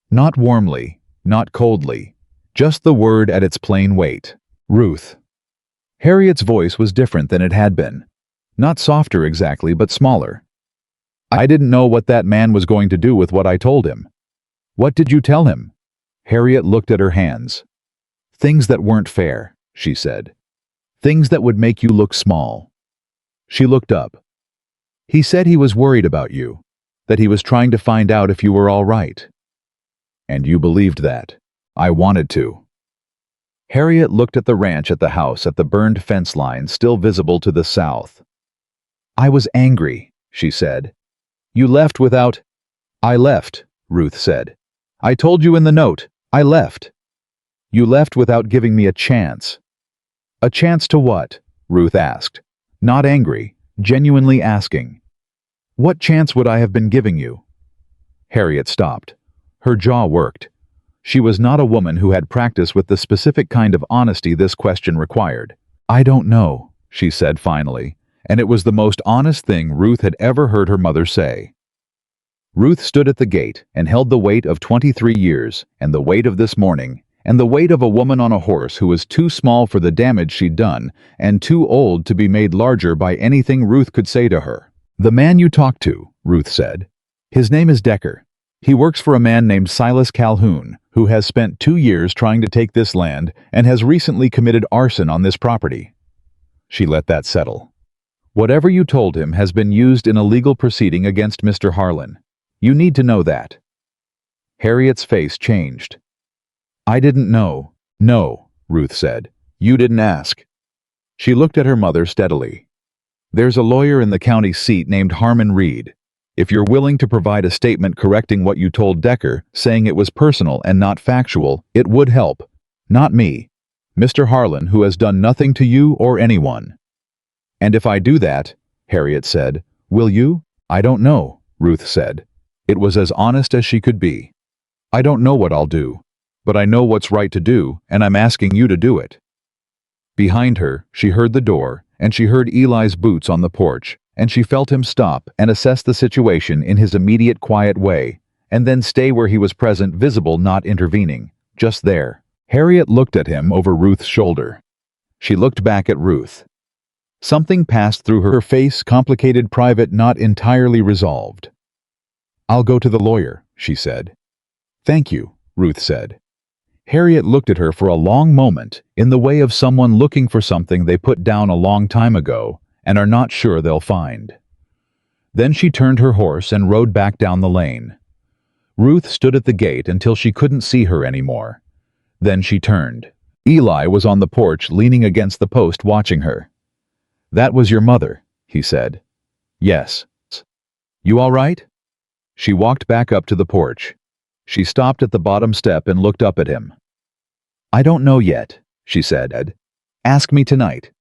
Not warmly, not coldly, just the word at its plain weight. "Ruth." Harriet's voice was different than it had been. Not softer exactly, but smaller. "I didn't know what that man was going to do with what I told him." "What did you tell him?" Harriet looked at her hands. "Things that weren't fair," she said. "Things that would make you look small." She looked up. "He said he was worried about you, that he was trying to find out if you were all right." "And you believed that?" I wanted to. Harriet looked at the ranch at the house at the burned fence line still visible to the south. I was angry, she said. You left without— I left, Ruth said. I told you in the note, I left. You left without giving me a chance. A chance to what? Ruth asked. Not angry, genuinely asking. What chance would I have been giving you? Harriet stopped. Her jaw worked. She was not a woman who had practice with the specific kind of honesty this question required. I don't know, she said finally, and it was the most honest thing Ruth had ever heard her mother say. Ruth stood at the gate and held the weight of 23 years, and the weight of this morning, and the weight of a woman on a horse who was too small for the damage she'd done, and too old to be made larger by anything Ruth could say to her. The man you talked to, Ruth said. His name is Decker. He works for a man named Silas Calhoun, who has spent 2 years trying to take this land and has recently committed arson on this property. She let that settle. Whatever you told him has been used in a legal proceeding against Mr. Harlan. You need to know that. Harriet's face changed. I didn't know. No, Ruth said. You didn't ask. She looked at her mother steadily. There's a lawyer in the county seat named Harmon Reed. If you're willing to provide a statement correcting what you told Decker, saying it was personal and not factual, it would help. Not me. Mr. Harlan, who has done nothing to you or anyone. And if I do that, Harriet said, will you? I don't know, Ruth said. It was as honest as she could be. I don't know what I'll do, but I know what's right to do, and I'm asking you to do it. Behind her, she heard the door, and she heard Eli's boots on the porch, and she felt him stop and assess the situation in his immediate quiet way, and then stay where he was present, visible, not intervening, just there. Harriet looked at him over Ruth's shoulder. She looked back at Ruth. Something passed through her face, complicated, private, not entirely resolved. I'll go to the lawyer, she said. Thank you, Ruth said. Harriet looked at her for a long moment, in the way of someone looking for something they put down a long time ago and are not sure they'll find. Then she turned her horse and rode back down the lane. Ruth stood at the gate until she couldn't see her anymore. Then she turned. Eli was on the porch, leaning against the post, watching her. That was your mother, he said. Yes. You all right? She walked back up to the porch. She stopped at the bottom step and looked up at him. I don't know yet, she said. Ask me tonight.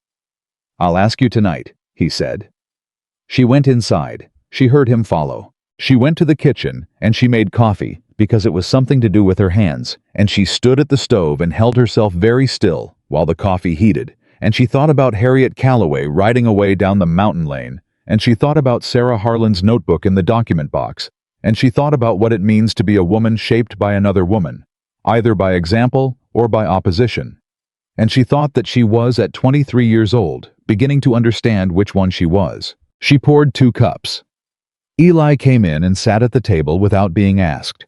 I'll ask you tonight, he said. She went inside. She heard him follow. She went to the kitchen, and she made coffee, because it was something to do with her hands, and she stood at the stove and held herself very still while the coffee heated, and she thought about Harriet Calloway riding away down the mountain lane, and she thought about Sarah Harlan's notebook in the document box, and she thought about what it means to be a woman shaped by another woman, either by example or by opposition. And she thought that she was at 23 years old, beginning to understand which one she was. She poured 2 cups. Eli came in and sat at the table without being asked.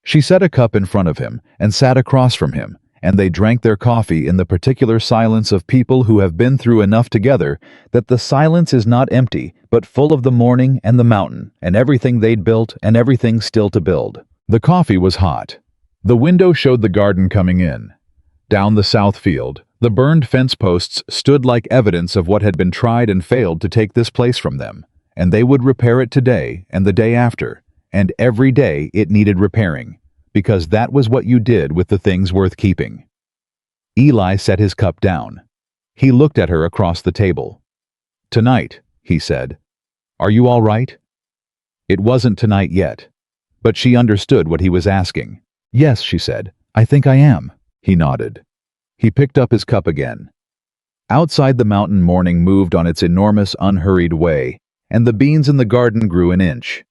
She set a cup in front of him and sat across from him, and they drank their coffee in the particular silence of people who have been through enough together that the silence is not empty, but full of the morning and the mountain and everything they'd built and everything still to build. The coffee was hot. The window showed the garden coming in. Down the south field, the burned fence posts stood like evidence of what had been tried and failed to take this place from them, and they would repair it today and the day after, and every day it needed repairing, because that was what you did with the things worth keeping. Eli set his cup down. He looked at her across the table. Tonight, he said. Are you all right? It wasn't tonight yet, but she understood what he was asking. Yes, she said. I think I am. He nodded. He picked up his cup again. Outside, the mountain morning moved on its enormous, unhurried way, and the beans in the garden grew an inch.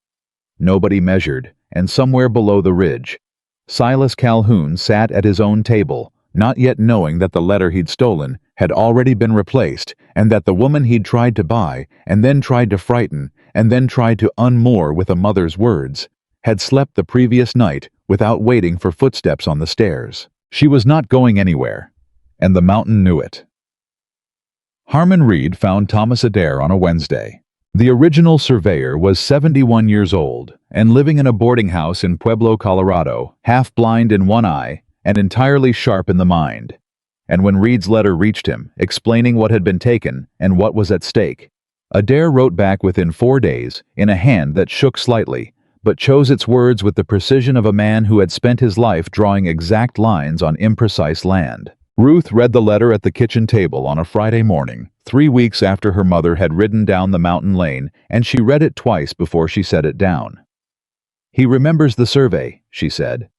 Nobody measured, and somewhere below the ridge, Silas Calhoun sat at his own table, not yet knowing that the letter he'd stolen had already been replaced, and that the woman he'd tried to buy, and then tried to frighten, and then tried to unmoor with a mother's words, had slept the previous night without waiting for footsteps on the stairs. She was not going anywhere, and the mountain knew it. Harmon Reed found Thomas Adair on a Wednesday. The original surveyor was 71 years old and living in a boarding house in Pueblo, Colorado, half blind in one eye and entirely sharp in the mind. And when Reed's letter reached him, explaining what had been taken and what was at stake, Adair wrote back within 4 days, in a hand that shook slightly, but chose its words with the precision of a man who had spent his life drawing exact lines on imprecise land. Ruth read the letter at the kitchen table on a Friday morning, 3 weeks after her mother had ridden down the mountain lane, and she read it twice before she set it down. "He remembers the survey," she said.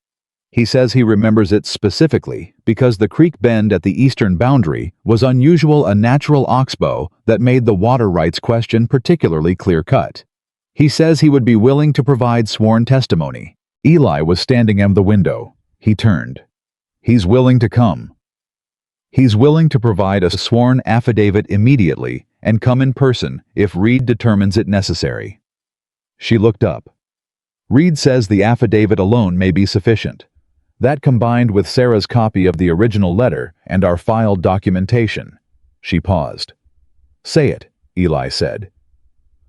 "He says he remembers it specifically because the creek bend at the eastern boundary was unusual, a natural oxbow that made the water rights question particularly clear-cut. He says he would be willing to provide sworn testimony." Eli was standing at the window. He turned. "He's willing to come. He's willing to provide a sworn affidavit immediately and come in person if Reed determines it necessary." She looked up. "Reed says the affidavit alone may be sufficient. That combined with Sarah's copy of the original letter and our filed documentation." She paused. "Say it," Eli said.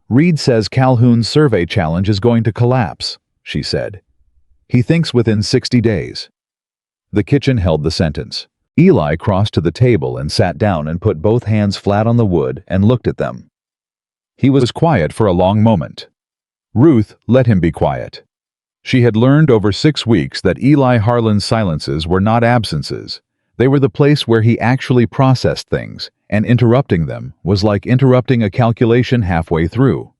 "Reed says Calhoun's survey challenge is going to collapse," she said. "He thinks within 60 days. The kitchen held the sentence. Eli crossed to the table and sat down and put both hands flat on the wood and looked at them. He was quiet for a long moment. Ruth let him be quiet. She had learned over 6 weeks that Eli Harlan's silences were not absences. They were the place where he actually processed things, and interrupting them was like interrupting a calculation halfway through.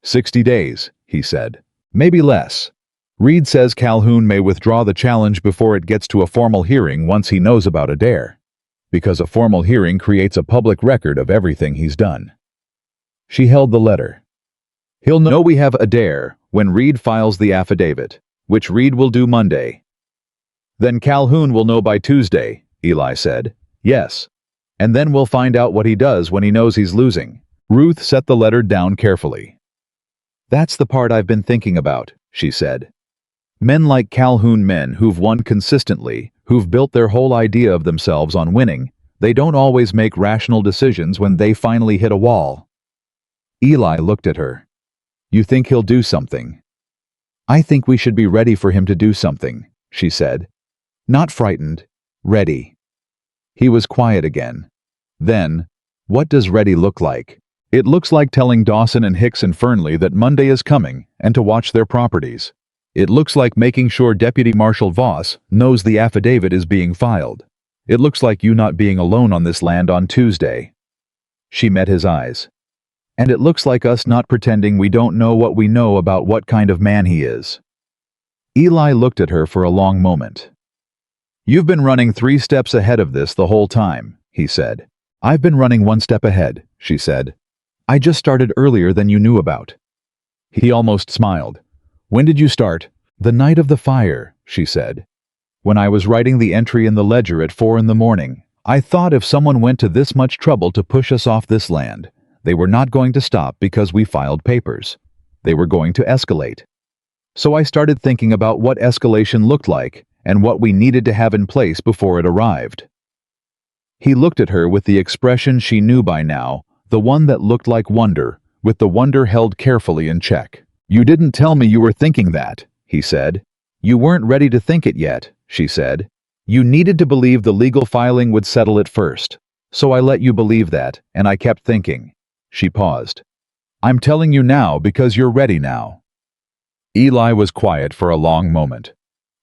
60 days, he said. Maybe less. Reed says Calhoun may withdraw the challenge before it gets to a formal hearing once he knows about Adair, because a formal hearing creates a public record of everything he's done. She held the letter. He'll know we have Adair when Reed files the affidavit, which Reed will do Monday. Then Calhoun will know by Tuesday, Eli said. Yes. And then we'll find out what he does when he knows he's losing. Ruth set the letter down carefully. That's the part I've been thinking about, she said. Men like Calhoun, men who've won consistently, who've built their whole idea of themselves on winning, they don't always make rational decisions when they finally hit a wall. Eli looked at her. You think he'll do something? I think we should be ready for him to do something, she said. Not frightened, ready. He was quiet again. Then, what does ready look like? It looks like telling Dawson and Hicks and Fernley that Monday is coming and to watch their properties. It looks like making sure Deputy Marshal Voss knows the affidavit is being filed. It looks like you not being alone on this land on Tuesday. She met his eyes. And it looks like us not pretending we don't know what we know about what kind of man he is. Eli looked at her for a long moment. You've been running 3 steps ahead of this the whole time, he said. I've been running 1 step ahead, she said. I just started earlier than you knew about. He almost smiled. When did you start? The night of the fire, she said. When I was writing the entry in the ledger at 4 in the morning, I thought if someone went to this much trouble to push us off this land, they were not going to stop because we filed papers. They were going to escalate. So I started thinking about what escalation looked like and what we needed to have in place before it arrived. He looked at her with the expression she knew by now, the one that looked like wonder, with the wonder held carefully in check. You didn't tell me you were thinking that, he said. You weren't ready to think it yet, she said. You needed to believe the legal filing would settle it first. So I let you believe that, and I kept thinking. She paused. I'm telling you now because you're ready now. Eli was quiet for a long moment.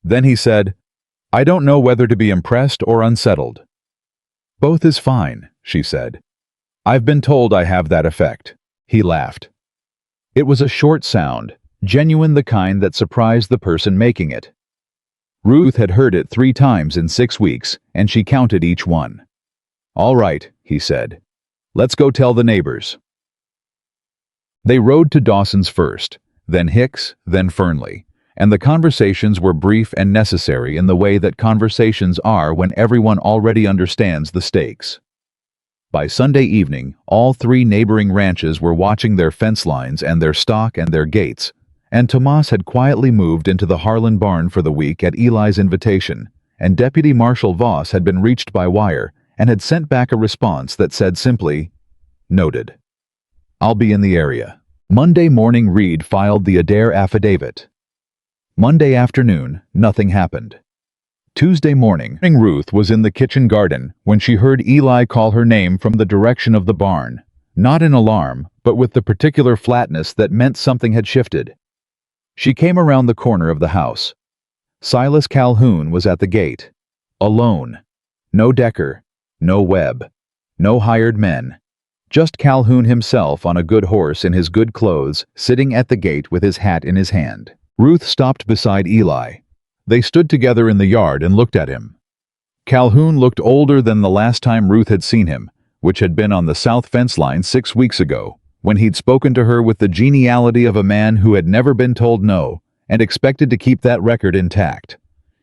Then he said, I don't know whether to be impressed or unsettled. Both is fine, she said. I've been told I have that effect. He laughed. It was a short sound, genuine, the kind that surprised the person making it. Ruth had heard it 3 times in 6 weeks, and she counted each one. All right, he said. Let's go tell the neighbors. They rode to Dawson's first, then Hicks, then Fernley, and the conversations were brief and necessary in the way that conversations are when everyone already understands the stakes. By Sunday evening, all 3 neighboring ranches were watching their fence lines and their stock and their gates, and Tomas had quietly moved into the Harlan barn for the week at Eli's invitation, and Deputy Marshal Voss had been reached by wire and had sent back a response that said simply, Noted. I'll be in the area. Monday morning Reed filed the Adair affidavit. Monday afternoon, nothing happened. Tuesday morning, Ruth was in the kitchen garden when she heard Eli call her name from the direction of the barn. Not in alarm, but with the particular flatness that meant something had shifted. She came around the corner of the house. Silas Calhoun was at the gate. Alone. No Decker. No Webb. No hired men. Just Calhoun himself on a good horse in his good clothes, sitting at the gate with his hat in his hand. Ruth stopped beside Eli. They stood together in the yard and looked at him. Calhoun looked older than the last time Ruth had seen him, which had been on the south fence line 6 weeks ago, when he'd spoken to her with the geniality of a man who had never been told no and expected to keep that record intact.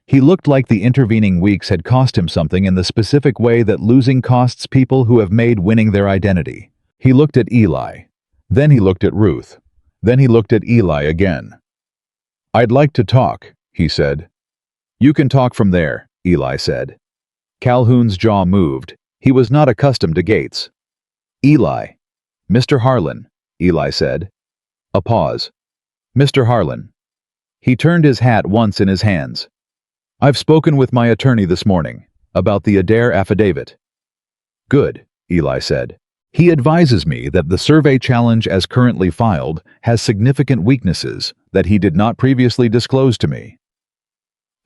He looked like the intervening weeks had cost him something in the specific way that losing costs people who have made winning their identity. He looked at Eli. Then he looked at Ruth. Then he looked at Eli again. "I'd like to talk," he said. "You can talk from there," Eli said. Calhoun's jaw moved. He was not accustomed to gates. "Eli." "Mr. Harlan," Eli said. A pause. "Mr. Harlan." He turned his hat once in his hands. "I've spoken with my attorney this morning about the Adair affidavit." "Good," Eli said. "He advises me that the survey challenge as currently filed has significant weaknesses that he did not previously disclose to me."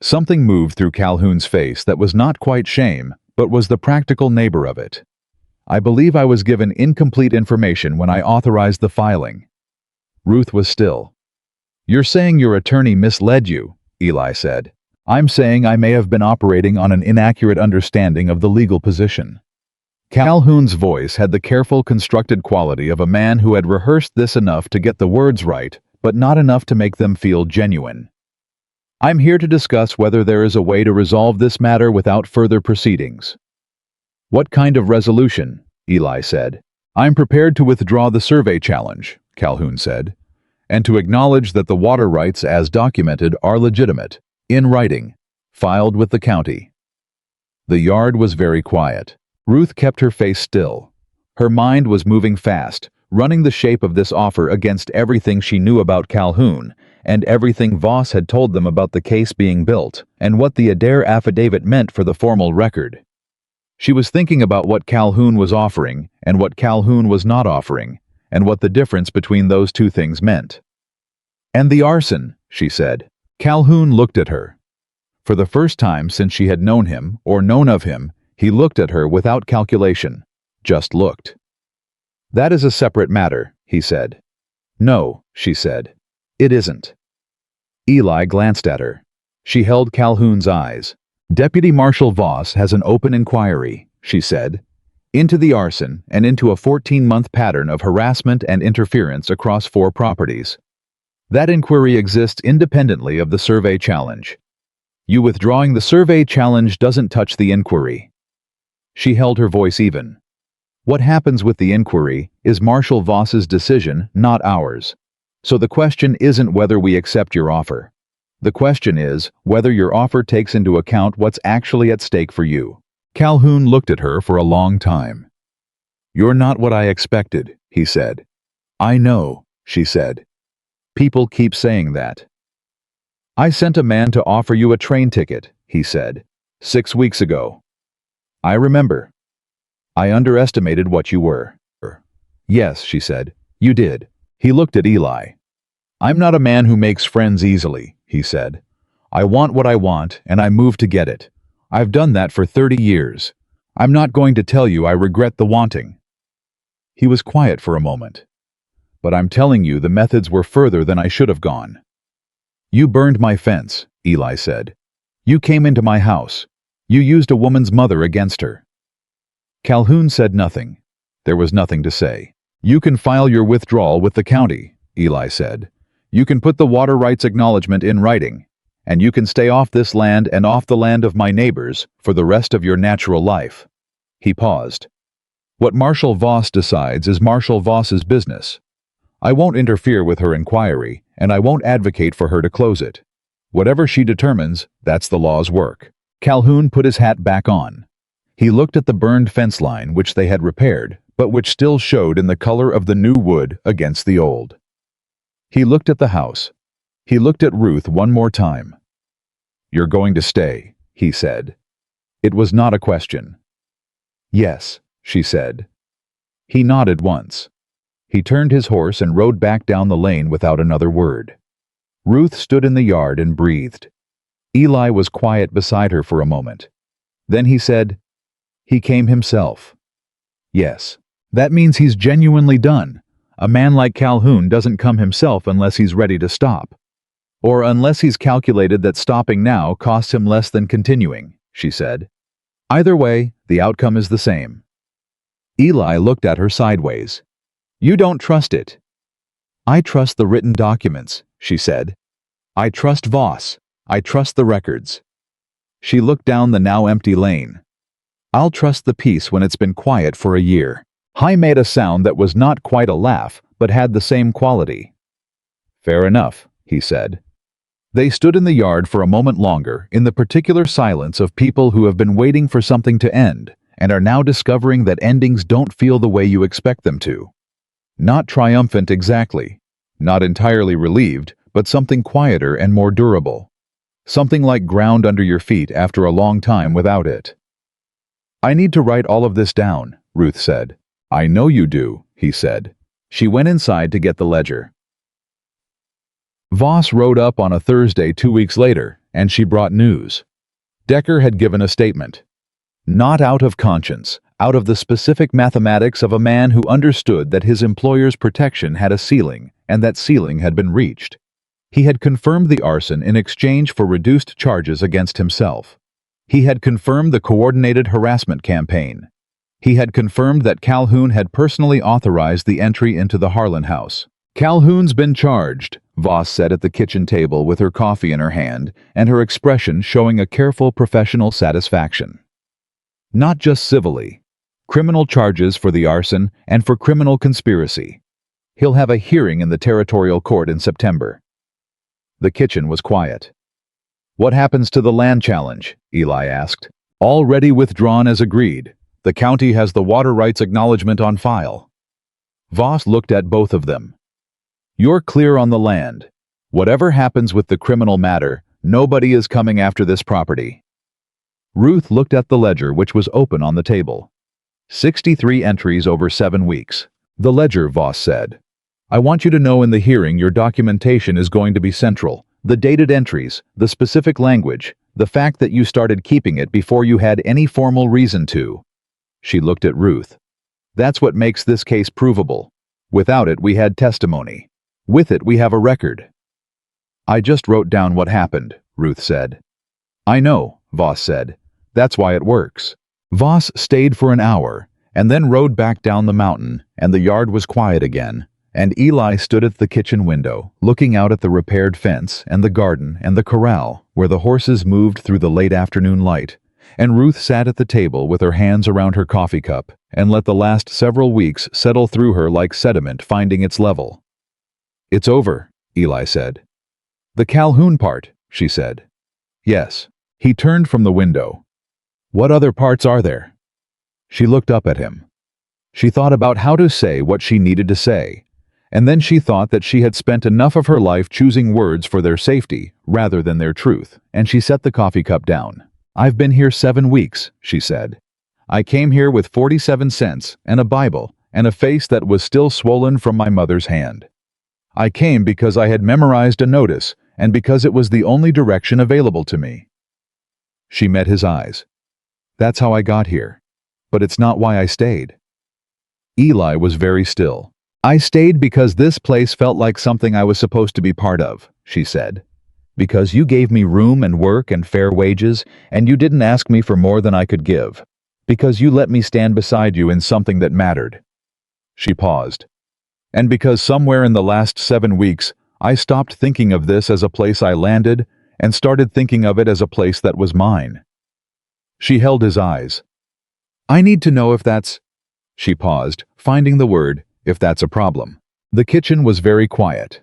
Something moved through Calhoun's face that was not quite shame, but was the practical neighbor of it. "I believe I was given incomplete information when I authorized the filing." Ruth was still. "You're saying your attorney misled you," Eli said. "I'm saying I may have been operating on an inaccurate understanding of the legal position." Calhoun's voice had the careful, constructed quality of a man who had rehearsed this enough to get the words right, but not enough to make them feel genuine. "I'm here to discuss whether there is a way to resolve this matter without further proceedings." "What kind of resolution?" Eli said. "I'm prepared to withdraw the survey challenge," Calhoun said, "and to acknowledge that the water rights as documented are legitimate, in writing, filed with the county." The yard was very quiet. Ruth kept her face still. Her mind was moving fast, running the shape of this offer against everything she knew about Calhoun, and everything Voss had told them about the case being built, and what the Adair affidavit meant for the formal record. She was thinking about what Calhoun was offering, and what Calhoun was not offering, and what the difference between those two things meant. "And the arson," she said. Calhoun looked at her. For the first time since she had known him, or known of him, he looked at her without calculation, just looked. "That is a separate matter," he said. "No," she said. "It isn't." Eli glanced at her. She held Calhoun's eyes. "Deputy Marshal Voss has an open inquiry," she said, "into the arson and into a 14-month pattern of harassment and interference across 4 properties. That inquiry exists independently of the survey challenge. You withdrawing the survey challenge doesn't touch the inquiry." She held her voice even. "What happens with the inquiry is Marshal Voss's decision, not ours. So the question isn't whether we accept your offer. The question is whether your offer takes into account what's actually at stake for you." Calhoun looked at her for a long time. "You're not what I expected," he said. "I know," she said. "People keep saying that." "I sent a man to offer you a train ticket," he said, 6 weeks ago. "I remember. I underestimated what you were." "Yes," she said, "you did." He looked at Eli. "I'm not a man who makes friends easily," he said. "I want what I want, and I move to get it. I've done that for 30 years. I'm not going to tell you I regret the wanting." He was quiet for a moment. "But I'm telling you the methods were further than I should have gone." "You burned my fence," Eli said. "You came into my house. You used a woman's mother against her." Calhoun said nothing. There was nothing to say. "You can file your withdrawal with the county," Eli said. "You can put the water rights acknowledgement in writing, and you can stay off this land and off the land of my neighbors for the rest of your natural life." He paused. "What Marshal Voss decides is Marshal Voss's business. I won't interfere with her inquiry, and I won't advocate for her to close it. Whatever she determines, that's the law's work." Calhoun put his hat back on. He looked at the burned fence line which they had repaired, but which still showed in the color of the new wood against the old. He looked at the house. He looked at Ruth one more time. "You're going to stay," he said. It was not a question. Yes, she said. He nodded once. He turned his horse and rode back down the lane without another word. Ruth stood in the yard and breathed. Eli was quiet beside her for a moment. Then he said, "He came himself." Yes. That means he's genuinely done. A man like Calhoun doesn't come himself unless he's ready to stop. Or unless he's calculated that stopping now costs him less than continuing, she said. Either way, the outcome is the same. Eli looked at her sideways. You don't trust it. I trust the written documents, she said. I trust Voss. I trust the records. She looked down the now empty lane. I'll trust the peace when it's been quiet for a year. Hai made a sound that was not quite a laugh, but had the same quality. Fair enough, he said. They stood in the yard for a moment longer, in the particular silence of people who have been waiting for something to end, and are now discovering that endings don't feel the way you expect them to. Not triumphant exactly. Not entirely relieved, but something quieter and more durable. Something like ground under your feet after a long time without it. I need to write all of this down, Ruth said. I know you do, he said. She went inside to get the ledger. Voss rode up on a Thursday 2 weeks later, and she brought news. Decker had given a statement. Not out of conscience, out of the specific mathematics of a man who understood that his employer's protection had a ceiling, and that ceiling had been reached. He had confirmed the arson in exchange for reduced charges against himself. He had confirmed the coordinated harassment campaign. He had confirmed that Calhoun had personally authorized the entry into the Harlan house. Calhoun's been charged, Voss said at the kitchen table with her coffee in her hand, and her expression showing a careful professional satisfaction. Not just civilly. Criminal charges for the arson and for criminal conspiracy. He'll have a hearing in the territorial court in September. The kitchen was quiet. What happens to the land challenge? Eli asked. Already withdrawn as agreed. The county has the water rights acknowledgement on file. Voss looked at both of them. You're clear on the land. Whatever happens with the criminal matter, nobody is coming after this property. Ruth looked at the ledger, which was open on the table. 63 entries over 7 weeks. The ledger, Voss said. I want you to know in the hearing your documentation is going to be central. The dated entries, the specific language, the fact that you started keeping it before you had any formal reason to. She looked at Ruth. That's what makes this case provable. Without it, we had testimony. With it, we have a record. I just wrote down what happened, Ruth said. I know, Voss said. That's why it works. Voss stayed for an hour, and then rode back down the mountain, and the yard was quiet again, and Eli stood at the kitchen window, looking out at the repaired fence and the garden and the corral, where the horses moved through the late afternoon light, and Ruth sat at the table with her hands around her coffee cup and let the last several weeks settle through her like sediment finding its level. It's over, Eli said. The Calhoun part, she said. Yes. He turned from the window. What other parts are there? She looked up at him. She thought about how to say what she needed to say, and then she thought that she had spent enough of her life choosing words for their safety rather than their truth, and she set the coffee cup down. I've been here 7 weeks, she said. I came here with 47 cents and a Bible and a face that was still swollen from my mother's hand. I came because I had memorized a notice and because it was the only direction available to me. She met his eyes. That's how I got here. But it's not why I stayed. Eli was very still. I stayed because this place felt like something I was supposed to be part of, she said. Because you gave me room and work and fair wages, and you didn't ask me for more than I could give. Because you let me stand beside you in something that mattered. She paused. And because somewhere in the last 7 weeks, I stopped thinking of this as a place I landed and started thinking of it as a place that was mine. She held his eyes. I need to know if that's... She paused, finding the word, if that's a problem. The kitchen was very quiet.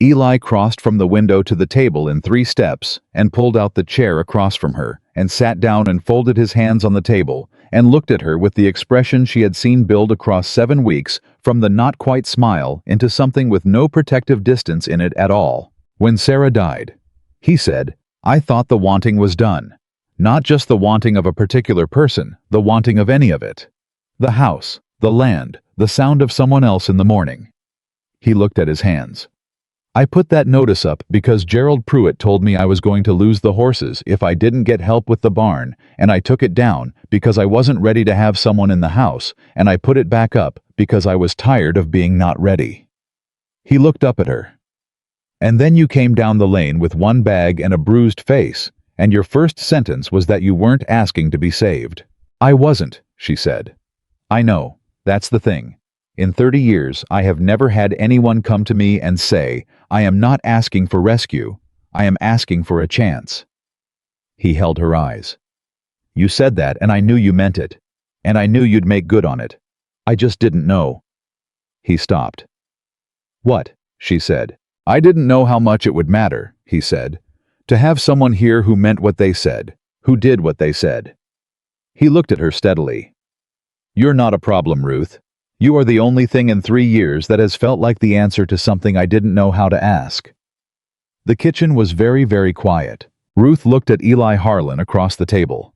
Eli crossed from the window to the table in 3 steps and pulled out the chair across from her and sat down and folded his hands on the table and looked at her with the expression she had seen build across 7 weeks from the not-quite smile into something with no protective distance in it at all. When Sarah died, he said, I thought the wanting was done. Not just the wanting of a particular person, the wanting of any of it. The house, the land, the sound of someone else in the morning. He looked at his hands. I put that notice up because Gerald Pruitt told me I was going to lose the horses if I didn't get help with the barn, and I took it down because I wasn't ready to have someone in the house, and I put it back up because I was tired of being not ready. He looked up at her. And then you came down the lane with one bag and a bruised face, and your first sentence was that you weren't asking to be saved. I wasn't, she said. I know, that's the thing. In 30 years, I have never had anyone come to me and say, I am not asking for rescue, I am asking for a chance. He held her eyes. You said that and I knew you meant it. And I knew you'd make good on it. I just didn't know. He stopped. What? She said. I didn't know how much it would matter, he said, to have someone here who meant what they said, who did what they said. He looked at her steadily. You're not a problem, Ruth. You are the only thing in 3 years that has felt like the answer to something I didn't know how to ask. The kitchen was very, very quiet. Ruth looked at Eli Harlan across the table.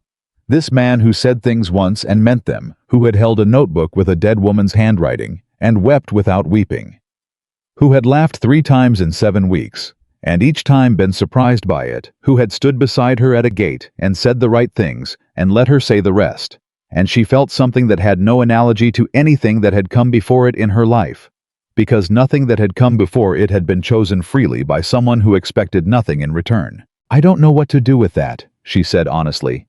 This man who said things once and meant them, who had held a notebook with a dead woman's handwriting and wept without weeping. Who had laughed 3 times in 7 weeks, and each time been surprised by it, who had stood beside her at a gate and said the right things and let her say the rest. And she felt something that had no analogy to anything that had come before it in her life, because nothing that had come before it had been chosen freely by someone who expected nothing in return. I don't know what to do with that, she said honestly.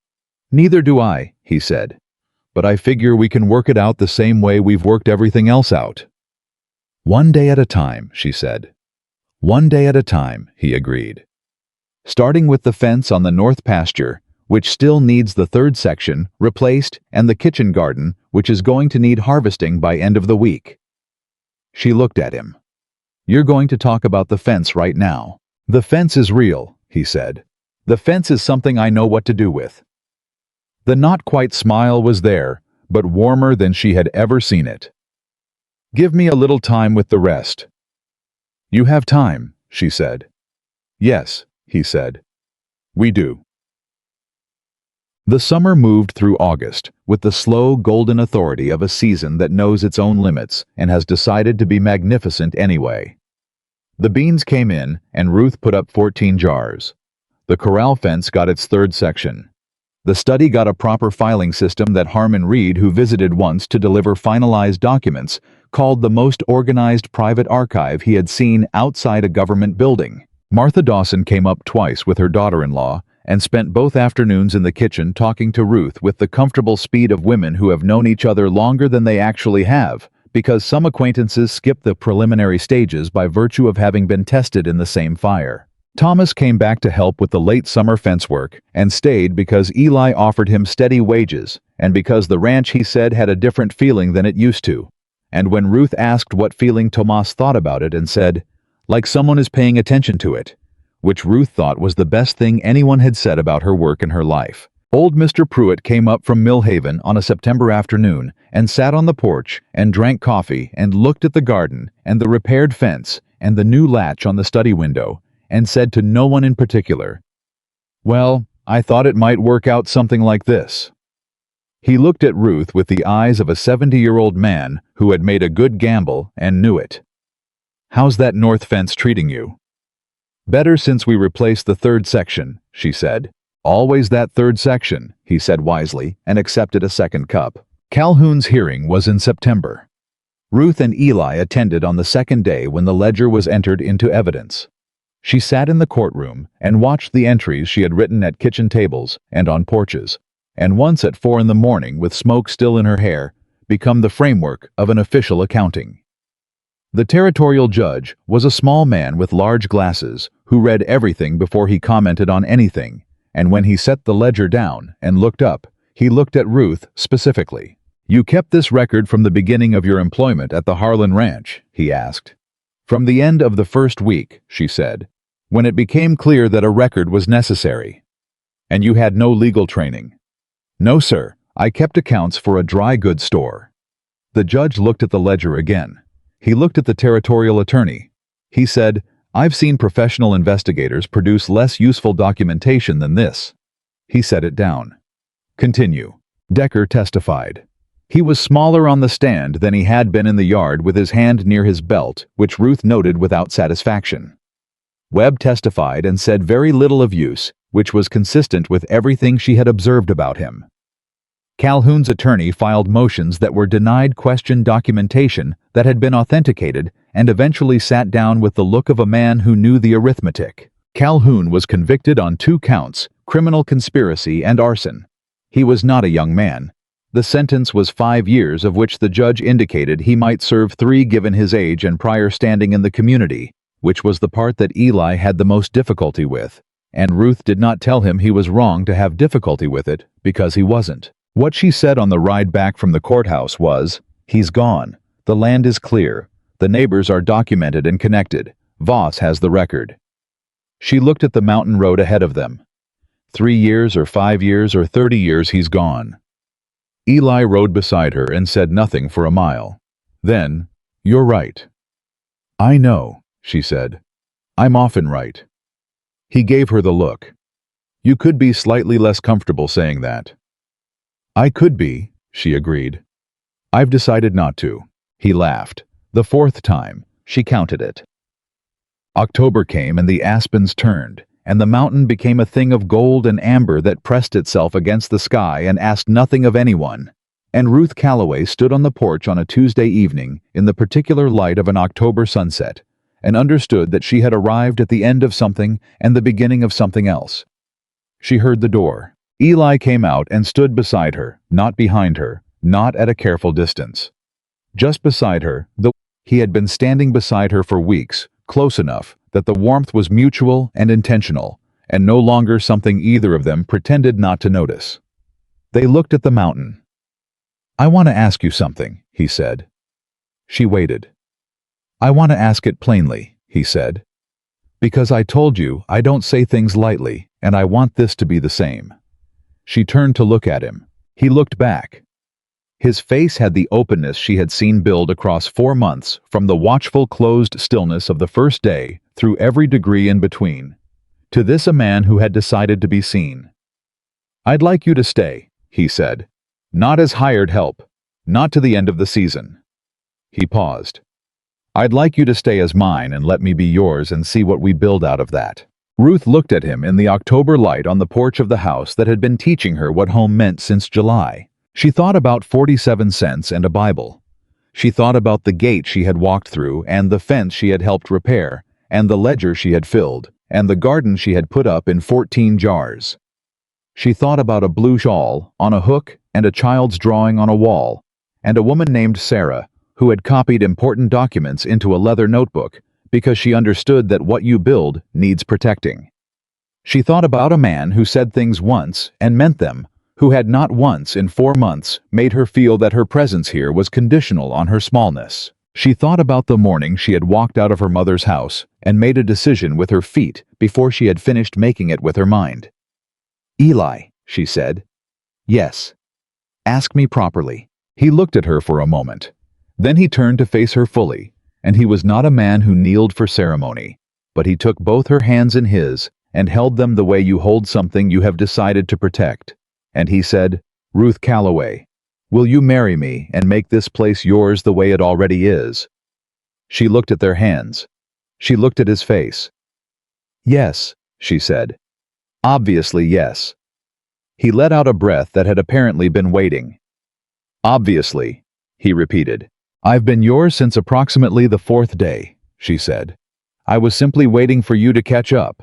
Neither do I, he said. But I figure we can work it out the same way we've worked everything else out. One day at a time, she said. One day at a time, he agreed. Starting with the fence on the north pasture, which still needs the 3rd section replaced, and the kitchen garden, which is going to need harvesting by end of the week. She looked at him. You're going to talk about the fence right now. The fence is real, he said. The fence is something I know what to do with. The not-quite smile was there, but warmer than she had ever seen it. Give me a little time with the rest. You have time, she said. Yes, he said. We do. The summer moved through August with the slow, golden authority of a season that knows its own limits and has decided to be magnificent anyway. The beans came in, and Ruth put up 14 jars. The corral fence got its 3rd section. The study got a proper filing system that Harmon Reed, who visited once to deliver finalized documents, called the most organized private archive he had seen outside a government building. Martha Dawson came up twice with her daughter-in-law and spent both afternoons in the kitchen talking to Ruth with the comfortable speed of women who have known each other longer than they actually have, because some acquaintances skip the preliminary stages by virtue of having been tested in the same fire. Thomas came back to help with the late summer fence work and stayed because Eli offered him steady wages and because the ranch, he said, had a different feeling than it used to. And when Ruth asked what feeling Tomas thought about it and said, like someone is paying attention to it, which Ruth thought was the best thing anyone had said about her work in her life. Old Mr. Pruitt came up from Millhaven on a September afternoon and sat on the porch and drank coffee and looked at the garden and the repaired fence and the new latch on the study window and said to no one in particular, "Well, I thought it might work out something like this." He looked at Ruth with the eyes of a 70-year-old man who had made a good gamble and knew it. "How's that north fence treating you?" "Better since we replaced the 3rd section," she said. "Always that 3rd section," he said wisely, and accepted a 2nd cup. Calhoun's hearing was in September. Ruth and Eli attended on the 2nd day when the ledger was entered into evidence. She sat in the courtroom and watched the entries she had written at kitchen tables and on porches, and once at 4 in the morning with smoke still in her hair, become the framework of an official accounting. The territorial judge was a small man with large glasses who read everything before he commented on anything, and when he set the ledger down and looked up, he looked at Ruth specifically. "You kept this record from the beginning of your employment at the Harlan Ranch?" he asked. "From the end of the 1st week," she said, "when it became clear that a record was necessary." "And you had no legal training?" "No, sir. I kept accounts for a dry goods store." The judge looked at the ledger again. He looked at the territorial attorney. He said, "I've seen professional investigators produce less useful documentation than this." He set it down. Continue. Decker testified. He was smaller on the stand than he had been in the yard, with his hand near his belt, which Ruth noted without satisfaction. Webb testified and said very little of use, which was consistent with everything she had observed about him. Calhoun's attorney filed motions that were denied question documentation that had been authenticated and eventually sat down with the look of a man who knew the arithmetic. Calhoun was convicted on 2 counts, criminal conspiracy and arson. He was not a young man. The sentence was 5 years, of which the judge indicated he might serve 3 given his age and prior standing in the community, which was the part that Eli had the most difficulty with, and Ruth did not tell him he was wrong to have difficulty with it, because he wasn't. What she said on the ride back from the courthouse was, "He's gone. The land is clear. The neighbors are documented and connected. Voss has the record." She looked at the mountain road ahead of them. 3 years or 5 years or 30 years, he's gone. Eli rode beside her and said nothing for a mile. Then, "You're right." "I know," she said. "I'm often right." He gave her the look. "You could be slightly less comfortable saying that." "I could be," she agreed. "I've decided not to." He laughed. The 4th time, she counted it. October came and the aspens turned, and the mountain became a thing of gold and amber that pressed itself against the sky and asked nothing of anyone. And Ruth Calloway stood on the porch on a Tuesday evening in the particular light of an October sunset, and understood that she had arrived at the end of something and the beginning of something else. She heard the door. Eli came out and stood beside her, not behind her, not at a careful distance. Just beside her, though he had been standing beside her for weeks, close enough that the warmth was mutual and intentional, and no longer something either of them pretended not to notice. They looked at the mountain. "I want to ask you something," he said. She waited. "I want to ask it plainly," he said. "Because I told you I don't say things lightly, and I want this to be the same." She turned to look at him. He looked back. His face had the openness she had seen build across 4 months, from the watchful closed stillness of the first day through every degree in between. To this, a man who had decided to be seen. "I'd like you to stay," he said. "Not as hired help. Not to the end of the season." He paused. "I'd like you to stay as mine and let me be yours and see what we build out of that." Ruth looked at him in the October light on the porch of the house that had been teaching her what home meant since July. She thought about 47 cents and a Bible. She thought about the gate she had walked through and the fence she had helped repair, and the ledger she had filled, and the garden she had put up in 14 jars. She thought about a blue shawl on a hook and a child's drawing on a wall, and a woman named Sarah who had copied important documents into a leather notebook because she understood that what you build needs protecting. She thought about a man who said things once and meant them, who had not once in 4 months made her feel that her presence here was conditional on her smallness. She thought about the morning she had walked out of her mother's house and made a decision with her feet before she had finished making it with her mind. "Eli," she said. "Yes. Ask me properly." He looked at her for a moment. Then he turned to face her fully, and he was not a man who kneeled for ceremony, but he took both her hands in his and held them the way you hold something you have decided to protect. And he said, "Ruth Calloway, will you marry me and make this place yours the way it already is?" She looked at their hands. She looked at his face. "Yes," she said. "Obviously yes." He let out a breath that had apparently been waiting. "Obviously," he repeated. "I've been yours since approximately the 4th day," she said. "I was simply waiting for you to catch up."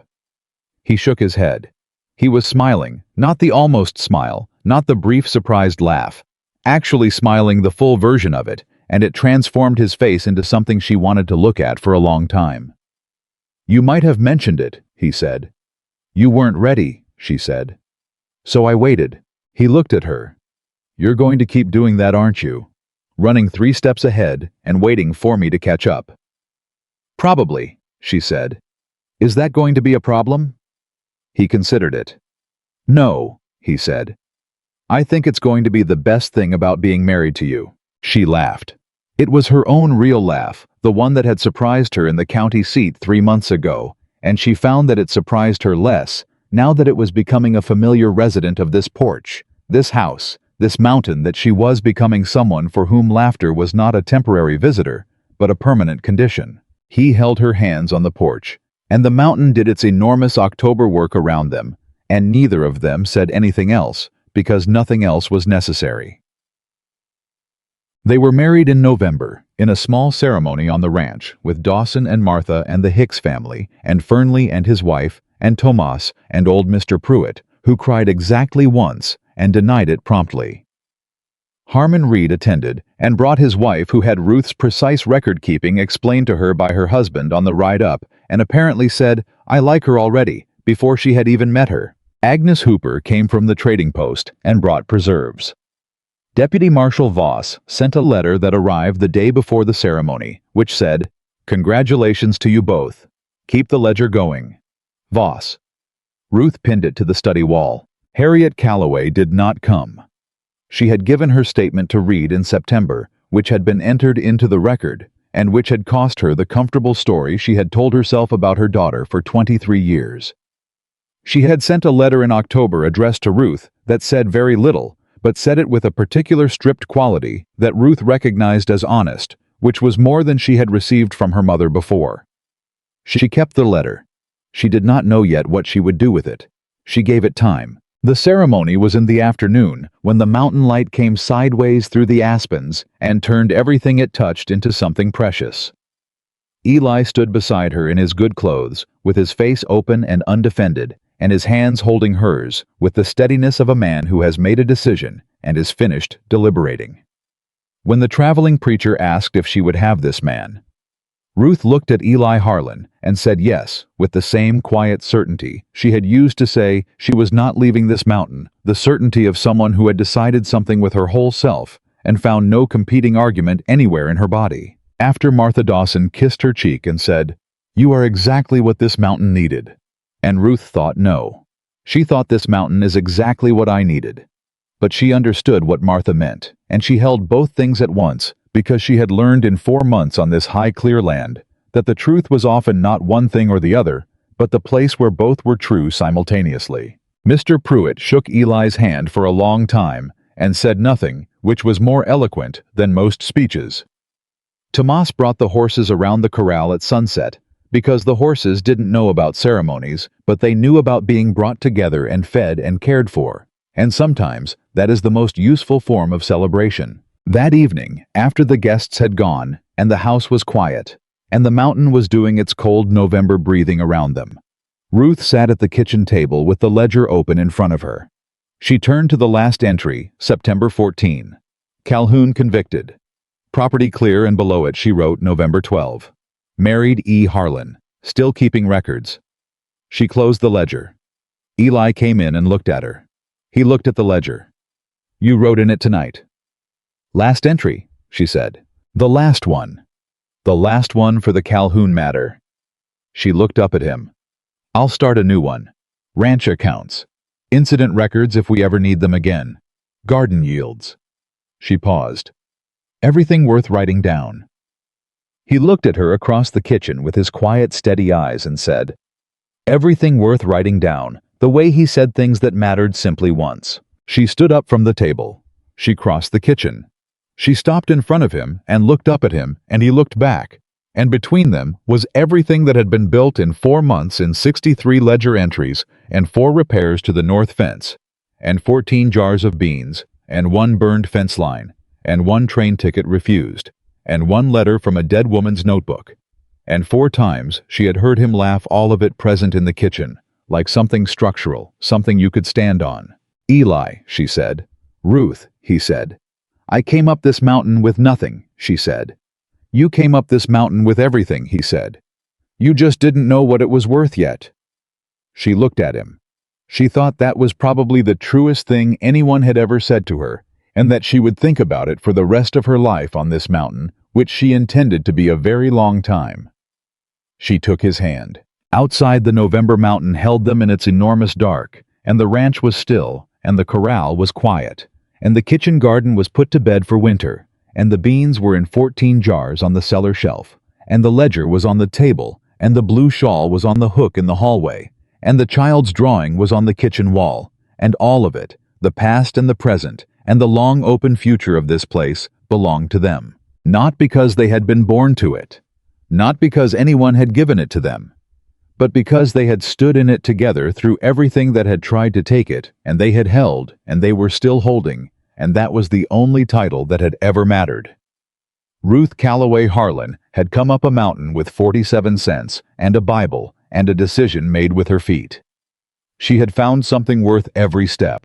He shook his head. He was smiling, not the almost smile, not the brief surprised laugh, actually smiling the full version of it, and it transformed his face into something she wanted to look at for a long time. "You might have mentioned it," he said. "You weren't ready," she said. "So I waited." He looked at her. "You're going to keep doing that, aren't you? Running 3 steps ahead and waiting for me to catch up." "Probably," she said. "Is that going to be a problem?" He considered it. "No," he said. "I think it's going to be the best thing about being married to you." She laughed. It was her own real laugh, the one that had surprised her in the county seat 3 months ago, and she found that it surprised her less, now that it was becoming a familiar resident of this porch, this house, this mountain, that she was becoming someone for whom laughter was not a temporary visitor, but a permanent condition. He held her hands on the porch, and the mountain did its enormous October work around them, and neither of them said anything else, because nothing else was necessary. They were married in November, in a small ceremony on the ranch, with Dawson and Martha and the Hicks family, and Fernley and his wife, and Tomas and old Mr. Pruitt, who cried exactly once and denied it promptly. Harmon Reed attended and brought his wife, who had Ruth's precise record-keeping explained to her by her husband on the ride up, and apparently said, "I like her already," before she had even met her. Agnes Hooper came from the trading post and brought preserves. Deputy Marshal Voss sent a letter that arrived the day before the ceremony, which said, "Congratulations to you both. Keep the ledger going. Voss." Ruth pinned it to the study wall. Harriet Calloway did not come. She had given her statement to Reed in September, which had been entered into the record, and which had cost her the comfortable story she had told herself about her daughter for 23 years. She had sent a letter in October addressed to Ruth that said very little, but said it with a particular stripped quality that Ruth recognized as honest, which was more than she had received from her mother before. She kept the letter. She did not know yet what she would do with it. She gave it time. The ceremony was in the afternoon, when the mountain light came sideways through the aspens and turned everything it touched into something precious. Eli stood beside her in his good clothes, with his face open and undefended, and his hands holding hers, with the steadiness of a man who has made a decision and is finished deliberating. When the traveling preacher asked if she would have this man, Ruth looked at Eli Harlan and said yes, with the same quiet certainty she had used to say she was not leaving this mountain, the certainty of someone who had decided something with her whole self and found no competing argument anywhere in her body. After Martha Dawson kissed her cheek and said, "You are exactly what this mountain needed," and Ruth thought no. She thought this mountain is exactly what I needed. But she understood what Martha meant, and she held both things at once, because she had learned in 4 months on this high clear land that the truth was often not one thing or the other, but the place where both were true simultaneously. Mr. Pruitt shook Eli's hand for a long time and said nothing, which was more eloquent than most speeches. Tomas brought the horses around the corral at sunset, because the horses didn't know about ceremonies, but they knew about being brought together and fed and cared for, and sometimes that is the most useful form of celebration. That evening, after the guests had gone, and the house was quiet, and the mountain was doing its cold November breathing around them, Ruth sat at the kitchen table with the ledger open in front of her. She turned to the last entry, September 14. Calhoun convicted. Property clear, and below it she wrote November 12. Married E. Harlan, still keeping records. She closed the ledger. Eli came in and looked at her. He looked at the ledger. "You wrote in it tonight." "Last entry," she said. "The last one. The last one for the Calhoun matter." She looked up at him. "I'll start a new one. Ranch accounts. Incident records if we ever need them again. Garden yields." She paused. "Everything worth writing down." He looked at her across the kitchen with his quiet, steady eyes and said, "Everything worth writing down," the way he said things that mattered simply once. She stood up from the table. She crossed the kitchen. She stopped in front of him and looked up at him, and he looked back, and between them was everything that had been built in 4 months in 63 ledger entries and 4 repairs to the north fence, and 14 jars of beans, and 1 burned fence line, and 1 train ticket refused, and 1 letter from a dead woman's notebook, and 4 times she had heard him laugh, all of it present in the kitchen, like something structural, something you could stand on. "Eli," she said. "Ruth," he said. "I came up this mountain with nothing," she said. "You came up this mountain with everything," he said. "You just didn't know what it was worth yet." She looked at him. She thought that was probably the truest thing anyone had ever said to her, and that she would think about it for the rest of her life on this mountain, which she intended to be a very long time. She took his hand. Outside, the November mountain held them in its enormous dark, and the ranch was still, and the corral was quiet, and the kitchen garden was put to bed for winter, and the beans were in 14 jars on the cellar shelf, and the ledger was on the table, and the blue shawl was on the hook in the hallway, And the child's drawing was on the kitchen wall, and all of it, the past and the present, and the long open future of this place, belonged to them. Not because they had been born to it, not because anyone had given it to them, but because they had stood in it together through everything that had tried to take it, and they had held, and they were still holding, and that was the only title that had ever mattered. Ruth Calloway Harlan had come up a mountain with 47 cents and a Bible and a decision made with her feet. She had found something worth every step.